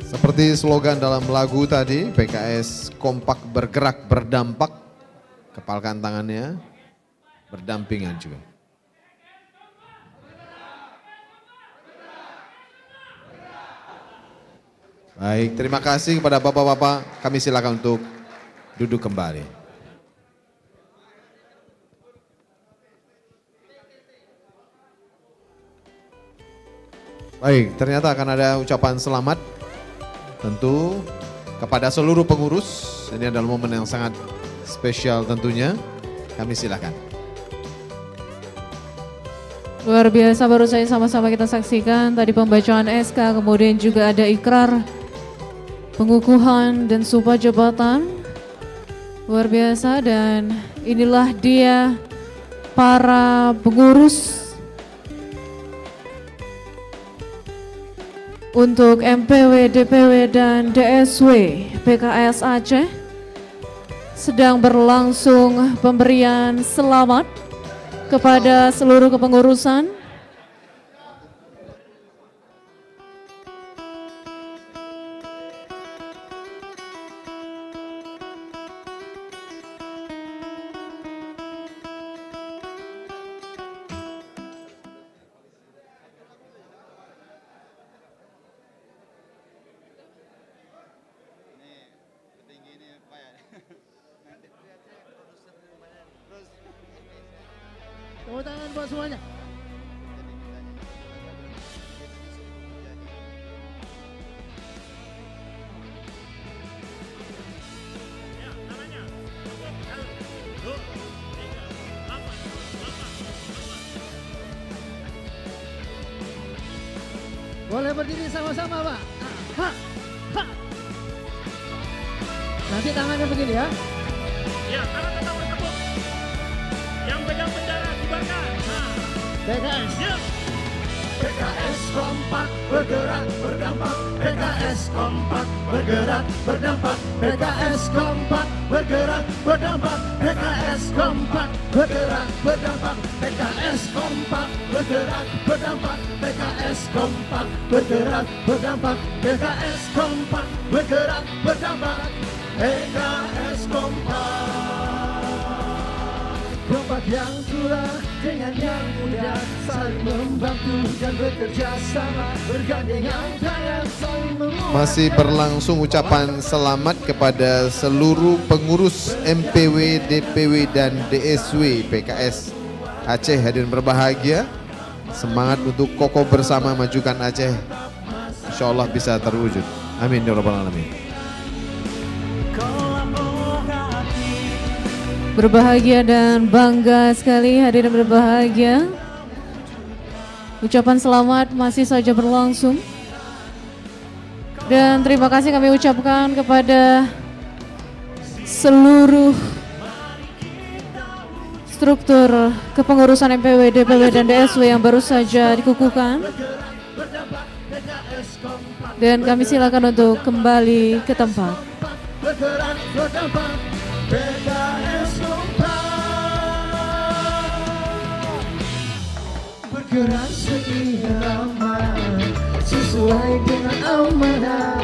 Seperti slogan dalam lagu tadi, PKS kompak bergerak berdampak, kepalkan tangannya, berdampingan juga. Baik, terima kasih kepada bapak-bapak, kami silakan untuk duduk kembali. Baik, ternyata akan ada ucapan selamat tentu kepada seluruh pengurus. Ini adalah momen yang sangat spesial tentunya. Kami silakan. Luar biasa, baru saja sama-sama kita saksikan tadi pembacaan SK, kemudian juga ada ikrar, pengukuhan dan sumpah jabatan. Luar biasa, dan inilah dia para pengurus untuk MPW, DPW dan DSW PKS Aceh. Sedang berlangsung pemberian selamat kepada seluruh kepengurusan. Tepuk tangan buat semuanya. Boleh berdiri sama-sama, Pak. Ha, ha. Nanti tangannya begini ya. Ya, tangan tetap bertepuk. Yang pegang bendera kibarkan. PKS. Ya. PKS kompak bergerak berdampak. PKS kompak bergerak berdampak. PKS kompak bergerak berdampak. PKS kompak bergerak berdampak. PKS kompak bergerak berdampak. PKS kompak bergerak berdampak. PKS kompak bergerak berdampak. PKS kompak. Kompak yang tua dengan yang muda, saling membantu dan bekerja sama, bergandengan tangan saling menguatkan. Masih berlangsung ucapan selamat kepada seluruh pengurus MPW, DPW dan DSW PKS Aceh. Hadirin berbahagia, semangat untuk kokoh bersama majukan Aceh, insya Allah bisa terwujud. Amin ya rabbal alamin. Berbahagia dan bangga sekali hadirin berbahagia. Ucapan selamat masih saja berlangsung. Dan terima kasih kami ucapkan kepada seluruh struktur kepengurusan MPW, DPW dan DSW yang baru saja dikukuhkan. Dan kami silakan untuk kembali ke tempat. Bergerak seirama sesuai dengan amanah,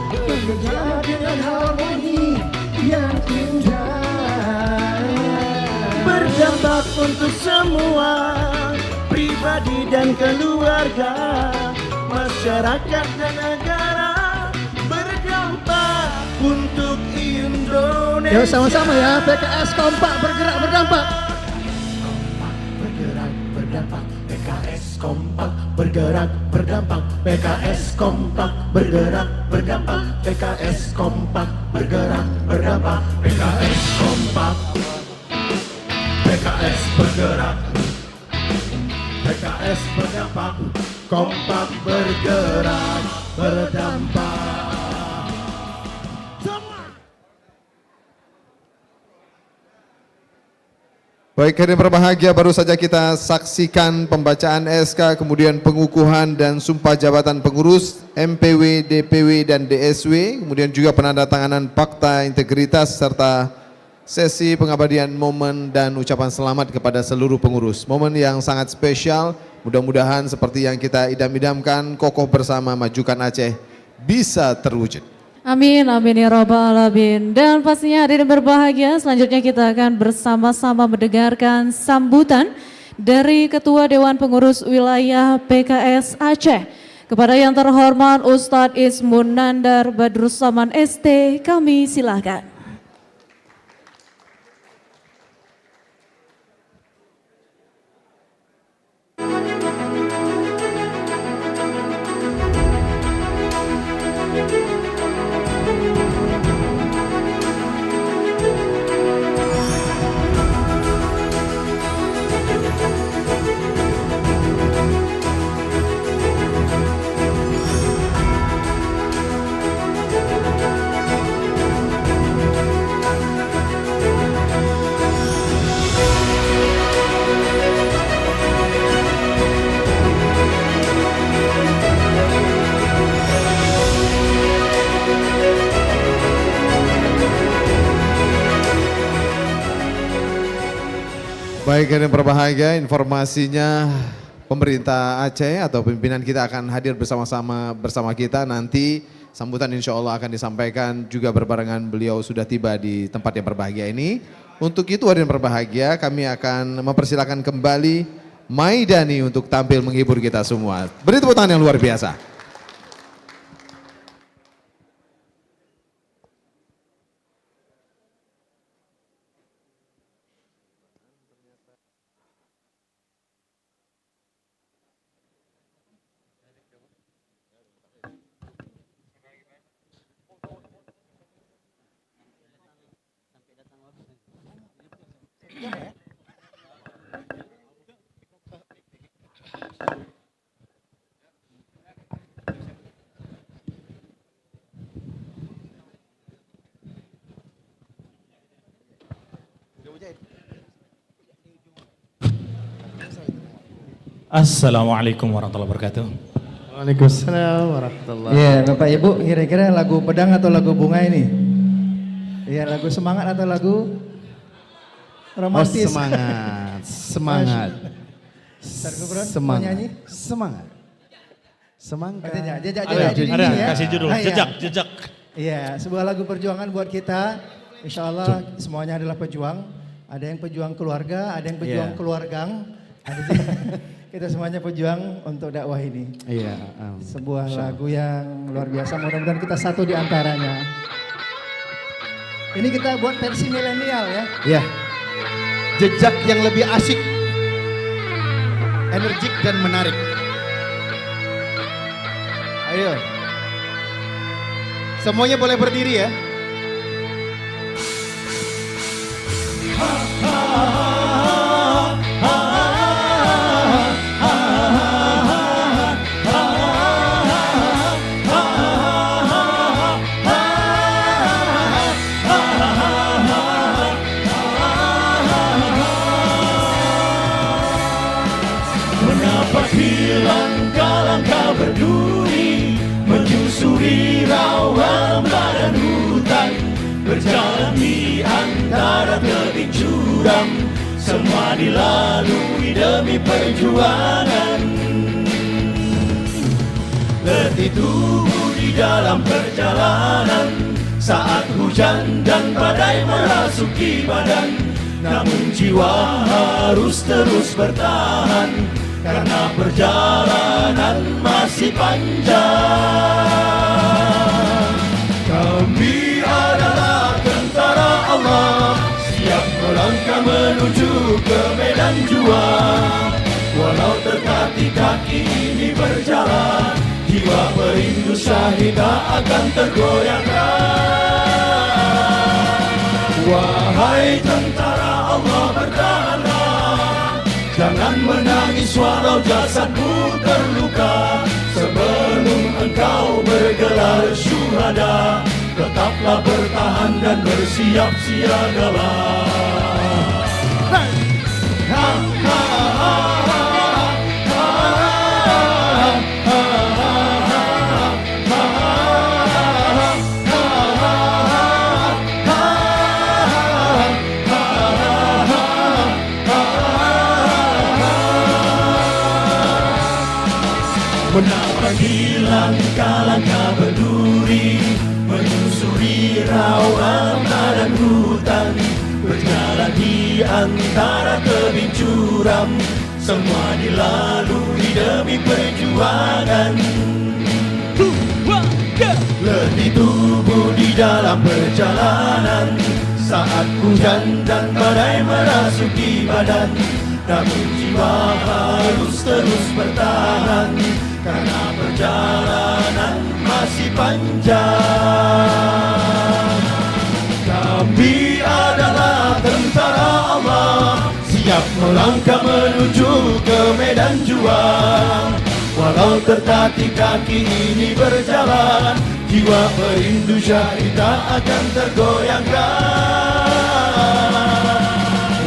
bekerja dengan harmoni yang indah, berdampak untuk semua pribadi dan keluarga, masyarakat dan negara, berdampak untuk Indonesia. Yuk sama-sama ya, PKS kompak bergerak berdampak. PKS kompak bergerak berdampak. PKS kompak bergerak berdampak. PKS kompak bergerak berdampak. PKS kompak. PKS bergerak. PKS berdampak. Kompak bergerak berdampak. Baik, hadirin berbahagia, baru saja kita saksikan pembacaan SK, kemudian pengukuhan dan sumpah jabatan pengurus MPW, DPW dan DSW, kemudian juga penandatanganan fakta integritas serta sesi pengabadian momen dan ucapan selamat kepada seluruh pengurus. Momen yang sangat spesial, mudah-mudahan seperti yang kita idam-idamkan, kokoh bersama majukan Aceh bisa terwujud. Amin, amin ya rabbal alamin. Dan pastinya hadirin berbahagia, selanjutnya kita akan bersama-sama mendengarkan sambutan dari Ketua Dewan Pengurus Wilayah PKS Aceh. Kepada yang terhormat Ustadz Ismun Nandar Badrussaman ST, kami silakan. Baik, yang berbahagia, informasinya pemerintah Aceh atau pimpinan kita akan hadir bersama kita nanti. Sambutan insya Allah akan disampaikan juga berbarengan beliau sudah tiba di tempat yang berbahagia ini. Untuk itu hadirin berbahagia, kami akan mempersilakan kembali Maidani untuk tampil menghibur kita semua. Beri tepuk tangan yang luar biasa. Assalamualaikum warahmatullahi wabarakatuh. Waalaikumsalam warahmatullahi wabarakatuh. Iya, Bapak Ibu, kira-kira lagu pedang atau lagu bunga ini? Iya, lagu semangat atau lagu romantis? Oh, semangat, semangat. Semangat. Nyanyi? Semangat. Semangat. Ada, kasih judul, jejak. Iya, sebuah lagu perjuangan buat kita. Insya Allah semuanya adalah pejuang. Ada yang pejuang keluarga, ada yang pejuang keluargang. Ada juga. Kita semuanya pejuang untuk dakwah ini. Iya. Sebuah lagu yang luar biasa, mudah-mudahan kita satu di antaranya. Ini kita buat versi milenial ya. Iya. Jejak yang lebih asyik, energik dan menarik. Ayo. Semuanya boleh berdiri ya. Langkah berduri menyusuri rawa dan hutan, berjalan di antara tebing curam, semua dilalui demi perjuangan. Letih tubuh di dalam perjalanan, saat hujan dan badai merasuki badan, namun jiwa harus terus bertahan, karena perjalanan masih panjang. Kami adalah tentara Allah, siap melangkah menuju ke medan juang. Walau tertatih kaki ini berjalan, jiwa perindu syahida akan tergoyahkan. Wahai tentara Allah, bertahanlah, jangan menangis walau jasadmu terluka. Sebelum engkau bergelar syuhada, tetaplah bertahan dan bersiap siagalah. Menapaki langkah-langkah berduri, menyusuri rawa dan hutan, berjalan di antara tebing curam, semua dilalui demi perjuangan. Letih tubuh di dalam perjalanan, saat hujan dan badai merasuki badan, namun jiwa harus terus bertahan, karena perjalanan masih panjang. Kami adalah tentara Allah, siap melangkah menuju ke medan juang. Walau tertatih kaki ini berjalan, jiwa perindu syahida akan tergoyahkan.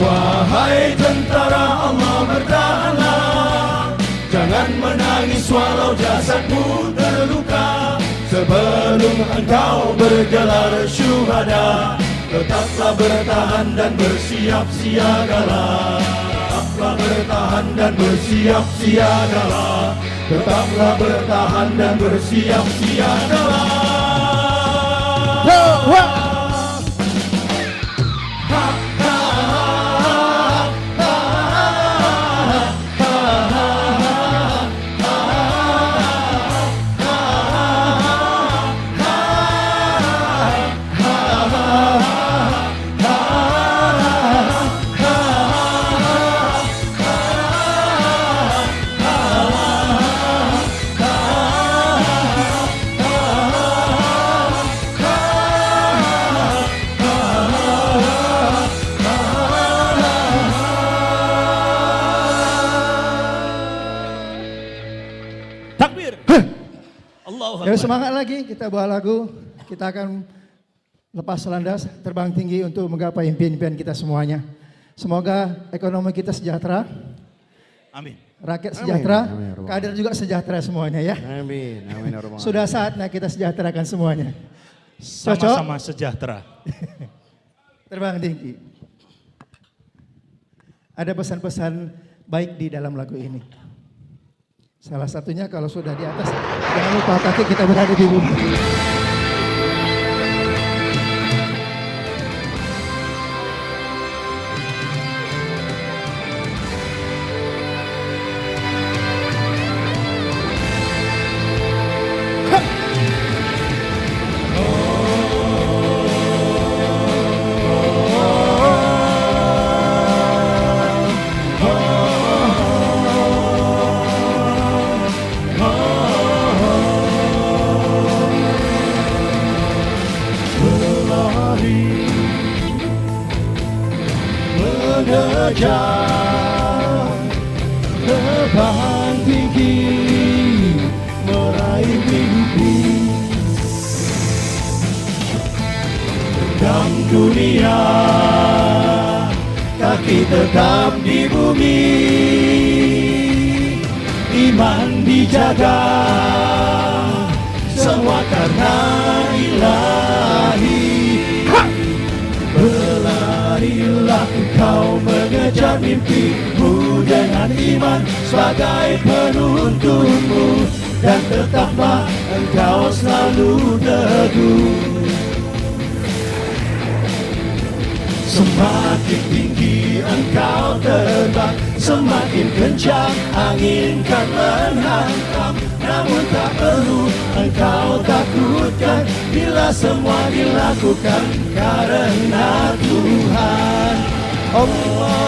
Wahai tentara Allah, bertahanlah, jangan menangis walau jasadmu terluka. Sebelum engkau bergelar syuhada, Tetaplah bertahan dan bersiap siagalah. Tetaplah bertahan dan bersiap siagalah. Tetaplah bertahan dan bersiap siagalah. Ya, semangat lagi, kita bawa lagu, kita akan lepas landas, terbang tinggi untuk menggapai impian-impian kita semuanya. Semoga ekonomi kita sejahtera, amin. Rakyat sejahtera, kader juga sejahtera semuanya ya. Amin, amin. Sudah saatnya kita sejahterakan semuanya. Sama-sama sejahtera. Terbang tinggi. Ada pesan-pesan baik di dalam lagu ini. Salah satunya kalau sudah di atas, jangan lupa kaki kita berada di bumi. Mengejar terbang tinggi meraih mimpi genggam dunia, kaki tetap di bumi, iman dijaga, semua karena Ilahi. Berlarilah engkau mengejar mimpimu dengan iman sebagai penuntunmu, dan tetaplah engkau selalu teguh. Semakin tinggi engkau terbang, semakin kencang angin kan menghantam. Namun tak perlu engkau takutkan bila semua dilakukan karena Tuhan Allah.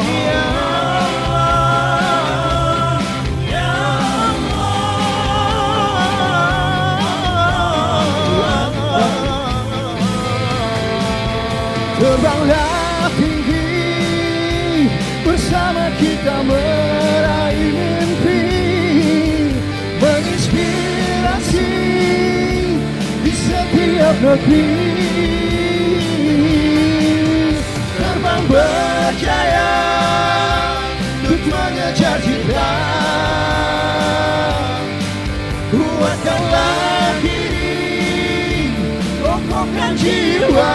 Ya Allah, ya Allah. Terbanglah tinggi bersama kita meraih mimpi, menginspirasi di setiap negeri. Terbang berjaya untuk mengejar cita, kuatkanlah diri, kokohkan jiwa.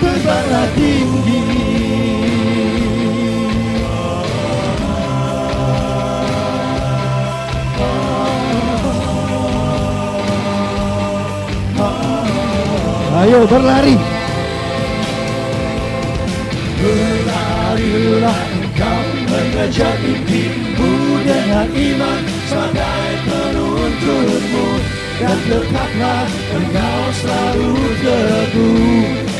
Terbanglah tinggi. Ayo berlari. Berlarilah engkau mengejar mimpimu dengan iman sebagai penuntunmu, dan tetaplah engkau selalu teguh.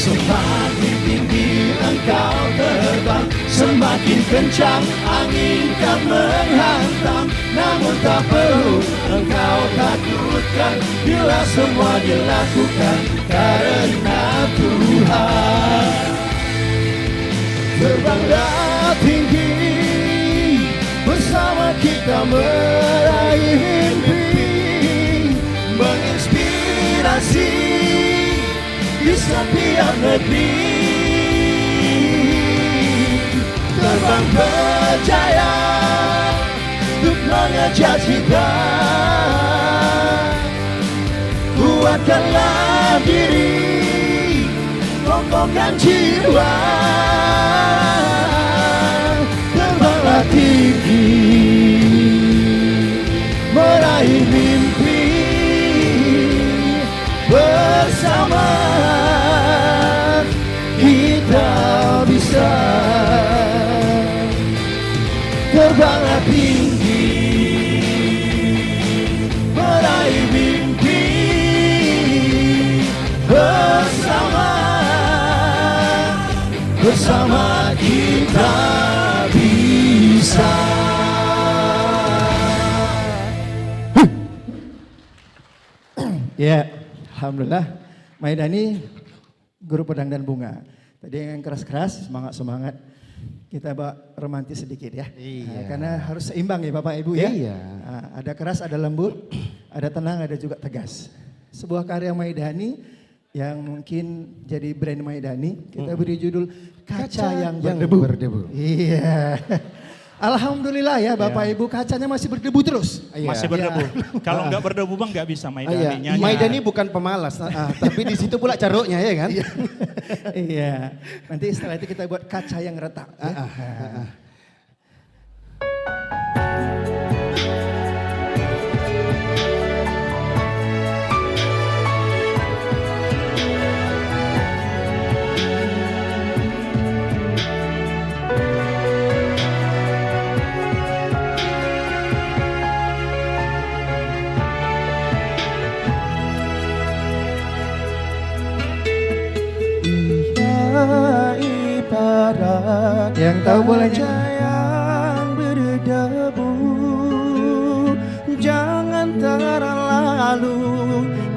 Semakin tinggi engkau terbang, semakin kencang angin kan menghantam. Namun tak perlu engkau takutkan bila semua dilakukan karena Tuhan. Terbanglah tinggi bersama kita meraih mimpi, menginspirasi di setiap negeri. Terbang berjaya untuk kejar cita, kuatkanlah diri, kokohkan jiwa, terbanglah tinggi, meraih mimpi bersama, kita bisa terbanglah tinggi, meraih mimpi bersama, bersama kita bisa. Ya, alhamdulillah. Maidani guru pedang dan bunga. Tadi yang keras-keras, semangat-semangat. Kita bawa romantis sedikit ya. Iya. Karena harus seimbang ya Bapak Ibu ya. Iya. Nah, ada keras, ada lembut, ada tenang, ada juga tegas. Sebuah karya Maidani yang mungkin jadi brand Maidani. Kita beri judul Kaca yang Berdebu. Iya. Alhamdulillah ya Bapak Ibu, kacanya masih berdebu terus. Masih berdebu. Kalau nggak berdebu bang nggak bisa Maidani nyanyi. Maidani bukan pemalas, tapi di situ pula caruknya ya kan. Iya. Nanti setelah itu kita buat kaca yang retak. Ya. Yang tahu boleh yang berdebu, jangan terlalu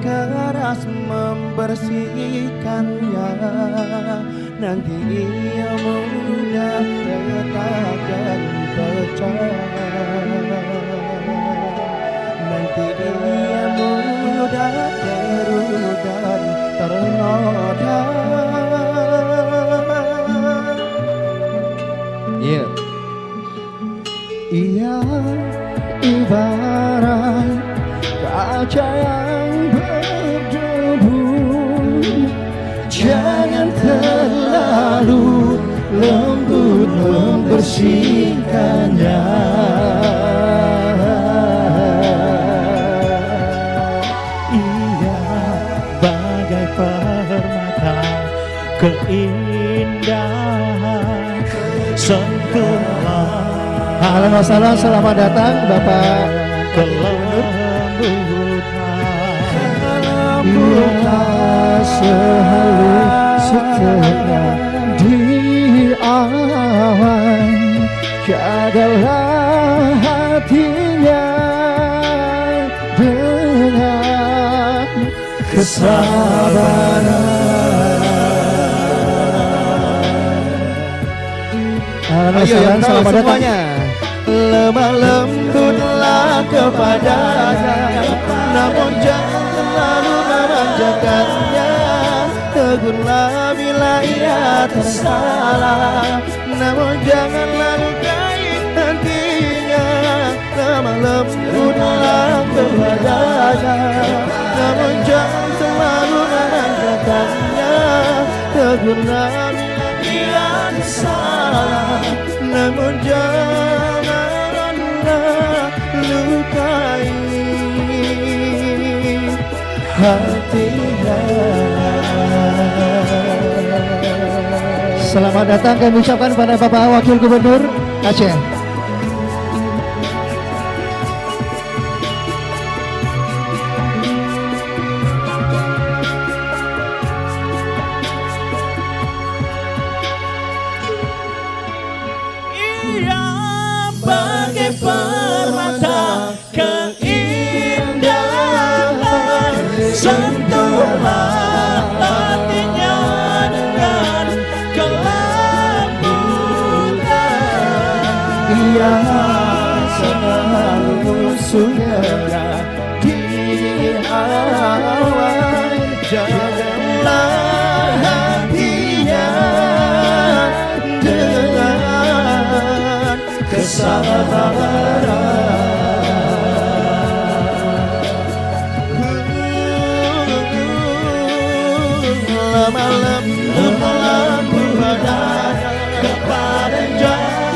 keras membersihkannya, nanti ia mudah retak dan pecah, nanti ia mudah keruh dan ternoda. Yeah. Ia ibarat kaca yang berdebu, jangan terlalu lembut membersihkannya, ia bagai permata keindahan sempurna. Ahlan wa sahlan, selamat datang Bapak Kelembutan sehalus setelah di awan, jagalah hatinya dengan kesabaran. Ayo yang tahu semuanya. Lemah lembutlah kepadanya, namun jangan terlalu memanjakannya. Tegunlah bila ia tersalah, namun janganlah lukai hatinya. Lemah lembutlah kepadanya, namun jangan terlalu memanjakannya. Tegunlah bila ia tersalah, namun janganlah lukai hatinya. Selamat datang kami ucapkan pada Bapak Wakil Gubernur Aceh. Permata keindahan, sentuhlah hatinya dengan kelembutan. Ia selalu segera di awan, jagalah hatinya dengan kesabaran. malam ku telah berhadap kepada jangan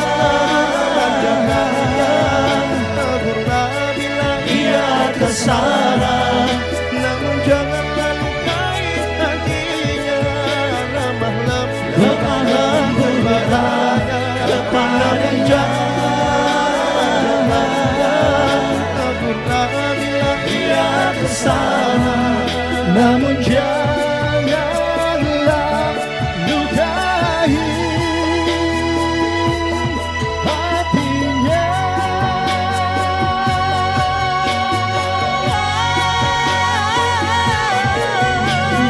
pernah bilang ia kesana, namun janganlah lukai hatinya. Ramah kepada berhadap kepada jangan pernah bilang ia kesana, namun janganlah lukai hatinya.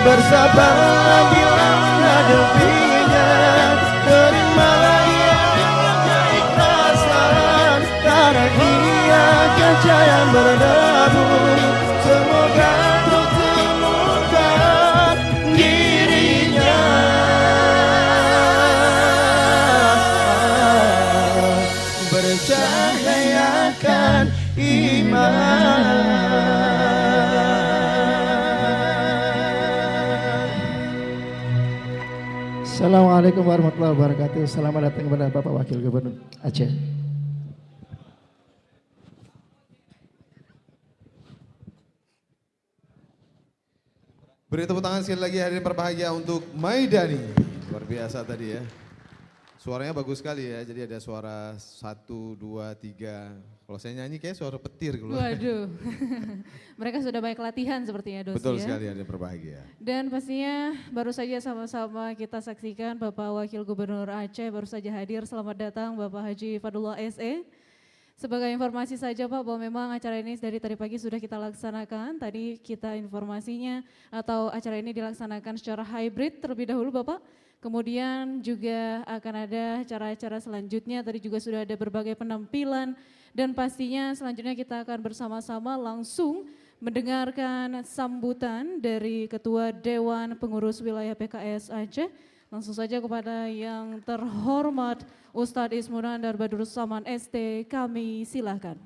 Bersabarlah bila menghadapinya, terimalah ia dengan keikhlasan, karena dia kejayaan berdabur. Semoga untuk temukan dirinya, bercahayakan iman. Assalamualaikum warahmatullahi wabarakatuh. Selamat datang kepada Bapak Wakil Gubernur Aceh. Beri tepuk tangan sekali lagi hadirin berbahagia untuk Maidani. Luar biasa tadi ya. Suaranya bagus sekali ya, jadi ada suara 1, 2, 3. Kalau saya nyanyi kayak suara petir keluar. Waduh, mereka sudah banyak latihan sepertinya Dosi. Betul ya. sekali, hadirin berbahagia. Dan pastinya baru saja sama-sama kita saksikan Bapak Wakil Gubernur Aceh baru saja hadir. Selamat datang Bapak Haji Fadullah SE. Sebagai informasi saja Pak, bahwa memang acara ini dari tadi pagi sudah kita laksanakan. Tadi kita informasinya atau acara ini dilaksanakan secara hybrid terlebih dahulu Bapak. Kemudian juga akan ada acara-acara selanjutnya, tadi juga sudah ada berbagai penampilan. Dan pastinya selanjutnya kita akan bersama-sama langsung mendengarkan sambutan dari Ketua Dewan Pengurus Wilayah PKS Aceh. Langsung saja kepada yang terhormat Ustadz Ismunandar Badrussaman ST, kami silakan.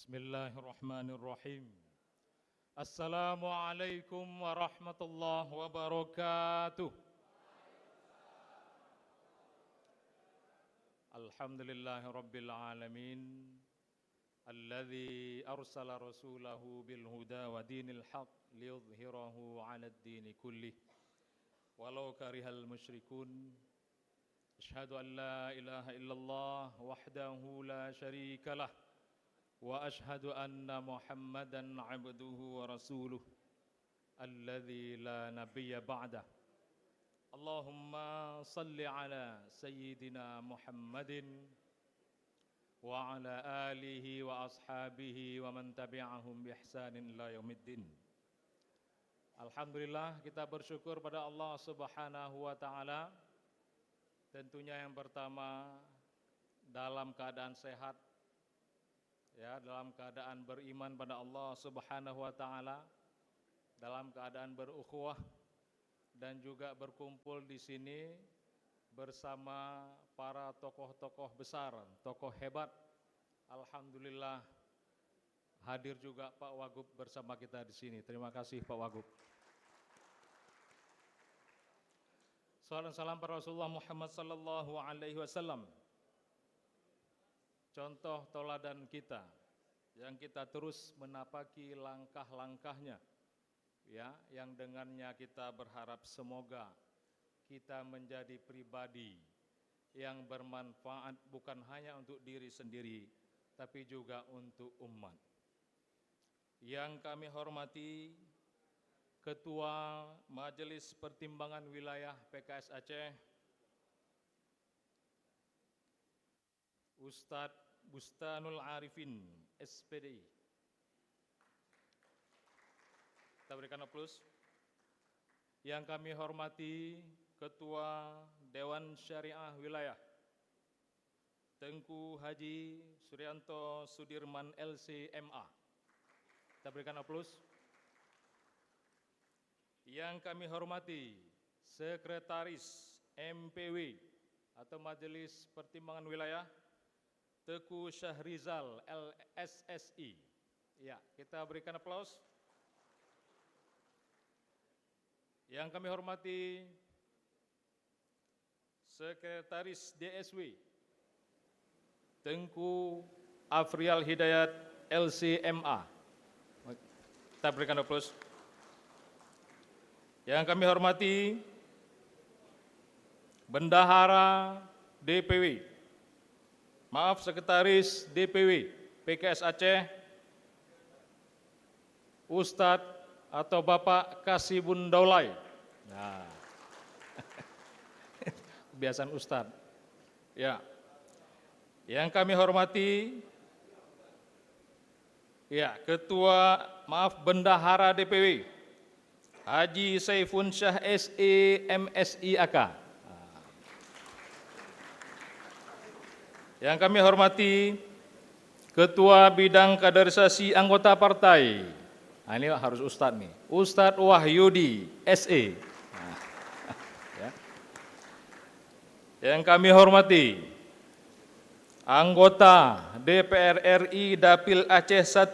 Bismillahirrahmanirrahim. Assalamualaikum warahmatullahi wabarakatuh. Alhamdulillahirabbil alamin. Alladzi arsala rasulahu bil huda wa dinil haq liyudhhirahu 'alad dini kullih walau karihal musyrikun. Asyhadu an la ilaha illallah wahdahu la syarikalah. Wa ashhadu anna Muhammadan abduhu wa rasuluh alladzi la nabiyya ba'dah. Allahumma salli ala sayyidina Muhammadin wa ala alihi wa ashabihi wa man tabi'ahum bi ihsanin ila yaumiddin. Alhamdulillah, kita bersyukur pada Allah Subhanahu wa taala. Tentunya yang pertama dalam keadaan sehat, ya, dalam keadaan beriman pada Allah Subhanahu wa taala, dalam keadaan berukhuwah dan juga berkumpul di sini bersama para tokoh-tokoh besar, tokoh hebat. Alhamdulillah hadir juga Pak Wagub bersama kita di sini. Terima kasih Pak Wagub. Salam salam para Rasulullah Muhammad sallallahu alaihi wasallam. Contoh teladan kita yang kita terus menapaki langkah-langkahnya, ya, yang dengannya kita berharap semoga kita menjadi pribadi yang bermanfaat bukan hanya untuk diri sendiri, tapi juga untuk umat. Yang kami hormati Ketua Majelis Pertimbangan Wilayah PKS Aceh, Ustadz Bustanul Arifin, SPD. Kita berikan aplaus. Yang kami hormati Ketua Dewan Syariah Wilayah, Tengku Haji Suryanto Sudirman LCMA. Kita berikan aplaus. Yang kami hormati Sekretaris MPW atau Majelis Pertimbangan Wilayah, Teku Syahrizal LSSI. Ya, kita berikan aplaus. Yang kami hormati Sekretaris DSW, Tengku Afrial Hidayat LCMA. Kita berikan aplaus. Yang kami hormati Bendahara DPW, Sekretaris DPW PKS Aceh, Ustadz atau Bapak Kasibun Daulay. Nah, kebiasaan Ustadz. Ya, yang kami hormati, ya, Bendahara DPW, Haji Saifun Syah SE MSI AK. Yang kami hormati Ketua Bidang Kaderisasi Anggota Partai. Nah, ini harus Ustadz nih, Ustadz Wahyudi SE. Nah, ya. Yang kami hormati anggota DPR RI Dapil Aceh 1,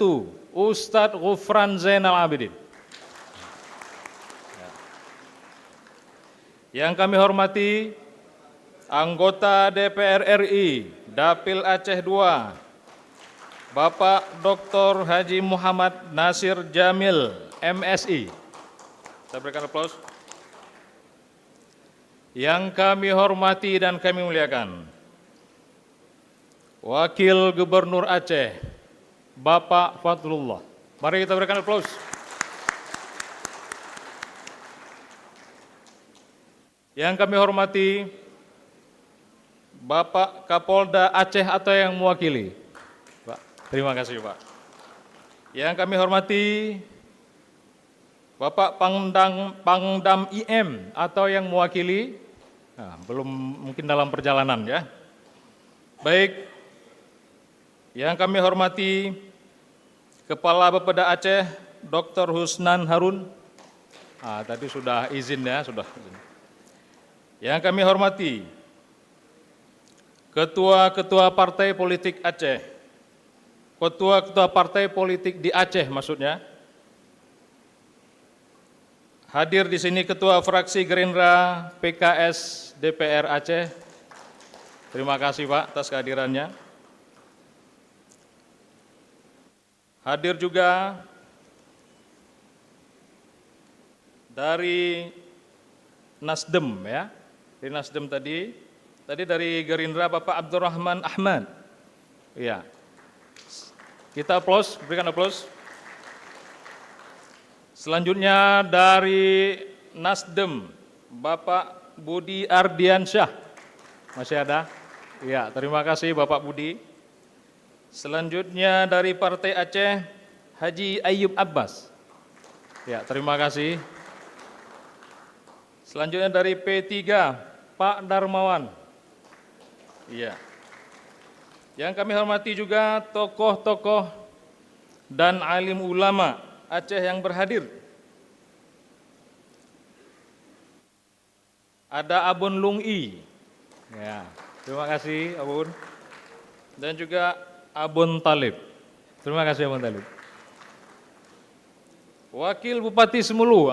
Ustadz Ghufran Zainal Abidin. Yang kami hormati anggota DPR RI Dapil Aceh 2, Bapak Dr. Haji Muhammad Nasir Jamil MSI. Kita berikan aplaus. Yang kami hormati dan kami muliakan Wakil Gubernur Aceh, Bapak Fadlullah. Mari kita berikan aplaus. Yang kami hormati Bapak Kapolda Aceh atau yang mewakili. Pak, terima kasih Pak. Yang kami hormati Bapak Pangdam IM atau yang mewakili. Nah, belum mungkin dalam perjalanan ya. Baik, yang kami hormati Kepala Bapeda Aceh Dr. Husnan Harun. Tadi sudah izin ya, sudah izin. Yang kami hormati Ketua-Ketua Partai Politik Aceh, Ketua-Ketua Partai Politik di Aceh maksudnya. Hadir di sini Ketua Fraksi Gerindra PKS DPR Aceh. Terima kasih Pak atas kehadirannya. Hadir juga dari Nasdem ya. Dari Nasdem tadi dari Gerindra Bapak Abdurrahman Ahmad. Iya. Kita aplaus, berikan aplaus. Selanjutnya dari Nasdem Bapak Budi Ardiansyah. Masih ada? Iya, terima kasih Bapak Budi. Selanjutnya dari Partai Aceh Haji Ayyub Abbas. Ya, terima kasih. Selanjutnya dari P3 Pak Darmawan. Iya. Yang kami hormati juga tokoh-tokoh dan alim ulama Aceh yang berhadir. Ada Abun Lungi. Ya, terima kasih Abun. Dan juga Abun Talib. Terima kasih Abun Talib. Wakil Bupati Semulu.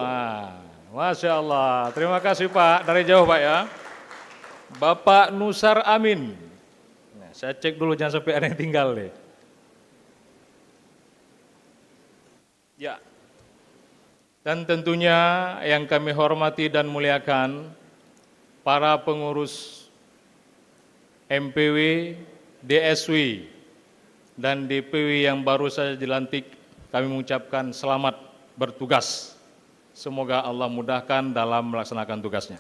Masya Allah, terima kasih Pak, dari jauh Pak ya. Bapak Nusar Amin. Nah, saya cek dulu jangan sampai ada yang tinggal deh. Ya, dan tentunya yang kami hormati dan muliakan para pengurus MPW, DSW, dan DPW yang baru saja dilantik, kami mengucapkan selamat bertugas. Semoga Allah mudahkan dalam melaksanakan tugasnya.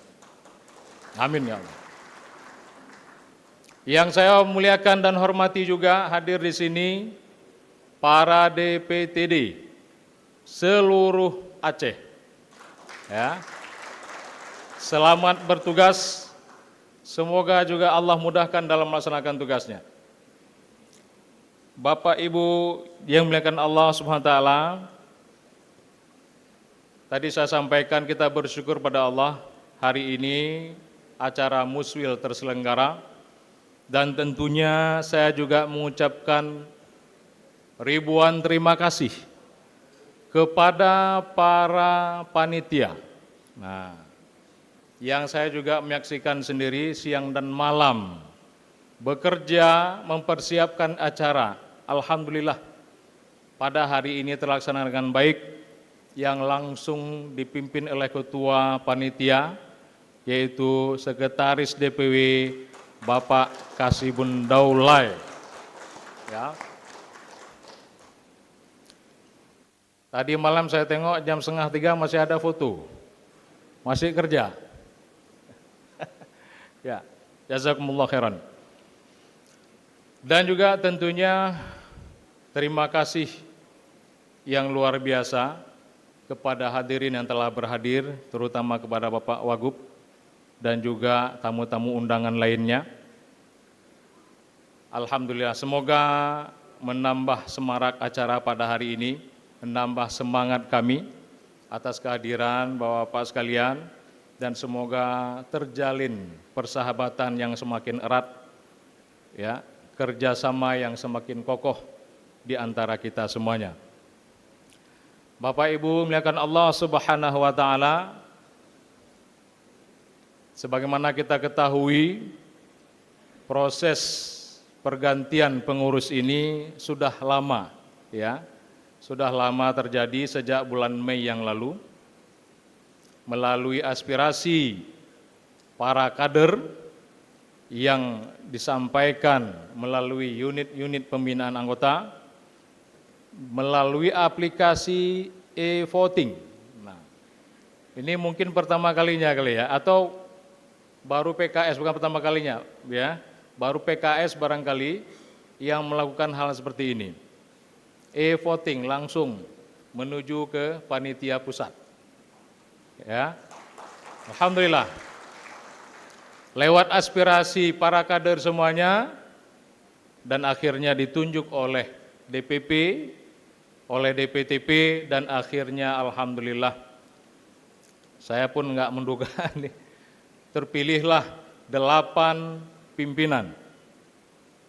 Amin ya Allah. Yang saya muliakan dan hormati juga hadir di sini para DPTD seluruh Aceh. Ya. Selamat bertugas. Semoga juga Allah mudahkan dalam melaksanakan tugasnya. Bapak Ibu yang dimuliakan Allah Subhanahu wa taala, tadi saya sampaikan kita bersyukur pada Allah hari ini acara Muswil terselenggara, dan tentunya saya juga mengucapkan ribuan terima kasih kepada para panitia. Nah, yang saya juga menyaksikan sendiri siang dan malam bekerja mempersiapkan acara. Alhamdulillah pada hari ini terlaksana dengan baik, yang langsung dipimpin oleh Ketua Panitia yaitu Sekretaris DPW Bapak Kasibun Daulay. Ya. Tadi malam saya tengok jam 2:30 masih ada foto, masih kerja. Ya, jazakumullah khairan. Dan juga tentunya terima kasih yang luar biasa kepada hadirin yang telah berhadir, terutama kepada Bapak Wagub dan juga tamu-tamu undangan lainnya. Alhamdulillah, semoga menambah semarak acara pada hari ini, menambah semangat kami atas kehadiran Bapak-Bapak sekalian, dan semoga terjalin persahabatan yang semakin erat, ya, kerjasama yang semakin kokoh di antara kita semuanya. Bapak Ibu muliakan Allah Subhanahu wa taala, sebagaimana kita ketahui, proses pergantian pengurus ini sudah lama, ya. Sudah lama terjadi sejak bulan Mei yang lalu, melalui aspirasi para kader yang disampaikan melalui unit-unit pembinaan anggota, melalui aplikasi e-voting. Nah, ini mungkin pertama kalinya kali ya, atau baru PKS, bukan pertama kalinya ya, baru PKS barangkali yang melakukan hal seperti ini. E-voting langsung menuju ke panitia pusat. Ya. Alhamdulillah. Lewat aspirasi para kader semuanya, dan akhirnya ditunjuk oleh DPP, oleh DPTP, dan akhirnya alhamdulillah saya pun nggak menduga nih, terpilihlah 8 pimpinan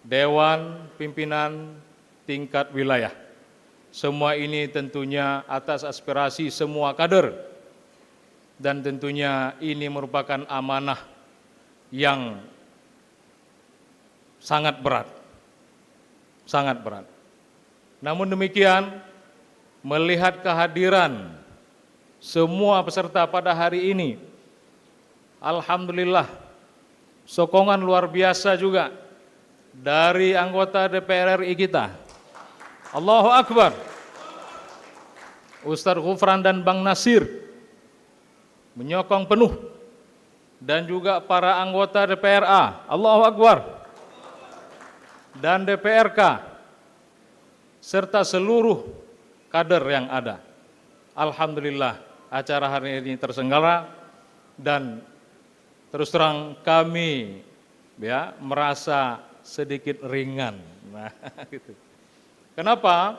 Dewan Pimpinan tingkat wilayah. Semua ini tentunya atas aspirasi semua kader, dan tentunya ini merupakan amanah yang sangat berat, sangat berat. Namun demikian, melihat kehadiran semua peserta pada hari ini, alhamdulillah, sokongan luar biasa juga dari anggota DPR RI kita. Allahu Akbar. Ustadz Ghufran dan Bang Nasir menyokong penuh, dan juga para anggota DPRA, Allahu Akbar, dan DPRK, serta seluruh kader yang ada. Alhamdulillah, acara hari ini terselenggara, dan terus terang kami ya merasa sedikit ringan. Nah, gitu. Kenapa?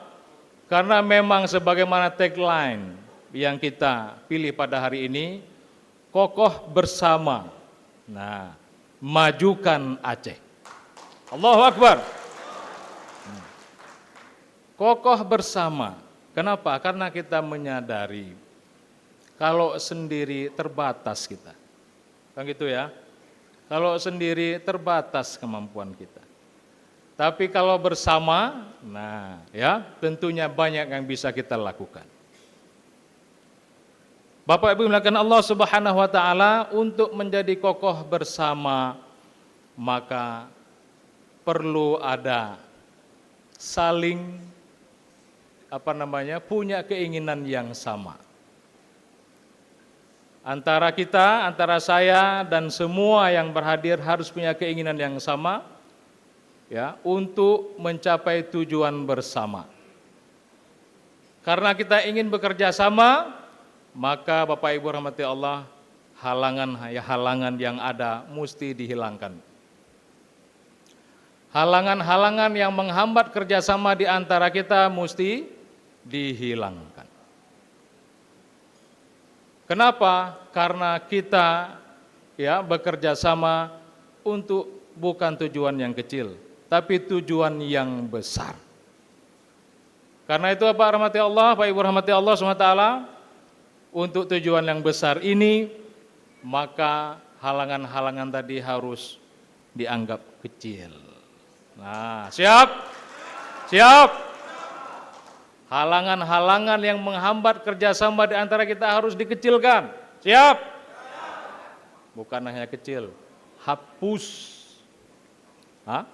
Karena memang sebagaimana tagline yang kita pilih pada hari ini, kokoh bersama. Nah, majukan Aceh. Allahu Akbar. Kokoh bersama. Kenapa? Karena kita menyadari kalau sendiri terbatas kita. Kan gitu ya. Kalau sendiri terbatas kemampuan kita. Tapi kalau bersama, nah ya tentunya banyak yang bisa kita lakukan. Bapak Ibu dimuliakan Allah Subhanahu wa taala, untuk menjadi kokoh bersama maka perlu ada saling punya keinginan yang sama. Antara kita, antara saya dan semua yang berhadir harus punya keinginan yang sama ya, untuk mencapai tujuan bersama. Karena kita ingin bekerja sama, maka Bapak Ibu rahmati Allah, halangan yang ada mesti dihilangkan. Halangan-halangan yang menghambat kerjasama di antara kita mesti dihilangkan. Kenapa? Karena kita ya bekerja sama untuk bukan tujuan yang kecil, tapi tujuan yang besar. Karena itu Bapak rahmati Allah, Bapak Ibu rahmati Allah SWT, untuk tujuan yang besar ini, maka halangan-halangan tadi harus dianggap kecil. Nah, siap? Siap? Halangan-halangan yang menghambat kerjasama di antara kita harus dikecilkan. Siap? Bukan hanya kecil, hapus. Hah?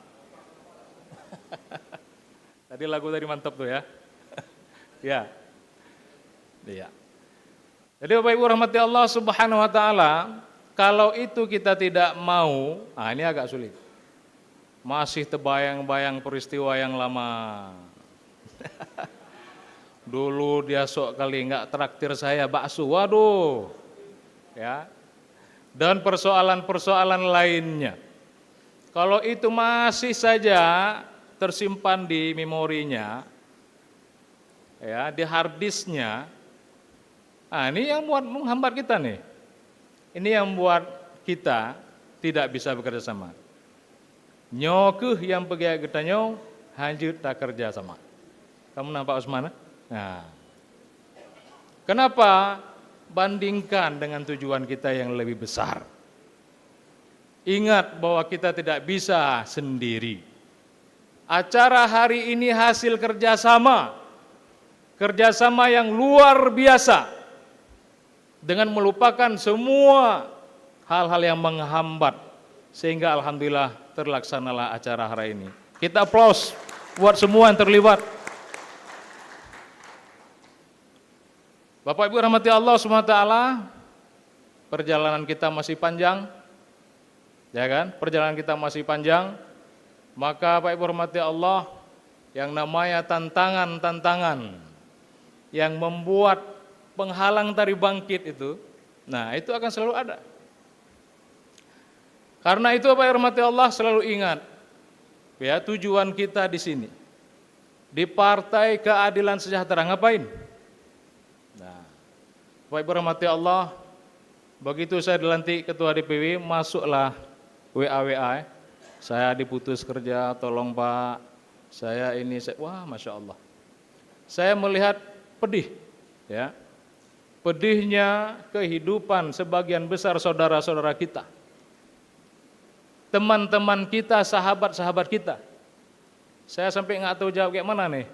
Tadi lagu tadi mantap tuh ya. Ya. Iya. Jadi Bapak Ibu rahmati Allah Subhanahu wa taala, kalau itu kita tidak mau, ini agak sulit. Masih terbayang-bayang peristiwa yang lama. Dulu dia sok kali nggak traktir saya bakso, waduh, ya. Dan persoalan-persoalan lainnya. Kalau itu masih saja tersimpan di memorinya, ya, di hard disknya, ini yang buat menghambat kita nih. Ini yang buat kita tidak bisa bekerja sama. Nyokeh yang pergi kita nyok, hanjut tak kerja sama. Kamu nampak Usman? Nah, kenapa? Bandingkan dengan tujuan kita yang lebih besar. Ingat bahwa kita tidak bisa sendiri. Acara hari ini hasil kerjasama yang luar biasa, dengan melupakan semua hal-hal yang menghambat, sehingga alhamdulillah terlaksanalah acara hari ini. Kita aplaus buat semua yang terlibat. Bapak Ibu rahmati Allah SWT, perjalanan kita masih panjang, ya kan? Perjalanan kita masih panjang, maka Bapak Ibu rahmati Allah, yang namanya tantangan-tantangan yang membuat penghalang tadi bangkit itu, nah itu akan selalu ada. Karena itu Bapak Ibu rahmati Allah, selalu ingat, ya, tujuan kita di sini, di Partai Keadilan Sejahtera, ngapain? Bapak Ibu rahmati Allah, begitu saya dilantik Ketua DPW, masuklah WA, saya diputus kerja, tolong Pak, saya ini, wah Masya Allah. Saya melihat pedih, ya, pedihnya kehidupan sebagian besar saudara-saudara kita, teman-teman kita, sahabat-sahabat kita. Saya sampai nggak tahu jawab kayak mana nih.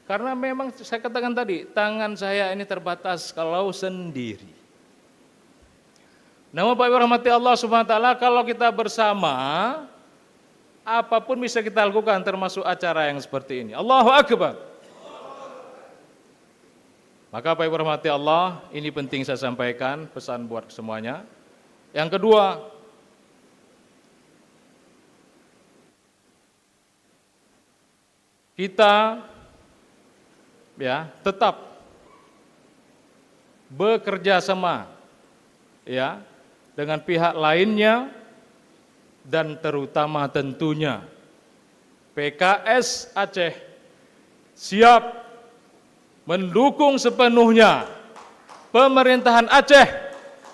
Karena memang saya katakan tadi, tangan saya ini terbatas kalau sendiri. Namun Bapak Ibu rahmati Allah Subhanahu wa taala, kalau kita bersama, apapun bisa kita lakukan, termasuk acara yang seperti ini. Allahu Akbar. Maka Bapak Ibu rahmati Allah, ini penting saya sampaikan, pesan buat semuanya. Yang kedua, kita ya tetap bekerja sama ya dengan pihak lainnya, dan terutama tentunya PKS Aceh siap mendukung sepenuhnya pemerintahan Aceh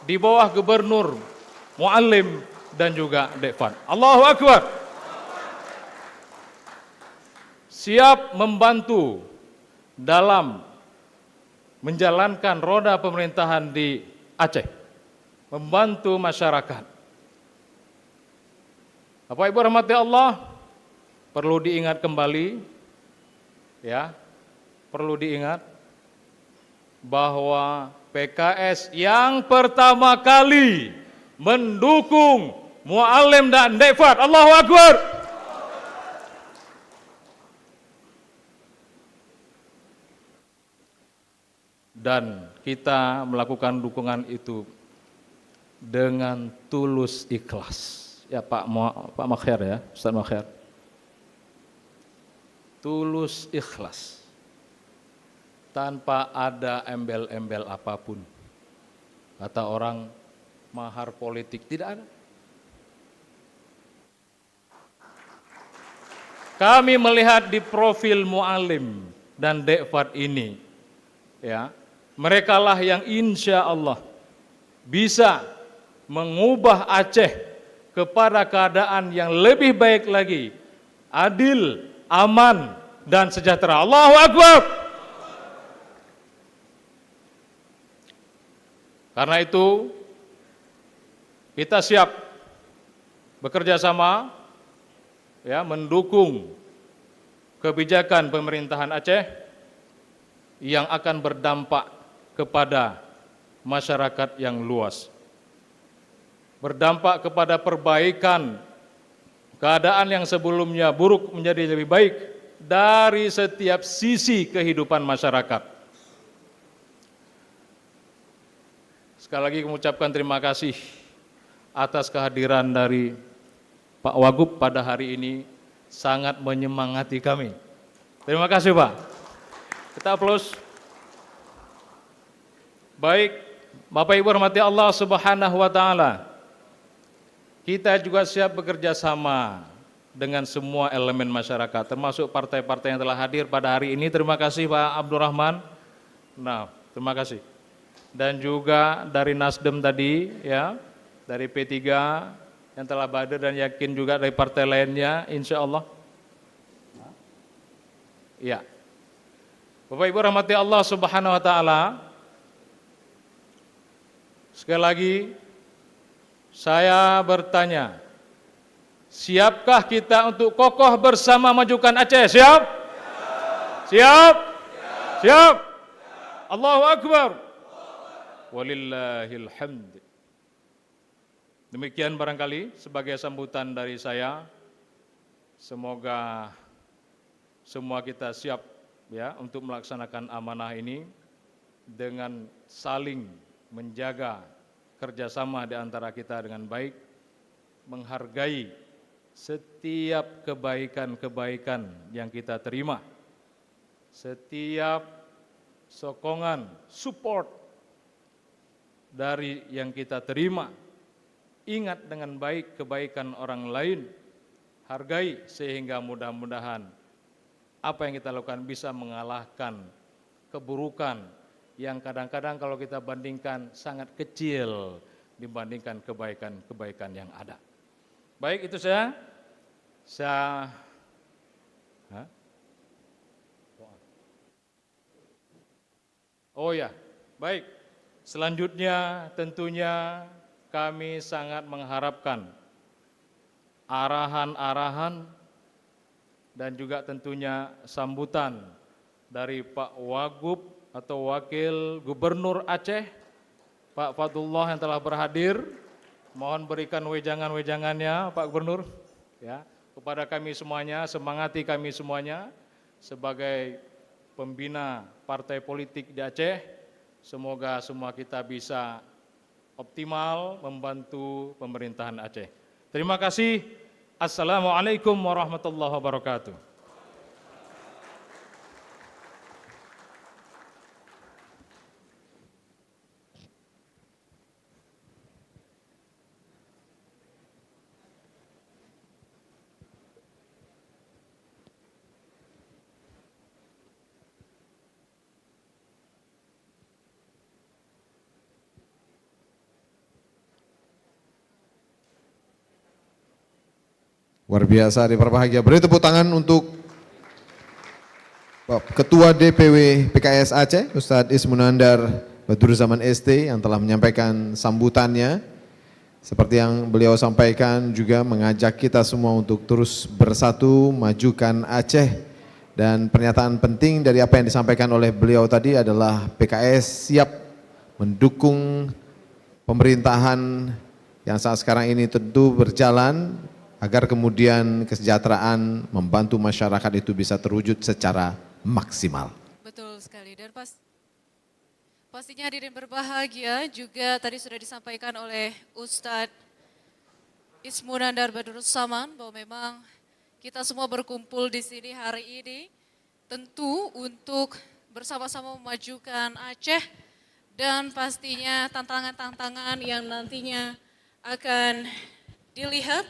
di bawah Gubernur Muallim dan juga Dekvan. Allahu Akbar. Siap membantu dalam menjalankan roda pemerintahan di Aceh, membantu masyarakat. Bapak Ibu rahmati Allah, perlu diingat kembali, ya, perlu diingat, bahwa PKS yang pertama kali mendukung Mu'alim dan Dekfat. Allahu Akbar. Dan kita melakukan dukungan itu dengan tulus ikhlas. Ya Pak Makher ya, Ustaz Makher. Tulus ikhlas. Tanpa ada embel-embel apapun. Kata orang mahar politik, tidak ada. Kami melihat di profil Mu'alim dan Dekfat ini, ya, mereka lah yang insya Allah bisa mengubah Aceh kepada keadaan yang lebih baik lagi, adil, aman, dan sejahtera. Allahu Akbar. Karena itu kita siap bekerja sama, ya, mendukung kebijakan pemerintahan Aceh yang akan berdampak kepada masyarakat yang luas, berdampak kepada perbaikan keadaan yang sebelumnya buruk menjadi lebih baik dari setiap sisi kehidupan masyarakat. Sekali lagi mengucapkan terima kasih atas kehadiran dari Pak Wagub pada hari ini, sangat menyemangati kami. Terima kasih Pak. Kita aplaus. Baik, Bapak Ibu rahmati Allah Subhanahu wa taala. Kita juga siap bekerja sama dengan semua elemen masyarakat, termasuk partai-partai yang telah hadir pada hari ini. Terima kasih Pak Abdurrahman. Nah, terima kasih. Dan juga dari Nasdem tadi, ya, dari P3 yang telah hadir, dan yakin juga dari partai lainnya, insya Allah. Ya, Bapak Ibu rahmati Allah Subhanahu wa taala. Sekali lagi saya bertanya, siapkah kita untuk kokoh bersama majukan Aceh? Siap? Siap? Siap? Allahu Akbar. Walillahil hamd. Demikian barangkali sebagai sambutan dari saya. Semoga semua kita siap, ya, untuk melaksanakan amanah ini dengan saling menjaga kerjasama di antara kita dengan baik, menghargai setiap kebaikan-kebaikan yang kita terima, setiap sokongan, support dari yang kita terima. Ingat dengan baik kebaikan orang lain, hargai sehingga mudah-mudahan apa yang kita lakukan bisa mengalahkan keburukan yang kadang-kadang kalau kita bandingkan sangat kecil dibandingkan kebaikan-kebaikan yang ada. Baik, itu saya oh ya, baik. Selanjutnya tentunya kami sangat mengharapkan arahan-arahan dan juga tentunya sambutan dari Pak Wagub atau Wakil Gubernur Aceh, Pak Fadullah yang telah berhadir. Mohon berikan wejangan-wejangannya Pak Gubernur, ya, kepada kami semuanya, semangati kami semuanya sebagai pembina partai politik di Aceh. Semoga semua kita bisa optimal membantu pemerintahan Aceh. Terima kasih. Assalamualaikum warahmatullahi wabarakatuh. Luar biasa, diperbahagia. Beri tepuk tangan untuk Ketua DPW PKS Aceh, Ustadz Ismunandar Badruzzaman ST yang telah menyampaikan sambutannya. Seperti yang beliau sampaikan juga mengajak kita semua untuk terus bersatu majukan Aceh Dan pernyataan penting dari apa yang disampaikan oleh beliau tadi adalah PKS siap mendukung pemerintahan yang saat sekarang ini tentu berjalan agar kemudian kesejahteraan membantu masyarakat itu bisa terwujud secara maksimal. Betul sekali, dan pastinya hadirin berbahagia juga tadi sudah disampaikan oleh Ustadz Ismunandar Badrussaman bahwa memang kita semua berkumpul di sini hari ini tentu untuk bersama-sama memajukan Aceh dan pastinya tantangan-tantangan yang nantinya akan dilihat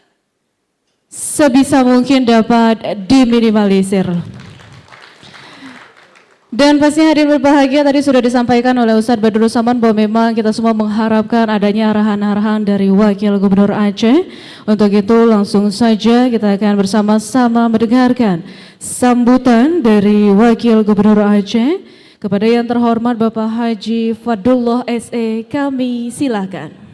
sebisa mungkin dapat diminimalisir. Dan pastinya hadir berbahagia tadi sudah disampaikan oleh Ustadz Badrussaman bahwa memang kita semua mengharapkan adanya arahan-arahan dari Wakil Gubernur Aceh. Untuk itu langsung saja kita akan bersama-sama mendengarkan sambutan dari Wakil Gubernur Aceh. Kepada yang terhormat Bapak Haji Fadullah SE, kami silakan.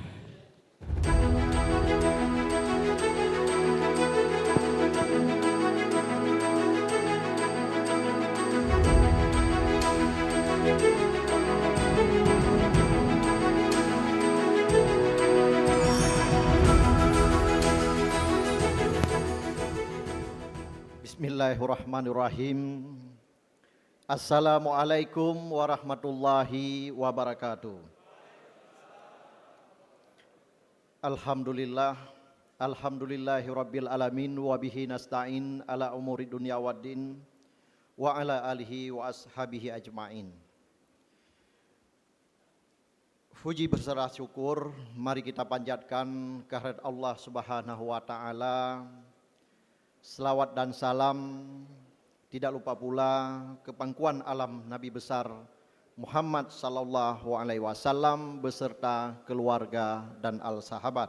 Bismillahirrahmanirrahim. Assalamualaikum warahmatullahi wabarakatuh. Alhamdulillah, alhamdulillahi rabbil alamin, wa bihi nasta'in ala umuri dunya waddin, wa ala alihi wa ashabihi ajma'in. Puji berserah syukur, mari kita panjatkan kehadirat Allah Subhanahu wa taala. Selawat dan salam tidak lupa pula ke pangkuan alam Nabi besar Muhammad sallallahu alaihi wasallam beserta keluarga dan al sahabat.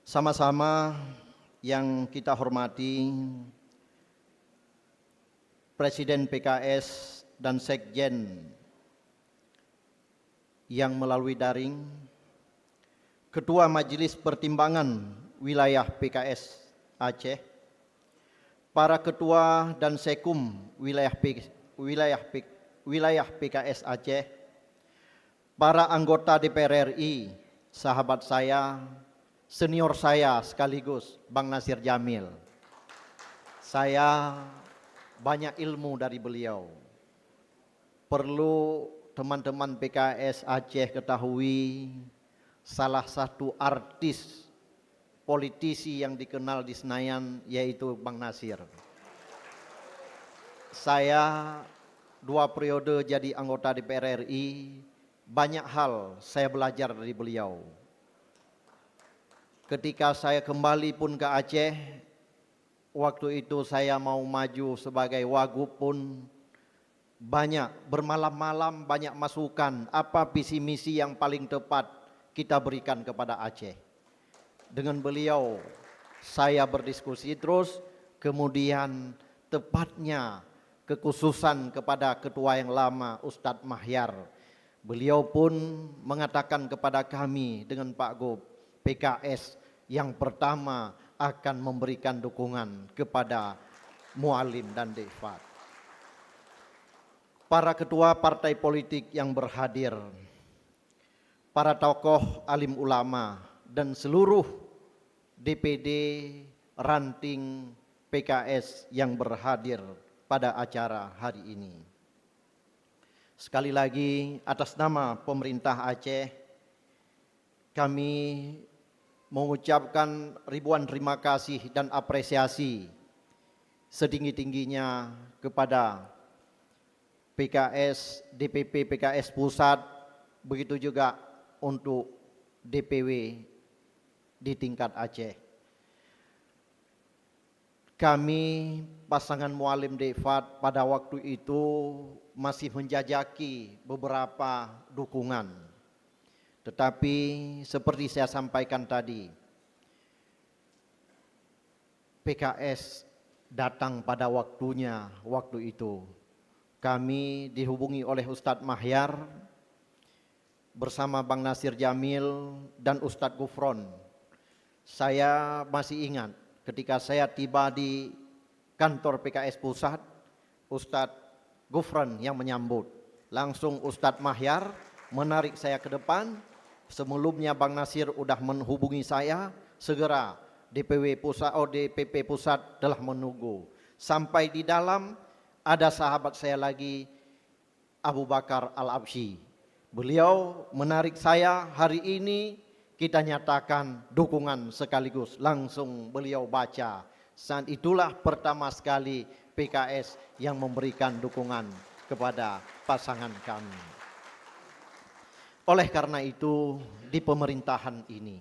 Sama-sama yang kita hormati Presiden PKS dan Sekjen yang melalui daring, Ketua Majelis Pertimbangan Wilayah PKS Aceh, para ketua dan sekum wilayah PKS Aceh, para anggota DPR RI, sahabat saya, senior saya sekaligus Bang Nasir Jamil. Saya banyak ilmu dari beliau. Perlu teman-teman PKS Aceh ketahui, salah satu artis politisi yang dikenal di Senayan yaitu Bang Nasir. Saya 2 periode jadi anggota DPR RI, banyak hal saya belajar dari beliau. Ketika saya kembali pun ke Aceh, waktu itu saya mau maju sebagai wagub pun banyak bermalam-malam, banyak masukan apa visi misi yang paling tepat kita berikan kepada Aceh. Dengan beliau saya berdiskusi terus, kemudian tepatnya kekhususan kepada ketua yang lama Ustadz Mahyar. Beliau pun mengatakan kepada kami dengan Pak Gub, PKS yang pertama akan memberikan dukungan kepada Mualim dan Devat. Para ketua partai politik yang berhadir, para tokoh alim ulama, dan seluruh DPD ranting PKS yang berhadir pada acara hari ini. Sekali lagi atas nama pemerintah Aceh, kami mengucapkan ribuan terima kasih dan apresiasi setinggi-tingginya kepada PKS, DPP PKS Pusat, begitu juga untuk DPW di tingkat Aceh. Kami pasangan Mualim Devat pada waktu itu masih menjajaki beberapa dukungan. Tetapi seperti saya sampaikan tadi, PKS datang pada waktunya waktu itu. Kami dihubungi oleh Ustadz Mahyar bersama Bang Nasir Jamil dan Ustadz Gufron. Saya masih ingat ketika saya tiba di kantor PKS Pusat, Ustadz Gufran yang menyambut. Langsung Ustadz Mahyar menarik saya ke depan. Sebelumnya Bang Nasir udah menghubungi saya, segera DPP Pusat telah menunggu. Sampai di dalam ada sahabat saya lagi, Abu Bakar Al-Absyi. Beliau menarik saya, hari ini kita nyatakan dukungan sekaligus. Langsung beliau baca. Saat itulah pertama sekali PKS yang memberikan dukungan kepada pasangan kami. Oleh karena itu, di pemerintahan ini,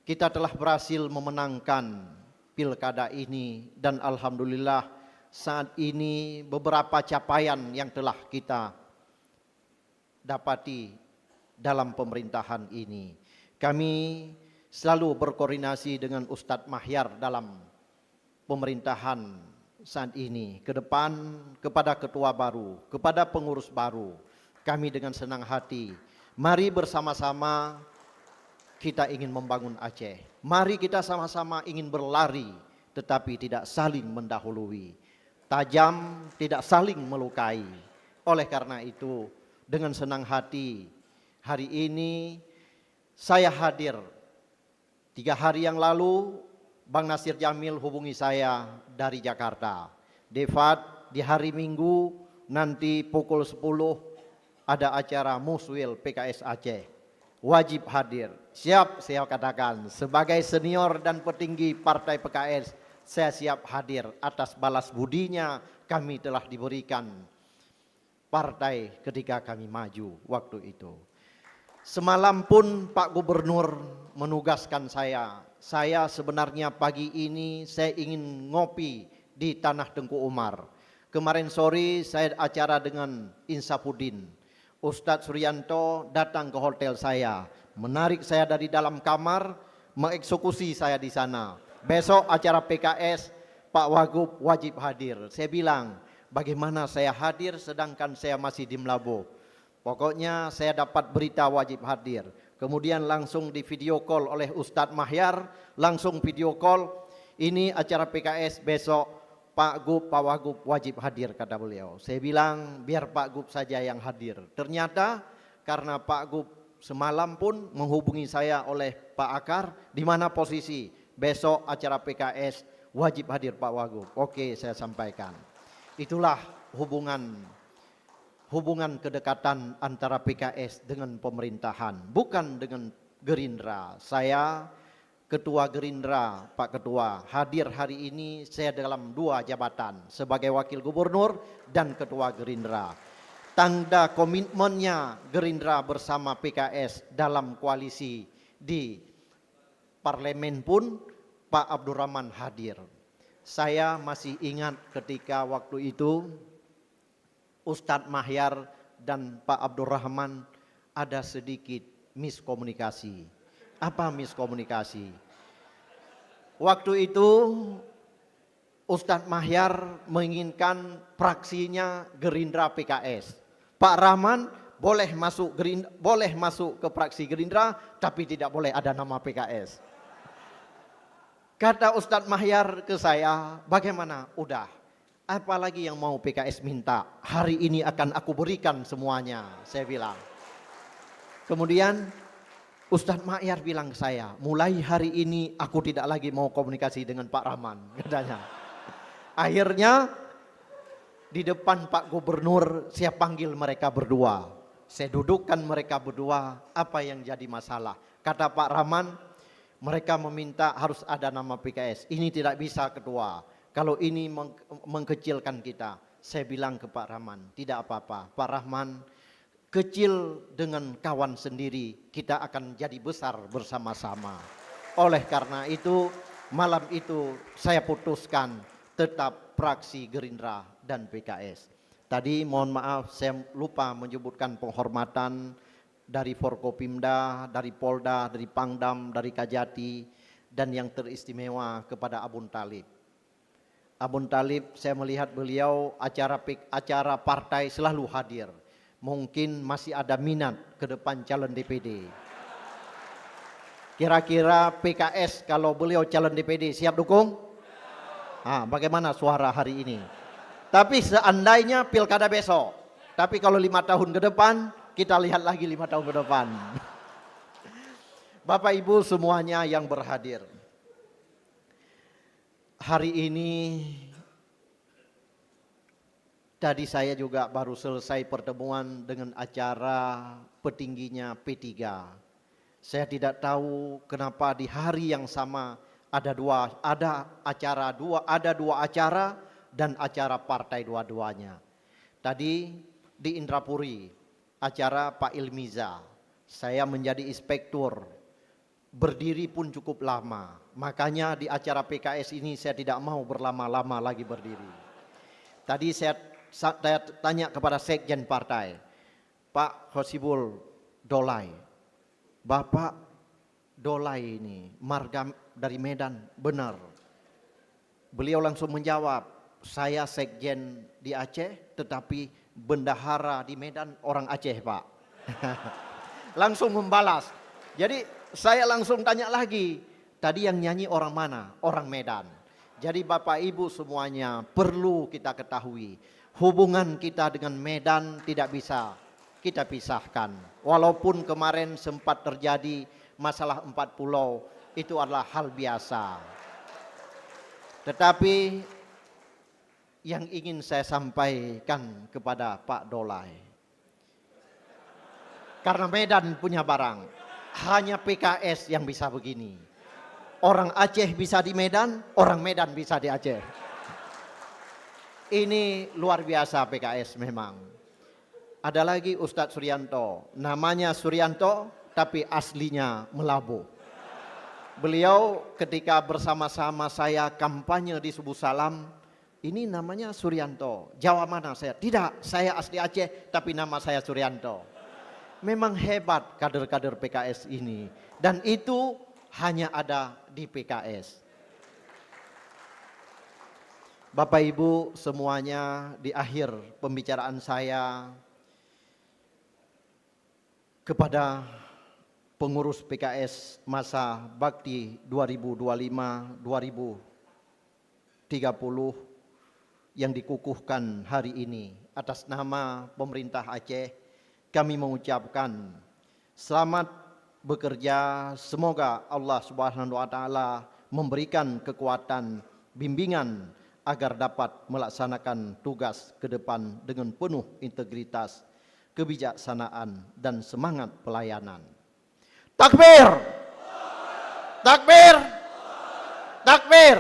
kita telah berhasil memenangkan pilkada ini dan alhamdulillah saat ini beberapa capaian yang telah kita dapati dalam pemerintahan ini. Kami selalu berkoordinasi dengan Ustadz Mahyar dalam pemerintahan saat ini. Ke depan kepada ketua baru, kepada pengurus baru, kami dengan senang hati, mari bersama-sama kita ingin membangun Aceh. Mari kita sama-sama ingin berlari, tetapi tidak saling mendahului. Tajam, tidak saling melukai. Oleh karena itu, dengan senang hati, hari ini saya hadir. 3 hari yang lalu, Bang Nasir Jamil hubungi saya dari Jakarta. Devat, di hari Minggu nanti pukul 10 ada acara Muswil PKS Aceh. Wajib hadir. Siap, saya katakan. Sebagai senior dan petinggi partai PKS, saya siap hadir atas balas budinya kami telah diberikan partai ketika kami maju waktu itu. Semalam pun Pak Gubernur menugaskan saya. Saya sebenarnya pagi ini saya ingin ngopi di Tanah Tengku Umar. Kemarin sore saya acara dengan Insafuddin. Ustadz Suryanto datang ke hotel saya, menarik saya dari dalam kamar, mengeksekusi saya di sana. Besok acara PKS, Pak Wagub wajib hadir. Saya bilang, bagaimana saya hadir sedangkan saya masih di Melabuh. Pokoknya saya dapat berita wajib hadir. Kemudian langsung di video call oleh Ustadz Mahyar, langsung video call, ini acara PKS besok, Pak Gub, Pak Wagub wajib hadir kata beliau. Saya bilang biar Pak Gub saja yang hadir. Ternyata karena Pak Gub semalam pun menghubungi saya oleh Pak Akar, di mana posisi besok acara PKS wajib hadir Pak Wagub. Oke, saya sampaikan. Itulah hubungan kedekatan antara PKS dengan pemerintahan, bukan dengan Gerindra. Saya Ketua Gerindra, Pak Ketua, hadir hari ini saya dalam 2 jabatan sebagai Wakil Gubernur dan Ketua Gerindra. Tanda komitmennya Gerindra bersama PKS dalam koalisi di parlemen pun Pak Abdurrahman hadir. Saya masih ingat ketika waktu itu Ustadz Mahyar dan Pak Abdurrahman ada sedikit miskomunikasi. Apa miskomunikasi? Waktu itu Ustadz Mahyar menginginkan fraksinya Gerindra PKS. Pak Rahman boleh masuk ke fraksi Gerindra, tapi tidak boleh ada nama PKS. Kata Ustadz Mahyar ke saya, bagaimana? Udah, apalagi yang mau PKS minta, hari ini akan aku berikan semuanya, saya bilang. Kemudian Ustadz Mahyar bilang ke saya, mulai hari ini aku tidak lagi mau komunikasi dengan Pak Rahman, katanya. Akhirnya di depan Pak Gubernur saya panggil mereka berdua. Saya dudukkan mereka berdua, apa yang jadi masalah. Kata Pak Rahman, mereka meminta harus ada nama PKS. Ini tidak bisa ketua, kalau ini mengkecilkan kita. Saya bilang ke Pak Rahman, tidak apa-apa Pak Rahman, kecil dengan kawan sendiri, kita akan jadi besar bersama-sama. Oleh karena itu, malam itu saya putuskan tetap fraksi Gerindra dan PKS. Tadi mohon maaf saya lupa menyebutkan penghormatan dari Forkopimda, dari Polda, dari Pangdam, dari Kajati, dan yang teristimewa kepada Abun Talib. Abun Talib saya melihat beliau acara partai selalu hadir. Mungkin masih ada minat ke depan calon DPD. Kira-kira PKS kalau beliau calon DPD siap dukung? Bagaimana suara hari ini? Tapi seandainya pilkada besok, tapi kalau 5 tahun ke depan, kita lihat lagi 5 tahun ke depan. Bapak Ibu semuanya yang berhadir. Hari ini, tadi saya juga baru selesai pertemuan dengan acara petingginya P3. Saya tidak tahu kenapa di hari yang sama ada dua acara dan acara partai dua-duanya. Tadi di Indrapuri, acara Pak Ilmiza, saya menjadi inspektur, berdiri pun cukup lama. Makanya di acara PKS ini saya tidak mau berlama-lama lagi berdiri. Tadi saya tanya kepada Sekjen Partai, Pak Hosibul Dolai, Bapak Dolai ini marga dari Medan, benar. Beliau langsung menjawab, saya Sekjen di Aceh tetapi bendahara di Medan orang Aceh, Pak. Langsung membalas. Jadi saya langsung tanya lagi, tadi yang nyanyi orang mana? Orang Medan. Jadi Bapak Ibu semuanya perlu kita ketahui, hubungan kita dengan Medan tidak bisa kita pisahkan. Walaupun kemarin sempat terjadi masalah 4 pulau, itu adalah hal biasa. Tetapi yang ingin saya sampaikan kepada Pak Dolai, karena Medan punya barang, hanya PKS yang bisa begini. Orang Aceh bisa di Medan, orang Medan bisa di Aceh. Ini luar biasa PKS memang. Ada lagi Ustadz Suryanto, namanya Suryanto tapi aslinya Melabu. Beliau ketika bersama-sama saya kampanye di Subuh Salam, ini namanya Suryanto. Jawa mana saya? Tidak, saya asli Aceh tapi nama saya Suryanto. Memang hebat kader-kader PKS ini. Dan itu hanya ada di PKS. Bapak Ibu semuanya, di akhir pembicaraan saya kepada pengurus PKS masa bakti 2025-2030 yang dikukuhkan hari ini, atas nama pemerintah Aceh kami mengucapkan selamat bekerja. Semoga Allah Subhanahu wa taala memberikan kekuatan, bimbingan agar dapat melaksanakan tugas ke depan dengan penuh integritas, kebijaksanaan dan semangat pelayanan. Takbir! Takbir! Takbir!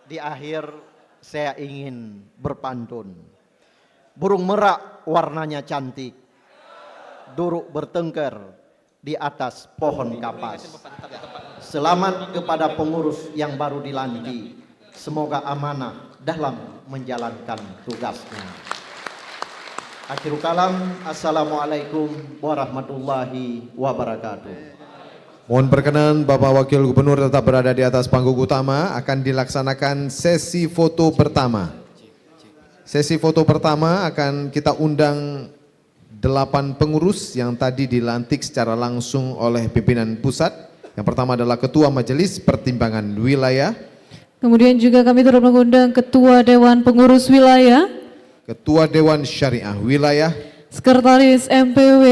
Di akhir saya ingin berpantun. Burung merak warnanya cantik, duduk bertengkar di atas pohon kapas. Selamat kepada pengurus yang baru dilantik. Semoga amanah dalam menjalankan tugasnya. Akhirul kalam, assalamualaikum warahmatullahi wabarakatuh. Mohon perkenan Bapak Wakil Gubernur tetap berada di atas panggung utama. Akan dilaksanakan sesi foto pertama. Sesi foto pertama akan kita undang 8 pengurus yang tadi dilantik secara langsung oleh pimpinan pusat. Yang pertama adalah Ketua Majelis Pertimbangan Wilayah. Kemudian juga kami turut mengundang Ketua Dewan Pengurus Wilayah, Ketua Dewan Syariah Wilayah, Sekretaris MPW,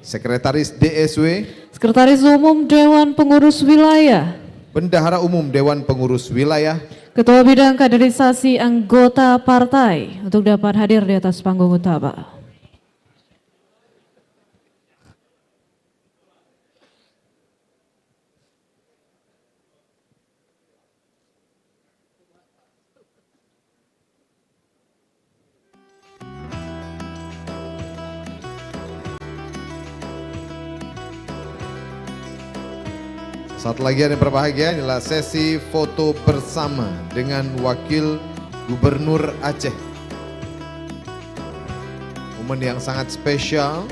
Sekretaris DSW, Sekretaris Umum Dewan Pengurus Wilayah, Bendahara Umum Dewan Pengurus Wilayah, Ketua Bidang Kaderisasi Anggota Partai untuk dapat hadir di atas panggung utama. Satu lagi yang berbahagia adalah sesi foto bersama dengan Wakil Gubernur Aceh. Momen yang sangat spesial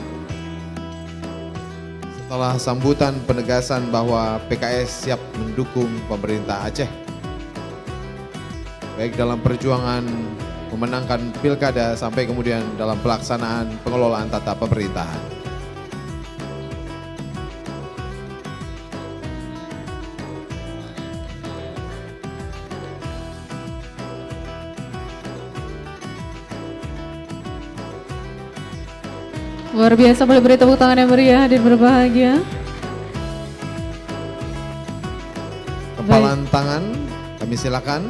setelah sambutan penegasan bahwa PKS siap mendukung pemerintah Aceh, baik dalam perjuangan memenangkan pilkada sampai kemudian dalam pelaksanaan pengelolaan tata pemerintahan. Luar biasa, boleh beri tepuk tangan yang meriah dan berbahagia. Kepalan tangan, kami silakan.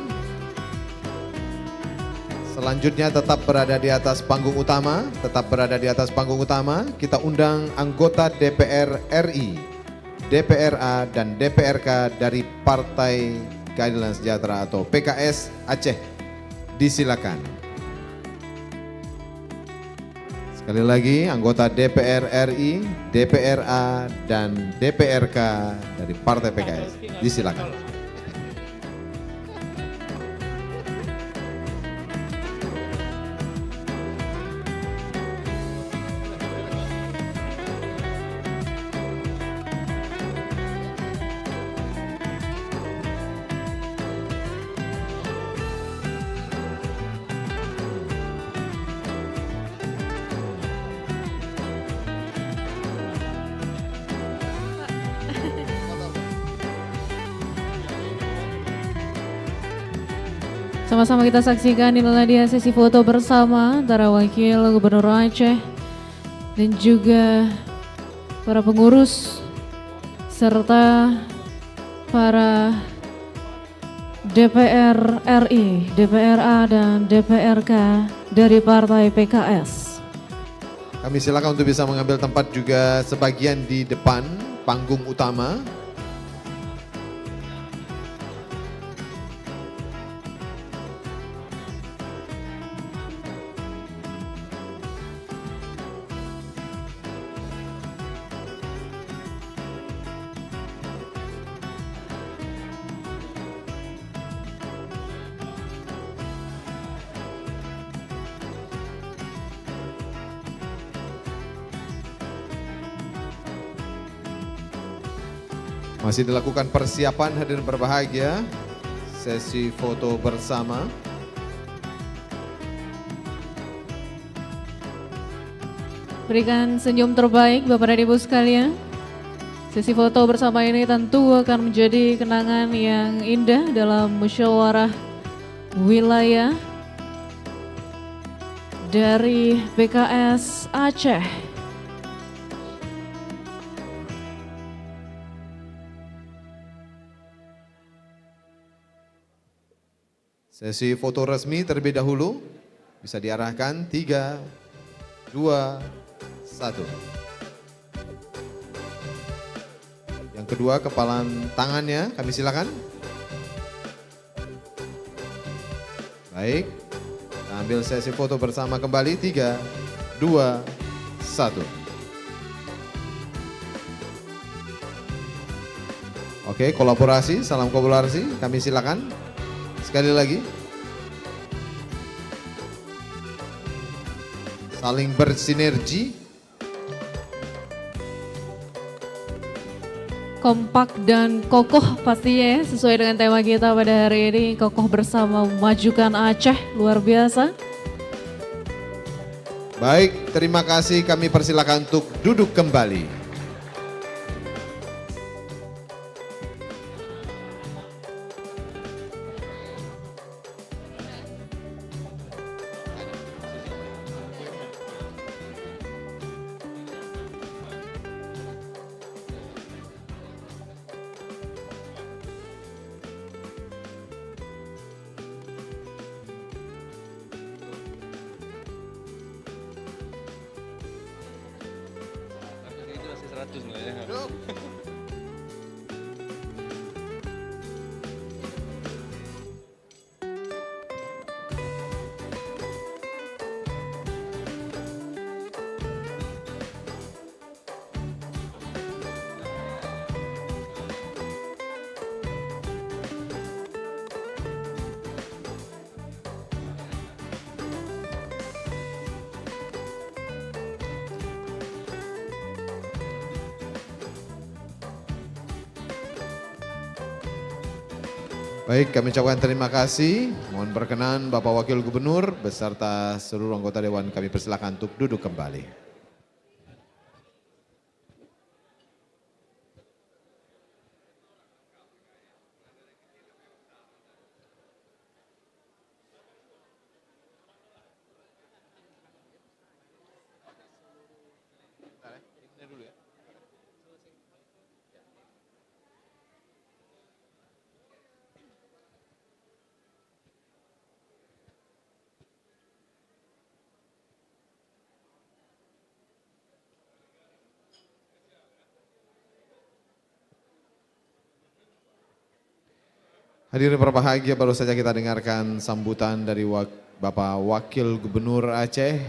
Selanjutnya tetap berada di atas panggung utama, Kita undang anggota DPR RI, DPRA dan DPRK dari Partai Keadilan Sejahtera atau PKS Aceh. Disilakan. Sekali lagi, anggota DPR RI, DPRA, dan DPRK dari Partai PKS. Disilakan. Sama-sama kita saksikan inilah dia sesi foto bersama antara Wakil Gubernur Aceh dan juga para pengurus serta para DPR RI, DPRA dan DPRK dari Partai PKS. Kami silakan untuk bisa mengambil tempat juga sebagian di depan panggung utama. Masih dilakukan persiapan hadirin berbahagia, sesi foto bersama. Berikan senyum terbaik Bapak dan Ibu sekalian. Sesi foto bersama ini tentu akan menjadi kenangan yang indah dalam musyawarah wilayah dari PKS Aceh. Sesi foto resmi terlebih dahulu, bisa diarahkan 3, 2, 1. Yang kedua kepalan tangannya kami silakan. Baik, kita ambil sesi foto bersama kembali 3, 2, 1. Oke, kolaborasi, salam kolaborasi, kami silakan. Sekali lagi, saling bersinergi, kompak dan kokoh pastinya ya, sesuai dengan tema kita pada hari ini, kokoh bersama memajukan Aceh, luar biasa. Baik, terima kasih, kami persilakan untuk duduk kembali. Baik, kami ucapkan terima kasih. Mohon berkenan Bapak Wakil Gubernur beserta seluruh anggota Dewan kami persilakan untuk duduk kembali. Hadirin berbahagia, baru saja kita dengarkan sambutan dari Bapak Wakil Gubernur Aceh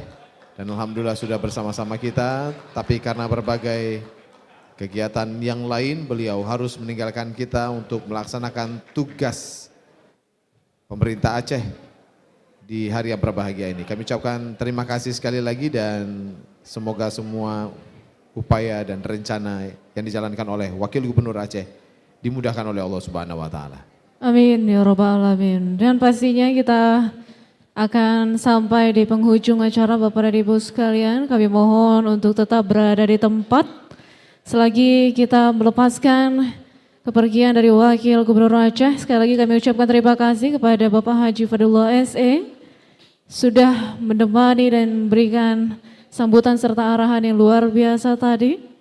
dan alhamdulillah sudah bersama-sama kita, tapi karena berbagai kegiatan yang lain beliau harus meninggalkan kita untuk melaksanakan tugas pemerintah Aceh di hari yang berbahagia ini. Kami ucapkan terima kasih sekali lagi dan semoga semua upaya dan rencana yang dijalankan oleh Wakil Gubernur Aceh dimudahkan oleh Allah Subhanahu wa taala. Amin ya rabbal alamin. Dan pastinya kita akan sampai di penghujung acara Bapak dan Ibu sekalian. Kami mohon untuk tetap berada di tempat selagi kita melepaskan kepergian dari Wakil Gubernur Aceh. Sekali lagi kami ucapkan terima kasih kepada Bapak Haji Fadullah SE sudah menemani dan memberikan sambutan serta arahan yang luar biasa tadi.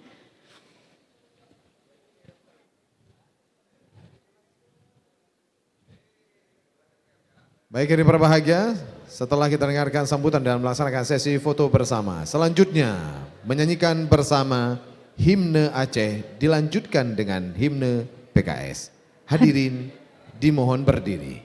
Baik, ini berbahagia, setelah kita dengarkan sambutan dan melaksanakan sesi foto bersama, selanjutnya menyanyikan bersama himne Aceh dilanjutkan dengan himne PKS. Hadirin dimohon berdiri.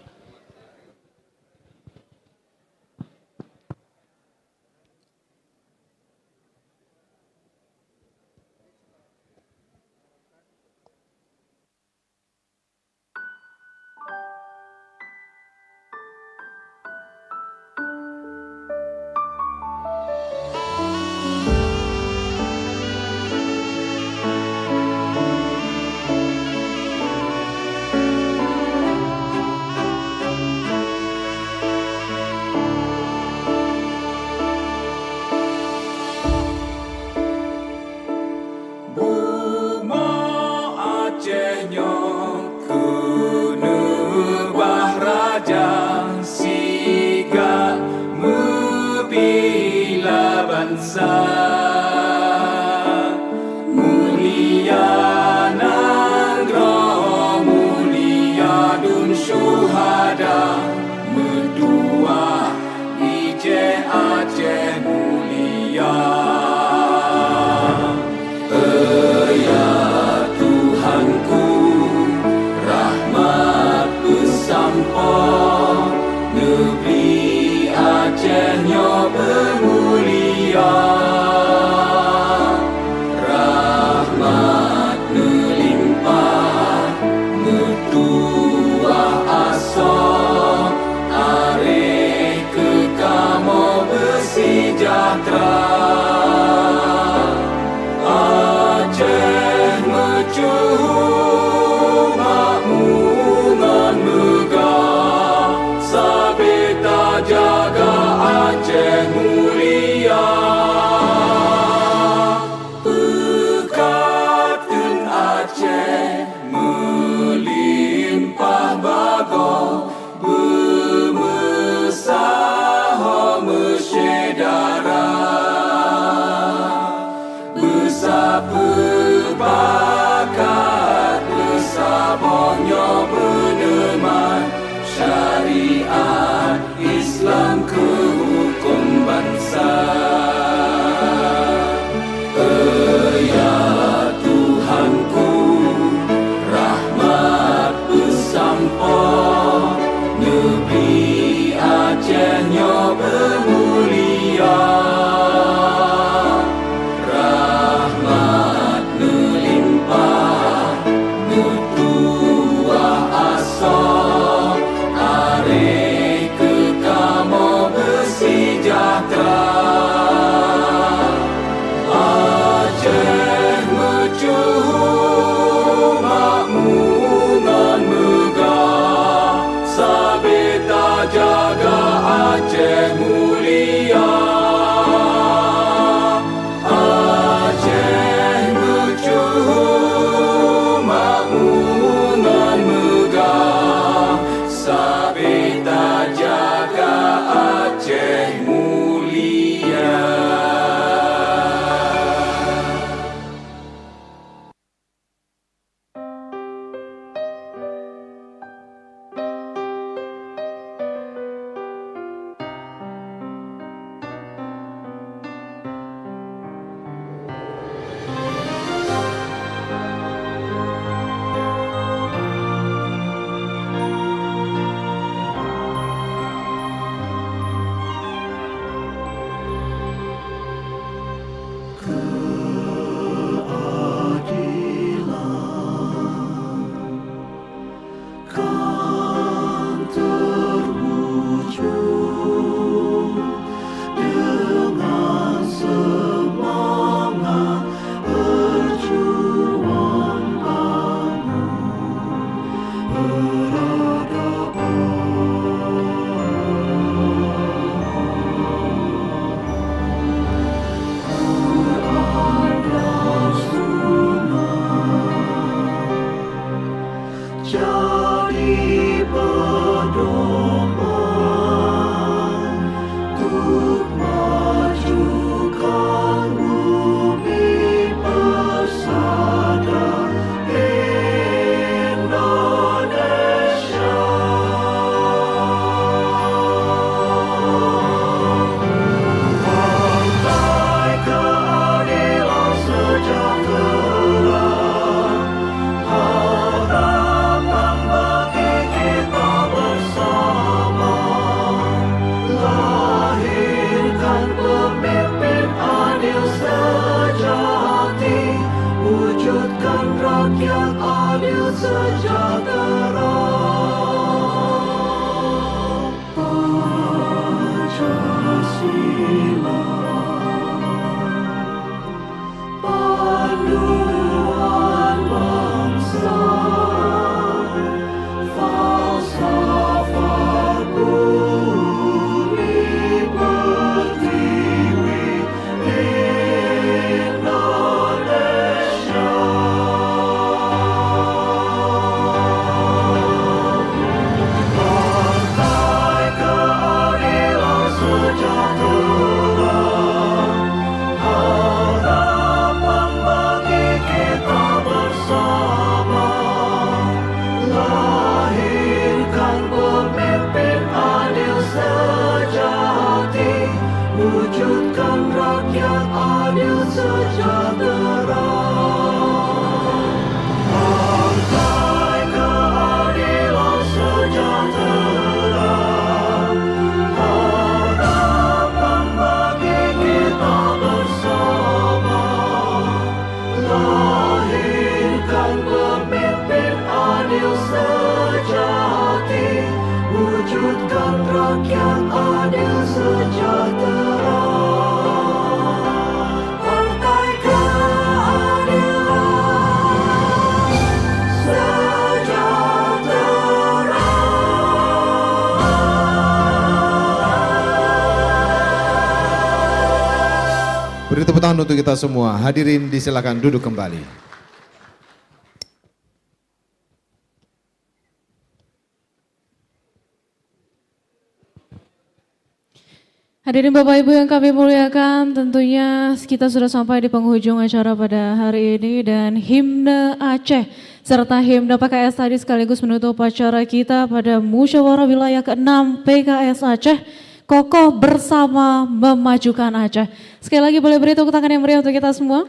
tangan untuk kita semua. Hadirin disilakan duduk kembali. Hadirin Bapak Ibu yang kami muliakan, tentunya kita sudah sampai di penghujung acara pada hari ini dan himne Aceh serta himne PKS tadi sekaligus menutup acara kita pada Musyawarah Wilayah ke-6 PKS Aceh, kokoh bersama memajukan Aceh. Sekali lagi boleh beri tepuk tangan yang meriah untuk kita semua.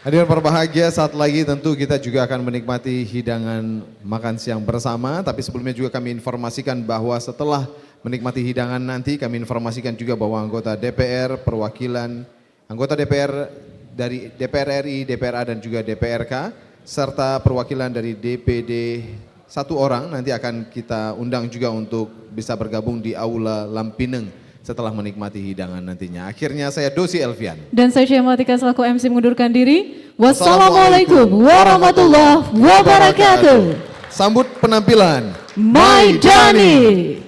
Hadirin berbahagia, saat lagi tentu kita juga akan menikmati hidangan makan siang bersama, tapi sebelumnya juga kami informasikan bahwa setelah menikmati hidangan nanti kami informasikan juga bahwa anggota DPR, perwakilan anggota DPR dari DPR RI, DPRA dan juga DPRK serta perwakilan dari DPD 1 orang nanti akan kita undang juga untuk bisa bergabung di Aula Lampineng setelah menikmati hidangan nantinya. Akhirnya saya Dosi Elvian. Dan saya Syamatika selaku MC mengundurkan diri. Wassalamualaikum warahmatullahi wabarakatuh. Sambut penampilan Maidani.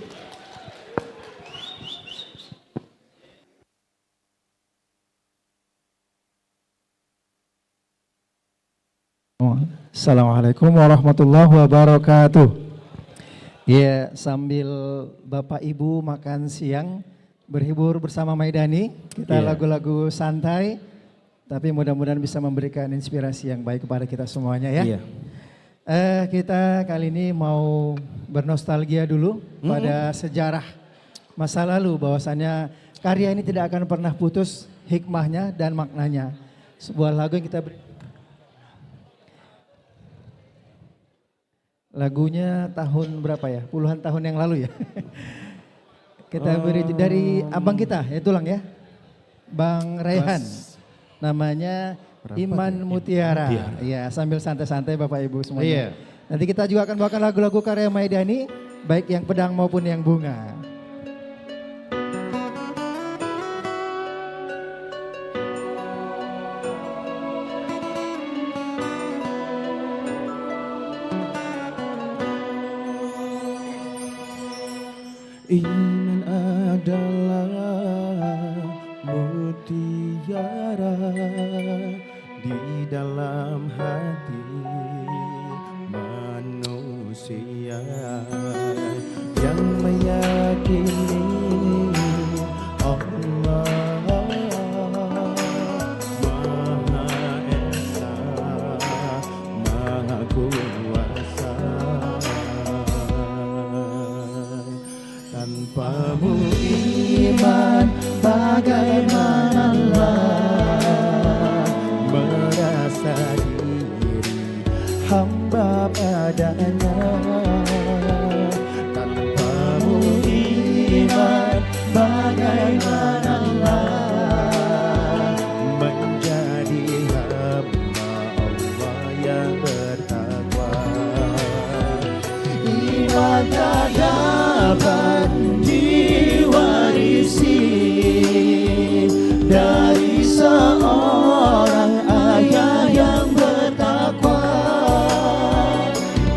Assalamualaikum warahmatullahi wabarakatuh. Ya, sambil Bapak Ibu makan siang, berhibur bersama Maidani, kita lagu-lagu santai, tapi mudah-mudahan bisa memberikan inspirasi yang baik kepada kita semuanya ya. Kita kali ini mau bernostalgia dulu pada sejarah masa lalu, bahwasannya karya ini tidak akan pernah putus hikmahnya dan maknanya. Sebuah lagu yang kita beri. Lagunya tahun berapa ya? Puluhan tahun yang lalu ya. Kita beri dari abang kita, ya tulang ya. Bang Raihan. Namanya Iman Mutiara. Iya, sambil santai-santai Bapak Ibu semuanya. Nanti kita juga akan bawakan lagu-lagu karya Maidani, baik yang pedang maupun yang bunga. Iman adalah mutiara di dalam hati manusia yang meyakini Allah Maha Esa, Maha Kuasa. Tanpamu iman bagaimanalah merasa diri hamba padanya. Tanpamu iman bagaimanalah menjadi hamba Allah yang bertakwa. Iman tak dapat diwarisi dari seorang ayah yang bertakwa.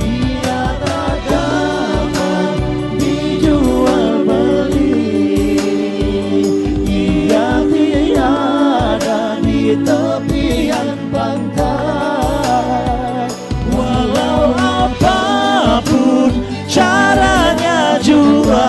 Ia tak dapat dijual beli, ia tiada di tepian pantai. Walau apapun caranya jua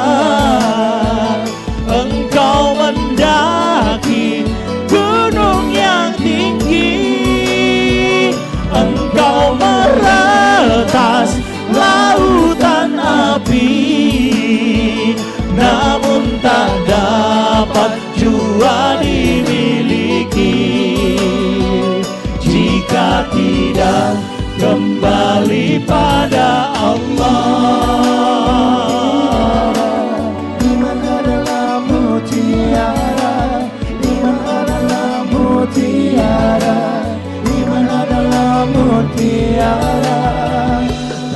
engkau mendaki gunung yang tinggi, engkau meretas lautan api, namun tak dapat jua dimiliki jika tidak kembali pada Allah. Iman adalah mutiara, iman adalah mutiara, iman adalah mutiara.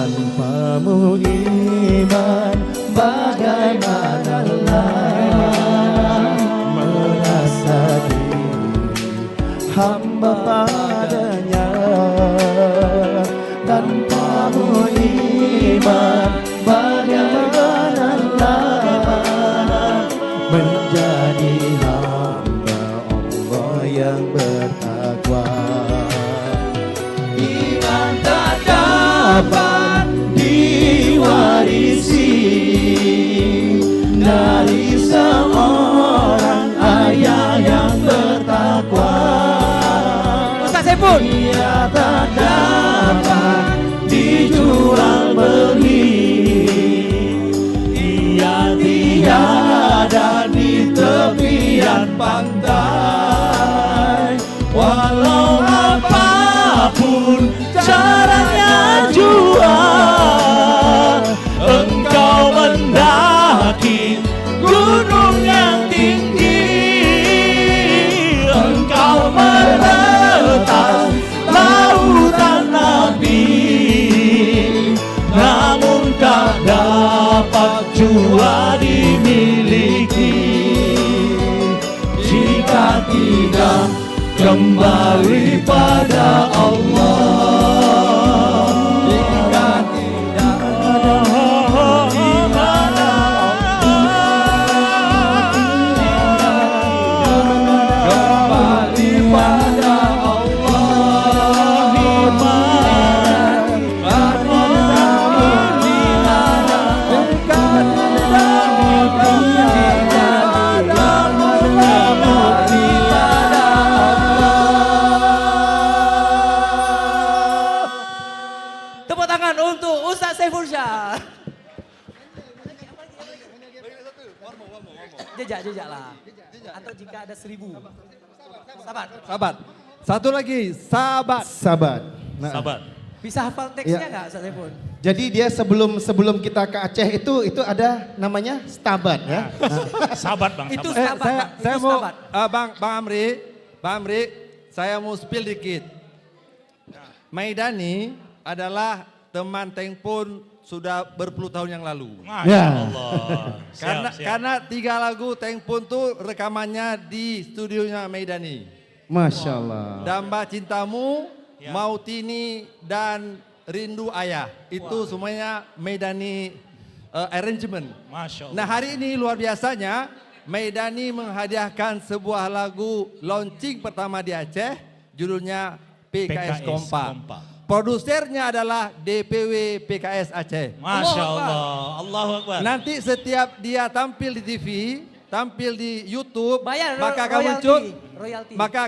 Tanpamu iman bagaimanalah merasa diri hamba padanya. Tanpamu iman bagaimanalah menjadi hamba yang bertakwa. Iman tak dapat diwarisi dari seorang ayah yang bertakwa. Ustaz Saiful. Ia tak dapat dijual beli, ia tiada di tepian pantai. Walau apapun caranya jua, engkau mendaki gunung yang tinggi, engkau meretas lautan api, namun tak dapat jua dimiliki jika tidak kembali pada Allah. Jika tidak kembali pada Allah, kembali pada Allah. Tepuk tangan untuk Ustaz Saiful Syah. Jejak lah. Atau jika ada 1000. Sahabat. Satu lagi, sahabat. Sahabat. Nah. Sahabat. Bisa hafal teksnya nggak Ustaz Saiful? Jadi dia sebelum kita ke Aceh itu ada namanya Stabat ya. Sahabat Bang. Itu sahabat. stabat, Bang. Saya Itu mau stabat. Bang Amri, saya mau spill dikit. Maidani adalah teman Tengpun sudah berpuluh tahun yang lalu. Masya Allah. Siap. Karena 3 lagu Tengpun tuh rekamannya di studionya Maidani. Masya Allah. Damba Cintamu, Mautini dan Rindu Ayah. Itu semuanya Maidani arrangement. Masya Allah. Nah hari ini luar biasanya Maidani menghadiahkan sebuah lagu launching pertama di Aceh. Judulnya PKS Kompa. Produsernya adalah DPW PKS Aceh. Masya Allah. Allahu Akbar. Nanti setiap dia tampil di TV, tampil di YouTube, Bayar maka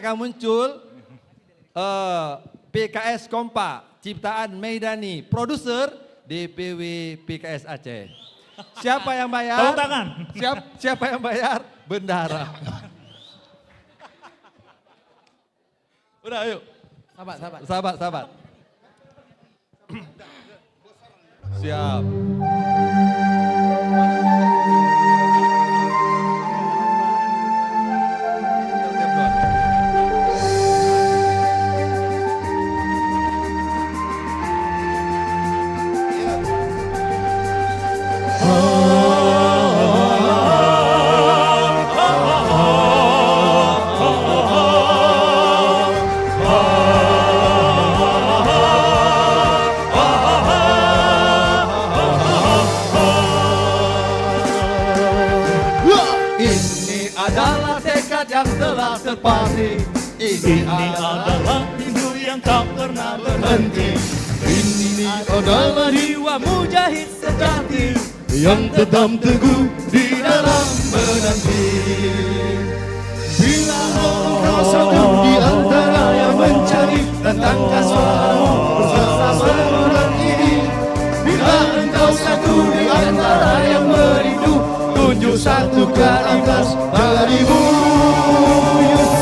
akan muncul PKS Kompa, ciptaan Maidani, produser DPW PKS Aceh. Siapa yang bayar? Tepuk tangan. Siapa yang bayar? Bendara. Udah ayo. Sahabat. Siap. Yang telah terpati, ini adalah rindu yang tak pernah berhenti. Ini adalah jiwa mujahid sejati yang tetap teguh di dalam menanti. Bila engkau satu di antara yang mencari tentang suaramu bersama bulan ini, bila engkau satu di antara yang merindu, tunjuk satu kalimat darimu.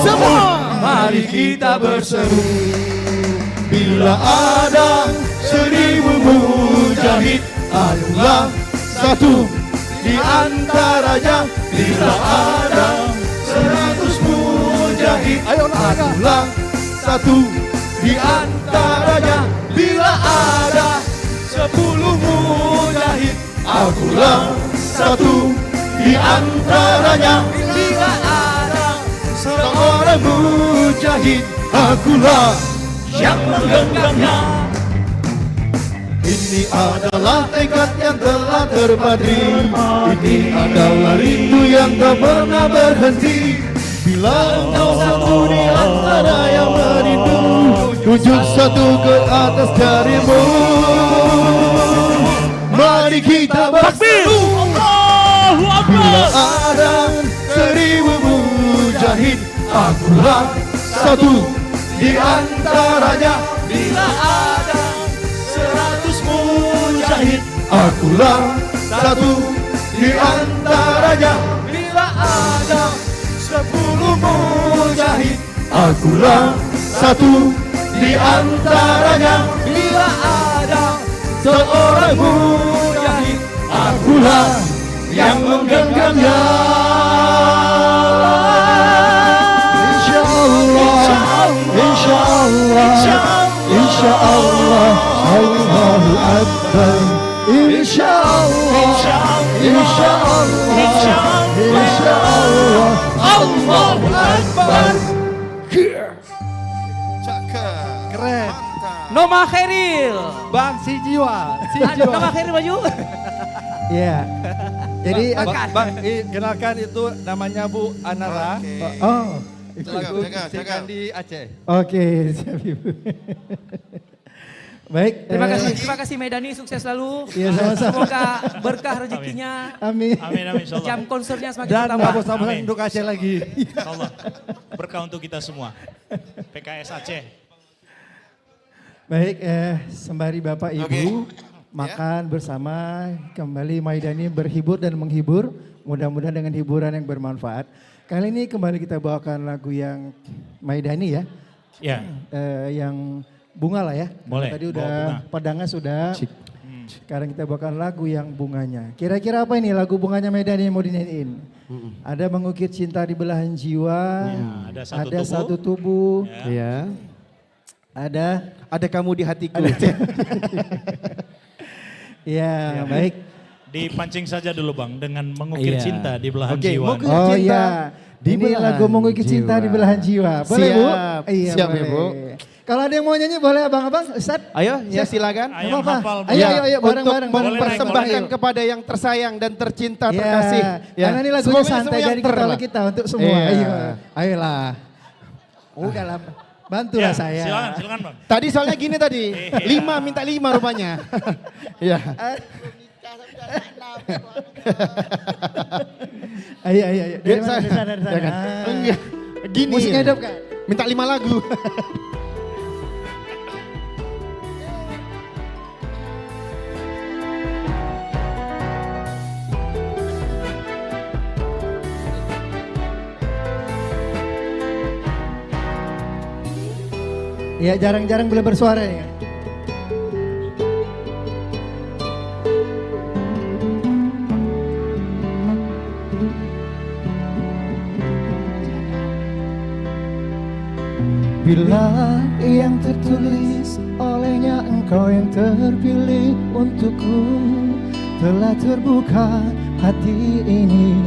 Semua mari kita berseru. Bila ada 1000 mujahid, ayolah satu di antaranya. Bila ada 100 mujahid, ayolah satu di antaranya. Bila ada 10 mujahid, akulah satu di antaranya. Bila ada seorang mujahid, akulah yang menggenggamnya. Ini adalah tekad yang telah terpatri, ini adalah rindu yang tak pernah berhenti. Bila engkau satu di Ujung satu ke atas darimu. Mari kita bersatu. Bila ada 1000 mujahid, akulah satu di antaranya. Bila ada 100 mujahid, akulah satu di antaranya. Bila ada 10 mujahid, akulah satu di antaranya. Bila ada seorang mujahid, akulah yang menggenggamnya. Insyaallah, Allahu Akbar. Insyaallah, Allahu Akbar. Keren. Noma Khairil. Bang si jiwa. Noma Khairil maju. Iya. Jadi Bang, kenalkan itu namanya Bu Anara. Oh. Lagu Sikan di Aceh. Oke, siap Ibu. Baik. Terima kasih Maidani, sukses selalu. Iya, sama-sama. Semoga berkah rezekinya. Amin. Amin, insyaallah. Jam konsernya semakin Dan bertambah. bosan-bosan untuk Aceh lagi. Insyaallah. Berkah untuk kita semua. PKS Aceh. Baik, sembari Bapak Ibu makan bersama, kembali Maidani berhibur dan menghibur, mudah-mudahan dengan hiburan yang bermanfaat. Kali ini kembali kita bawakan lagu yang Maidani ya. Ya. Yang bunga lah ya. Boleh. Tadi udah padangnya sudah. Sekarang kita bawakan lagu yang bunganya. Kira-kira apa ini lagu bunganya Maidani yang mau dinyanyiin? Ada mengukir cinta di belahan jiwa. Ya, ada satu tubuh. Ya. Ada kamu di hatiku. Ya, baik. Dipancing saja dulu Bang dengan mengukir cinta di belahan jiwa. Oh iya, ini lagu mengukir cinta di belahan jiwa. Boleh Bu? Iya, siap boleh. ya Bu. Kalau ada yang mau nyanyi boleh abang-abang, Ustaz? Ayo, ya silakan. Ayo, Ayo, bareng-bareng. Mempersembahkan kepada yang tersayang dan tercinta, terkasih. Ya. Karena ini lagunya santai jadi kita untuk semua. Ayolah. Udah lah, bantulah saya. Silakan Bang. Tadi soalnya gini tadi, 5 minta 5 rupanya. Ya. Ayo. Dari sana. Enggak. Gini. Musiknya hidup kan? Minta 5 lagu. Ya jarang-jarang boleh bersuara ya. Bila yang tertulis olehnya engkau yang terpilih untukku, telah terbuka hati ini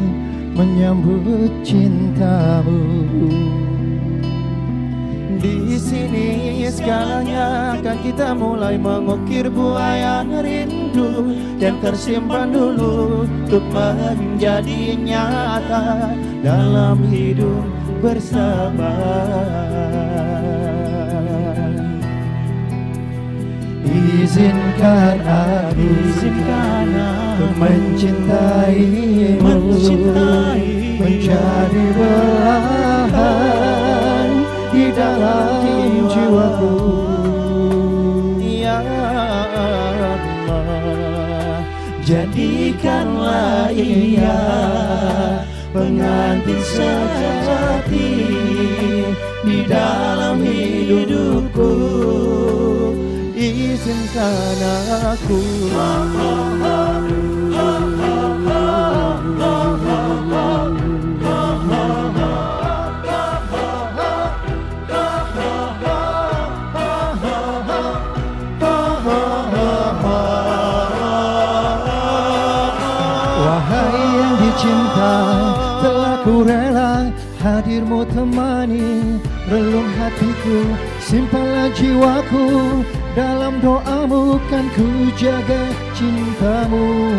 menyambut cintamu. Di sini segalanya akan kita mulai mengukir buaya rindu yang tersimpan dulu untuk menjadi nyata dalam hidup bersama. Izinkan aku mencintaimu, menjadi belahan di dalam jiwaku. Ya Allah, jadikanlah ia pengantin sejati di dalam hidupku. Izinkan aku ku rela hadirmu temani relung hatiku, simpanlah jiwaku dalam doamu, kan ku jaga cintamu.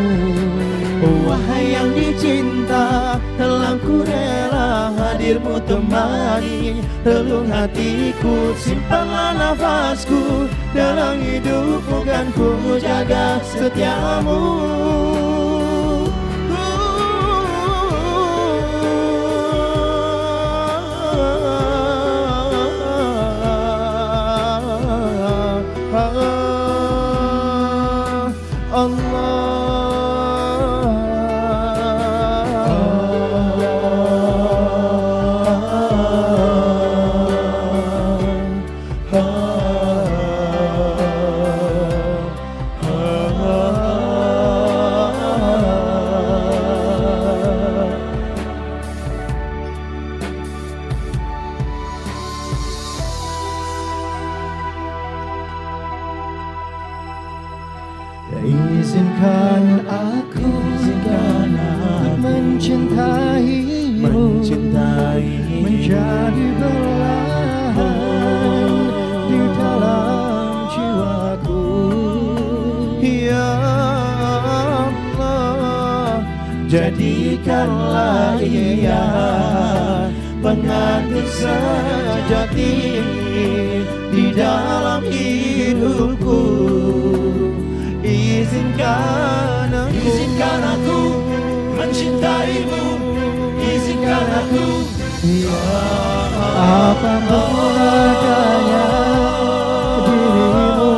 Wahai yang dicinta, telah ku rela hadirmu temani relung hatiku. Simpanlah nafasku dalam hidupmu, kan ku jaga setiamu. Izinkan aku mencintaimu, menjadi belahan di dalam jiwaku. Ya Allah, jadikanlah ia pengantin sejati di dalam hidupku. Izinkan aku mencintaimu, izinkan aku, ya apapun adanya dirimu,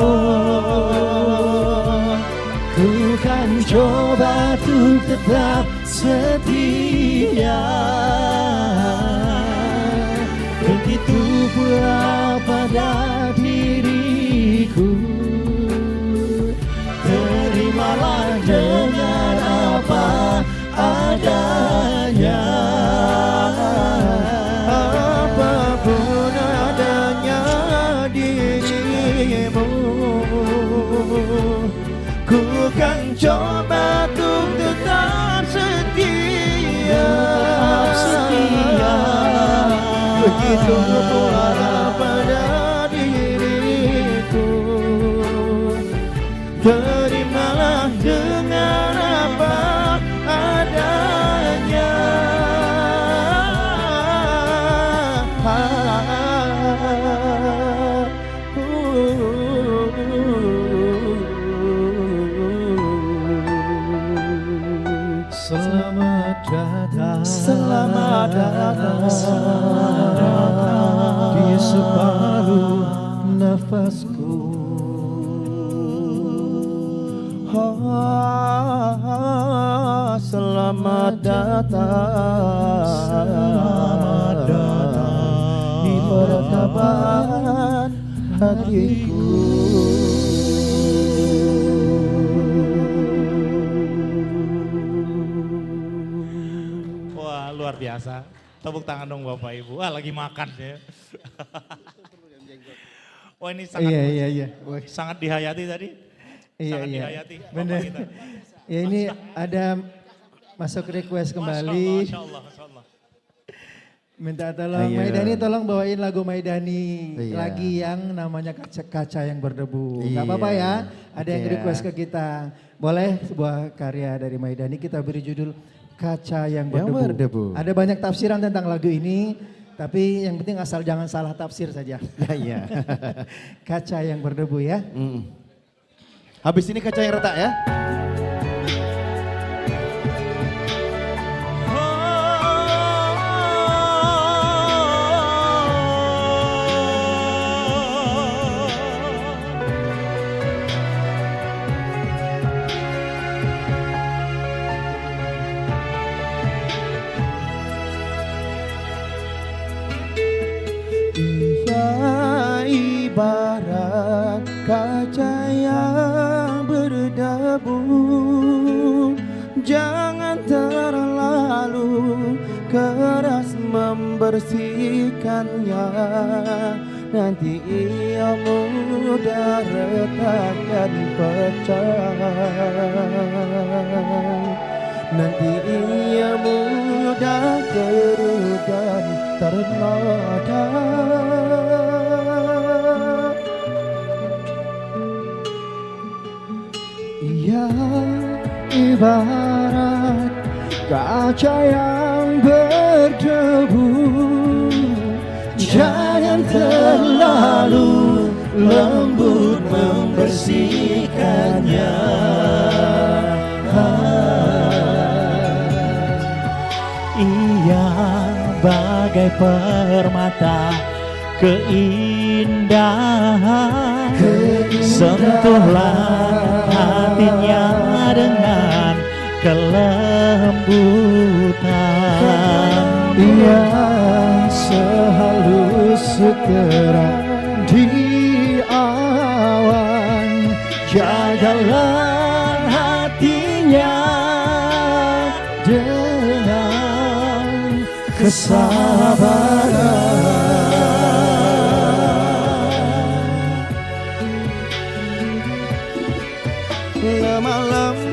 ku kan coba untuk tetap setia. Begitu pula pada diriku, terimalah dengan apa adanya. Apapun adanya dirimu, ku kan coba untuk tetap setia. Begitu pula pada diriku, terimalah dengan apa adanya. Selamat datang, selamat datang di separuh nafasku. Selamat datang di perkabaran hatiku. Wah, luar biasa. Tepuk tangan dong Bapak Ibu. Wah, lagi makan ya. Wah, ini sangat sangat dihayati tadi. Sangat dihayati. Benar. Ya, ini ada masuk request kembali. Masya Allah, Masya Allah. Minta tolong Maidani, tolong bawain lagu Maidani lagi yang namanya Kaca yang Berdebu. Gak apa-apa ya, ada yang request ke kita. Boleh sebuah karya dari Maidani, kita beri judul Kaca yang Berdebu. Ada banyak tafsiran tentang lagu ini, tapi yang penting asal jangan salah tafsir saja. Iya. Kaca yang Berdebu ya. Habis ini kaca yang retak ya. Ibarat kaca yang berdebu, jangan terlalu keras membersihkannya, nanti ia mudah retak dan pecah, nanti ia mudah keruh dan ternoda. Ya ibarat kaca yang berdebu, jangan terlalu lembut membersihkannya. Ia bagai permata keindahan, sentuhlah hatinya dengan kelembutan. Ia sehalus seterang di awan, jagalah hatinya dengan kesabaran.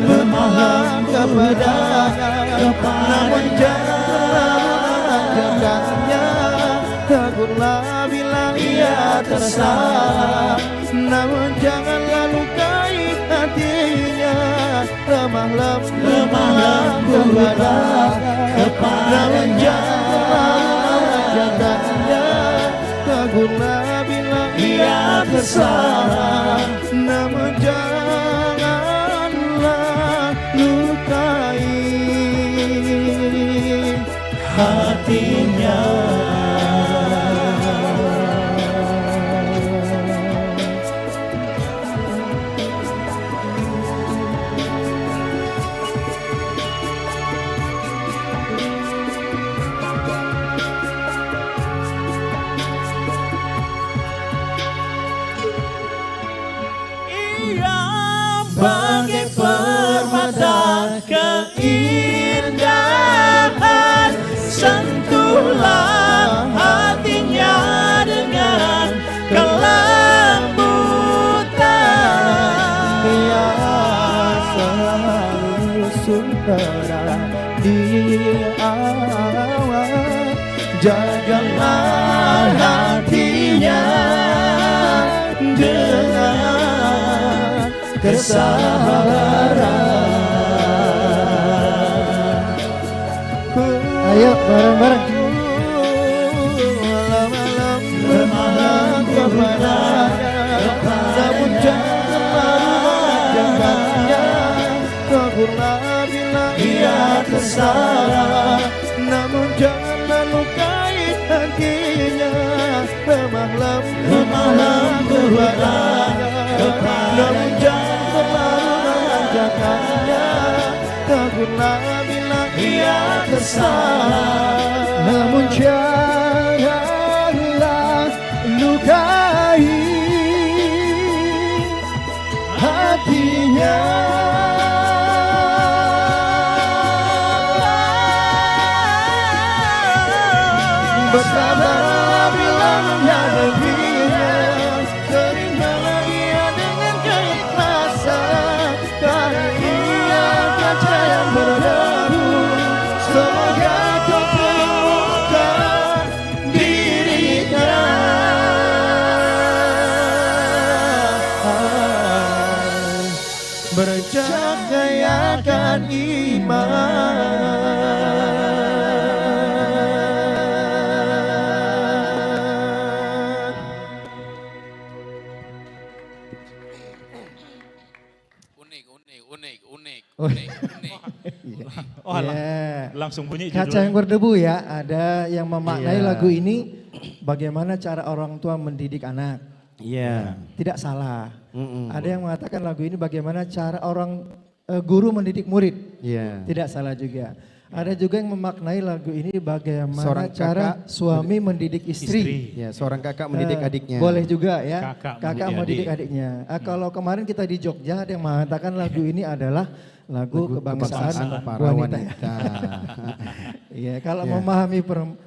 Lemah kepadanya, namun jangan menanyakannya. Tegurlah bila ia tersalah, namun janganlah lukai hatinya. Lemah kepadanya, namun janganlah menanyakannya. Tegurlah bila ia tersalah, namun janganlah lukai hatinya. Bagai permata keindahan, sentuhlah hatinya dengan kelembutan. Ia selalu sumber di awal, jagalah hatinya dengan kesabaran. Ayo bareng-bareng. Lemah kepadanya, namun jangan menanyakannya. Tegurlah bila ia tersalah, namun janganlah lukai hatinya. Lemah kepadanya, namun jangan menanyakannya. Tegurlah bila ia tersalah, Namun janganlah lukai hatinya. bersabarlah bila menghadapinya. Terimalah ia dengan keikhlasan, karena ia kaca yang berdebu. Semoga kau temukan dirinya. Bercayakan iman. Oh, langsung bunyi Kaca yang berdebu ya, ada yang memaknai Iya. lagu ini bagaimana cara orang tua mendidik anak. Iya. Tidak salah. Ada yang mengatakan lagu ini bagaimana cara orang guru mendidik murid. Iya. Tidak salah juga. Ada juga yang memaknai lagu ini bagaimana Seorang cara kakak suami mendidik istri. Ya, seorang kakak mendidik adiknya. Boleh juga ya. Kakak mendidik mendidik adiknya. Kalau kemarin kita di Jogja ada yang mengatakan lagu ini adalah lagu kebangsaan para wanita. Iya, kalau memahami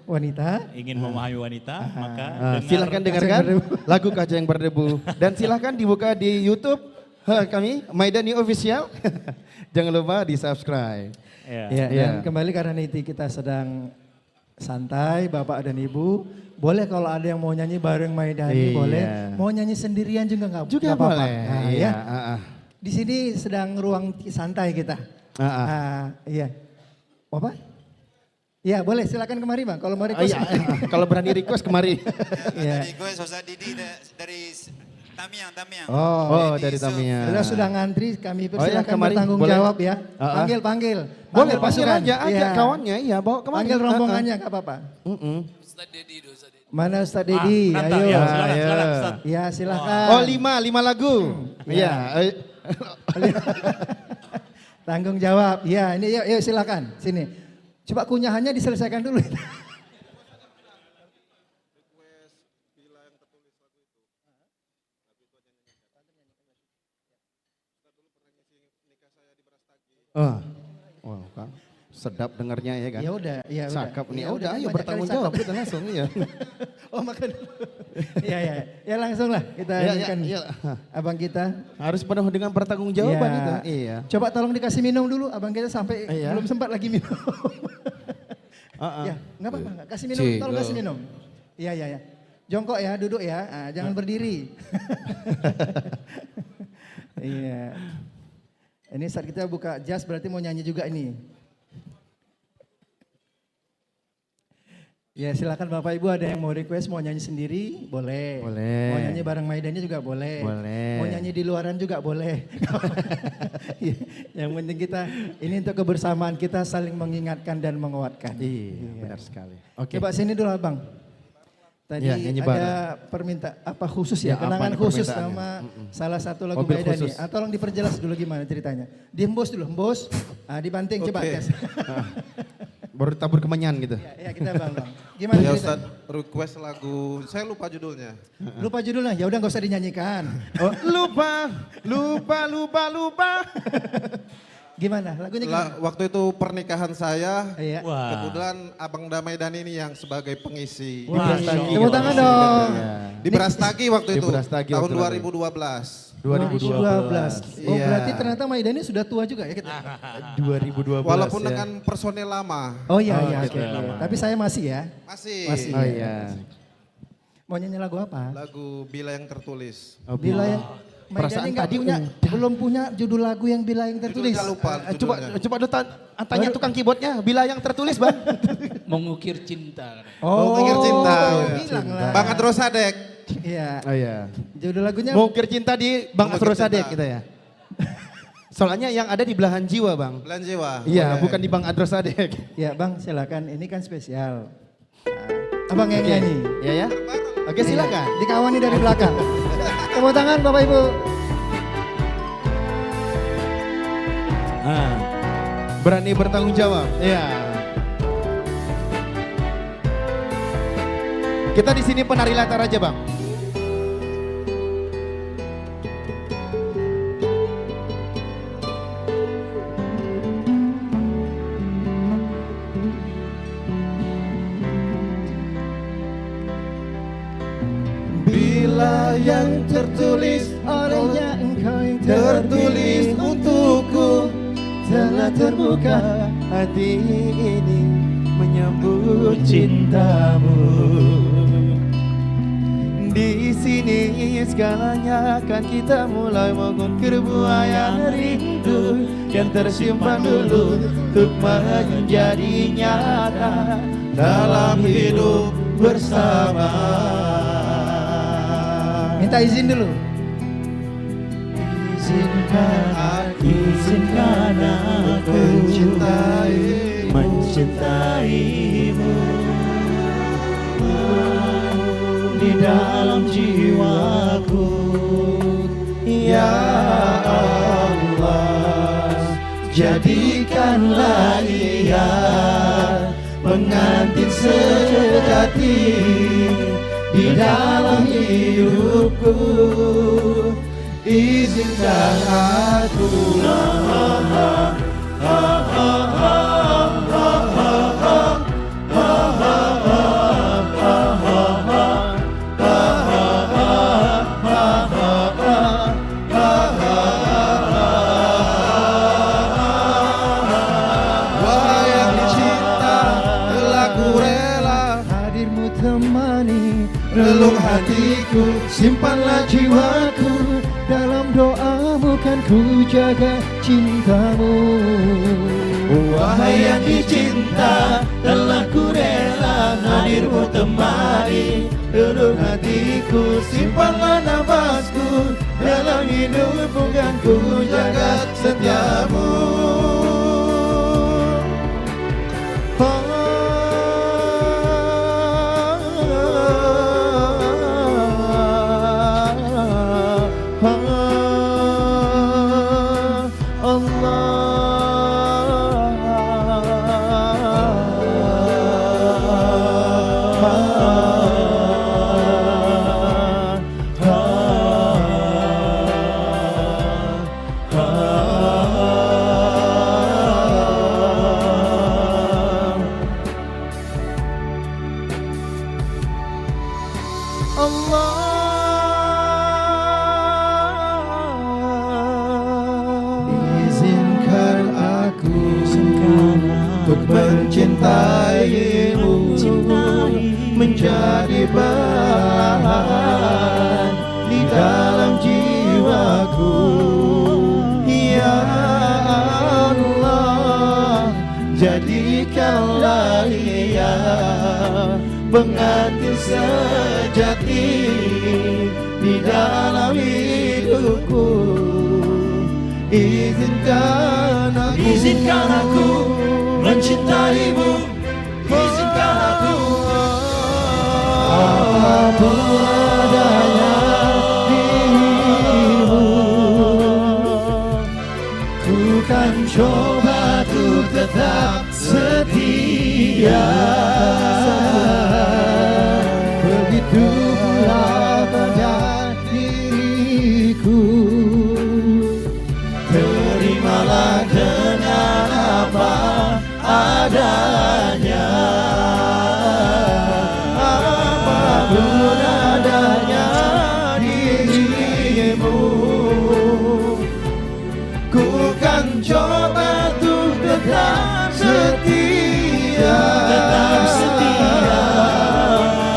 wanita, ingin memahami wanita, maka silahkan dengarkan lagu Kaca yang Berdebu. Dan silahkan dibuka di YouTube kami, Maidani Official. Jangan lupa di subscribe. Ya, dan kembali karena Niti kita sedang santai, Bapak dan Ibu. Boleh kalau ada yang mau nyanyi bareng Maidani, boleh. Mau nyanyi sendirian juga nggak apa-apa. Boleh. Nah, ya. Di sini sedang ruang santai kita. Iya. Apa? Ya boleh, silakan kemari Bang. Kalau mau request. Kalau berani request kemari. Iya. Request Ustaz Didi dari Tamiang. Oh, dari Tamiang. Sudah ngantri, kami Oh ya, persilakan kemari. bertanggung Boleh. jawab ya. Panggil. Boleh, panggil pasukan. aja, ajak Iya. kawannya, iya bawa kemari. Panggil rombongannya, nggak apa-apa. Ustaz Dedi. Mana Ustaz Dedi? Menantang, Ayo. ya, silakan, Ustaz. Ya silakan. Oh 5 lagu. Iya. Tanggung jawab. Ya ini yuk silakan. Sini. Coba kunyahannya diselesaikan dulu. Wow, Kang. Sedap dengarnya ya kan? Ya udah, ya udah. Cakep nih. Ya Ya udah, udah, ayo banyak bertanggung kali jawab cakep. kita langsung ya. Oh makan. Ya langsung lah kita kan abang kita. Harus penuh dengan pertanggungjawaban itu. Iya. Coba tolong dikasih minum dulu, abang kita sampai belum sempat lagi minum. Ya, nggak apa-apa, nggak kasih minum, tolong kasih minum. Iya. Jongkok ya, duduk ya, jangan berdiri. Iya. Ini saat kita buka jas berarti mau nyanyi juga ini. Ya silakan Bapak Ibu, ada yang mau request mau nyanyi sendiri boleh. Boleh. Mau nyanyi bareng Maidani juga boleh. Boleh. Mau nyanyi di luaran juga boleh. Yang penting kita ini untuk kebersamaan kita saling mengingatkan dan menguatkan. Iya, benar sekali. Oke. Coba sini dulu Abang. Tadi Ya, nyanyi ada permintaan apa khusus ya, Ya, apa kenangan nih khusus permintaannya? sama salah satu lagu Mobil Maidani. khusus. Tolong diperjelas dulu gimana ceritanya. Diembus dulu, embus. Dibanting coba Oke. tes. Baru tabur kemenyan gitu. Ya kita Bang. Gimana Ya ceritanya? Ustaz, request lagu, saya lupa judulnya. Lupa judulnya, ya udah nggak usah dinyanyikan. Oh, lupa. Gimana? Lagunya gimana? Waktu itu pernikahan saya, Iya. kebetulan Abang Damai Dan ini yang sebagai pengisi. Wah, tepuk tangan dong. Di Brastagi waktu Di itu, Brastagi tahun waktu 2012. 2012. Oh Iya. berarti ternyata Maidani sudah tua juga ya kita. 2012 Walaupun ya. dengan personel lama. Oh iya, gitu. oke. Tapi saya masih ya. Masih. Oh iya. Mau nyanyi lagu apa? Lagu Bila Yang Tertulis. Bila yang Maidani nggak punya, belum punya judul lagu yang bila yang tertulis. Judulnya lupa. Coba tanya tukang keyboardnya, bila yang tertulis Bang. Mengukir cinta. Oh, Mengukir Cinta. bilang lah. Bang Adro Sadek. Iya. Oh iya. Judul lagunya Mengukir cinta di Bang Mengukir Afro Cinta. Sadek kita ya. Soalnya yang ada di belahan jiwa Bang. Belahan Jiwa. Iya, Boleh. bukan di Bang Adro Sadek. Ya Bang silakan, ini kan spesial. Abang yang nyanyi. Iya ya. Oke silakan. Dikawani dari belakang. Tepuk tangan Bapak Ibu. Berani bertanggung jawab. Iya. Kita di sini penari latar aja Bang. Bila yang tertulis Olehnya engkau yang tertulis untukku, telah terbuka Hati ini menyambut cintamu. Di sini segalanya akan kita mulai mengukir buaya rindu yang tersimpan dulu untuk menjadi nyata dalam hidup bersama. Minta izin dulu. Izinkan aku mencintaimu di dalam jiwaku, ya Allah. Jadikanlah ia pengantin sejati di dalam hidupku. Izinkan aku wahai yang dicinta, telah ku rela Hadirmu temani relung hatiku. simpanlah jiwaku dalam doamu akan ku jaga cintamu. Wahai yang dicinta, telah ku rela hadirmu temani seluruh hatiku, simpanlah nafasku dalam hidupmu, kan ku jaga setiamu. Izinkan aku untuk mencintaimu, menjadi belahan di dalam jiwaku. Ya Allah, jadikanlah ia pengantin sejati di dalam hidupku. Izinkan aku mencintaimu, izinkan aku apapun adanya dirimu. Ku kan coba untuk tetap setia, begitu pula pada diriku. Terimalah dengan apa adanya, apapun adanya dirimu. Ku kan coba untuk tetap setia,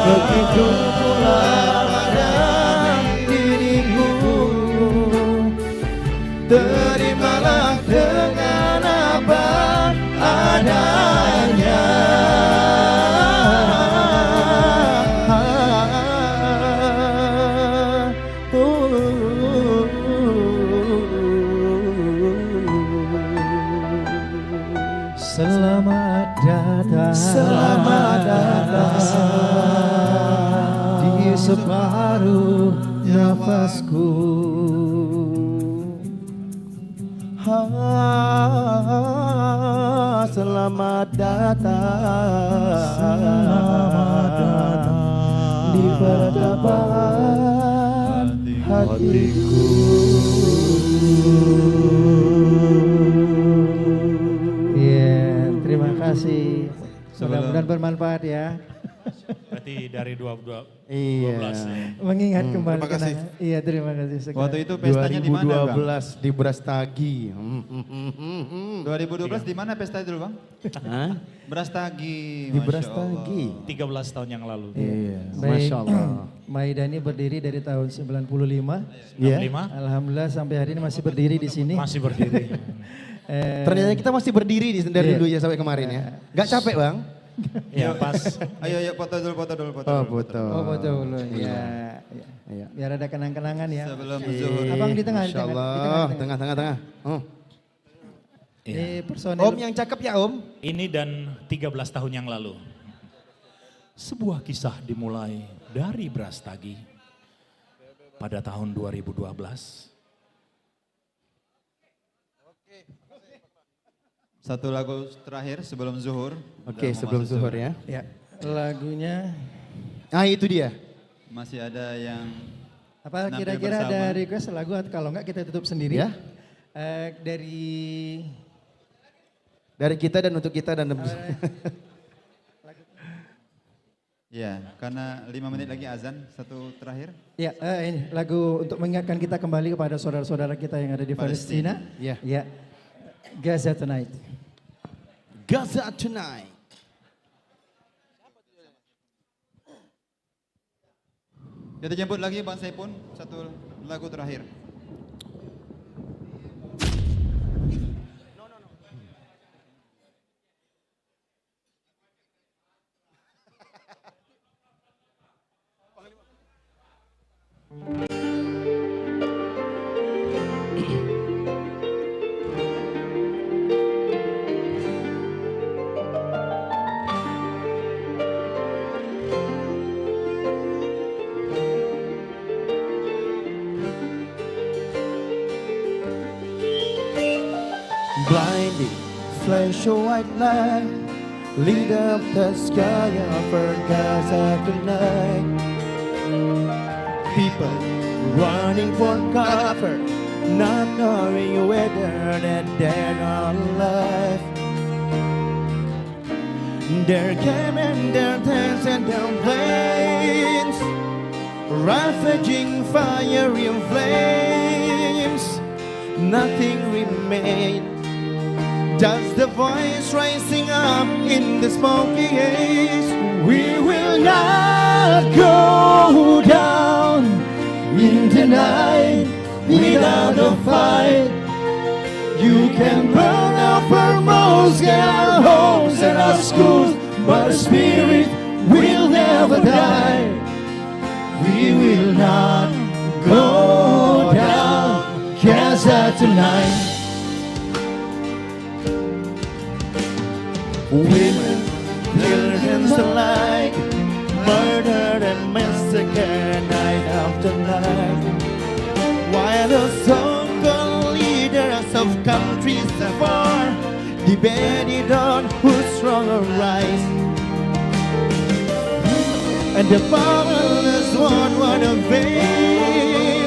begitu pula pada dirimu. Terimalah dengan apa adanya, Selamat datang, di separuh nafasku. Selamat datang di peradaban hatiku. Iya, terima kasih. Mudah-mudahan bermanfaat ya. Berarti dari 12 Iya. Mengingat kembali. Terima kasih. Iya, terima kasih sekali. Waktu itu pestanya di mana, Bang? 2012 di Brastagi. 2012 di mana pesta itu, Bang? Hah? Brastagi. Di Masya Brastagi. 13 tahun yang lalu. Iya, Baik. Masya Allah. Maida ini berdiri dari tahun 95. 95. Alhamdulillah sampai hari ini masih berdiri di sini. Masih berdiri. Ternyata kita masih berdiri dari dulu ya sampai kemarin ya. Gak capek, Bang? Ya pas. Ayo foto dulu. Oh, foto. Oh, foto dulu. Ya. Biar ada kenang-kenangan ya. Sebelum zuhur. Abang di tengah, Masya di Allah. tengah. Tengah. Personil. Om yang cakep ya, Om. Ini dan 13 tahun yang lalu. Sebuah kisah dimulai dari Brastagi pada tahun 2012. Satu lagu terakhir sebelum zuhur. Oke, sebelum zuhur ya. Ya, lagunya. Ah, itu dia. Masih ada yang Apa kira-kira ada request lagu atau kalau enggak kita tutup sendiri? Ya. Dari kita dan untuk kita dan Ya, karena 5 menit lagi azan, satu terakhir. Ya, ini lagu untuk mengingatkan kita kembali kepada saudara-saudara kita yang ada di Palestina. Ya. Ya. Gaza Tonight. Gaza Tonight. Kita jemput lagi Bang Saipun, satu lagu terakhir. blinding flash of white light, lit up the sky over Gaza tonight. People running for cover, not knowing whether that they're alive. They're carrying their tanks and their planes, ravaging fiery flames. Nothing remains, just the voice rising up in the smoky haze. We will not go down in the night without a fight. You can burn our mosques and our homes and our schools, but our spirit will never die. We will not go down, Gaza tonight. Women, children alike, murdered and massacred night after night. While the so-called leaders of countries afar debated on who's strong or rise, and the powerless one want to vain,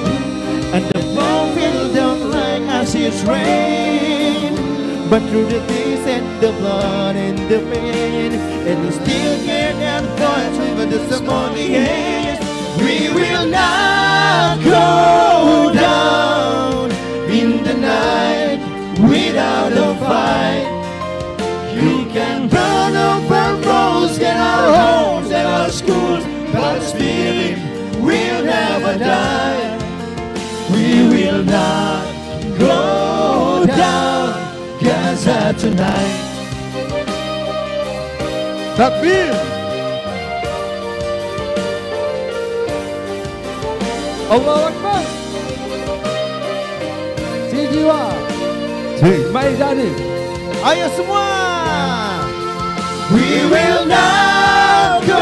and the battlefield don't like acid rain. But through the days and the blood and the pain, and we still hear that voice over the smoky haze. We will not go down in the night without a fight. You can burn up our roads and our homes and our schools, but spirit will never die. We will not go down, Gaza tonight. Takbir. Allahu Akbar. Si jiwa. Maidani. Ayo semua. We will not go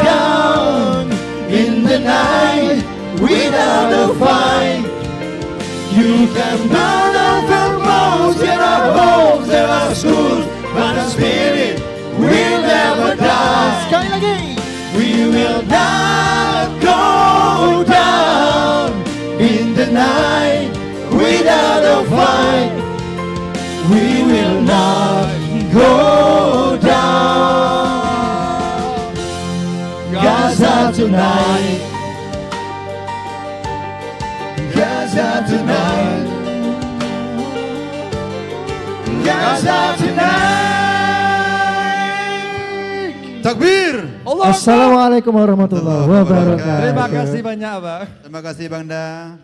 down in the night without a fight. You can burn up our roads and our homes and our schools, but our spirit will never die. Sekali lagi. We will not go down in the night without a fight. We will not go down, Gaza tonight. Gaza tonight. Gaza tonight. Takbir. Assalamualaikum warahmatullahi wabarakatuh. Terima kasih banyak, Bang. Terima kasih Bang Da.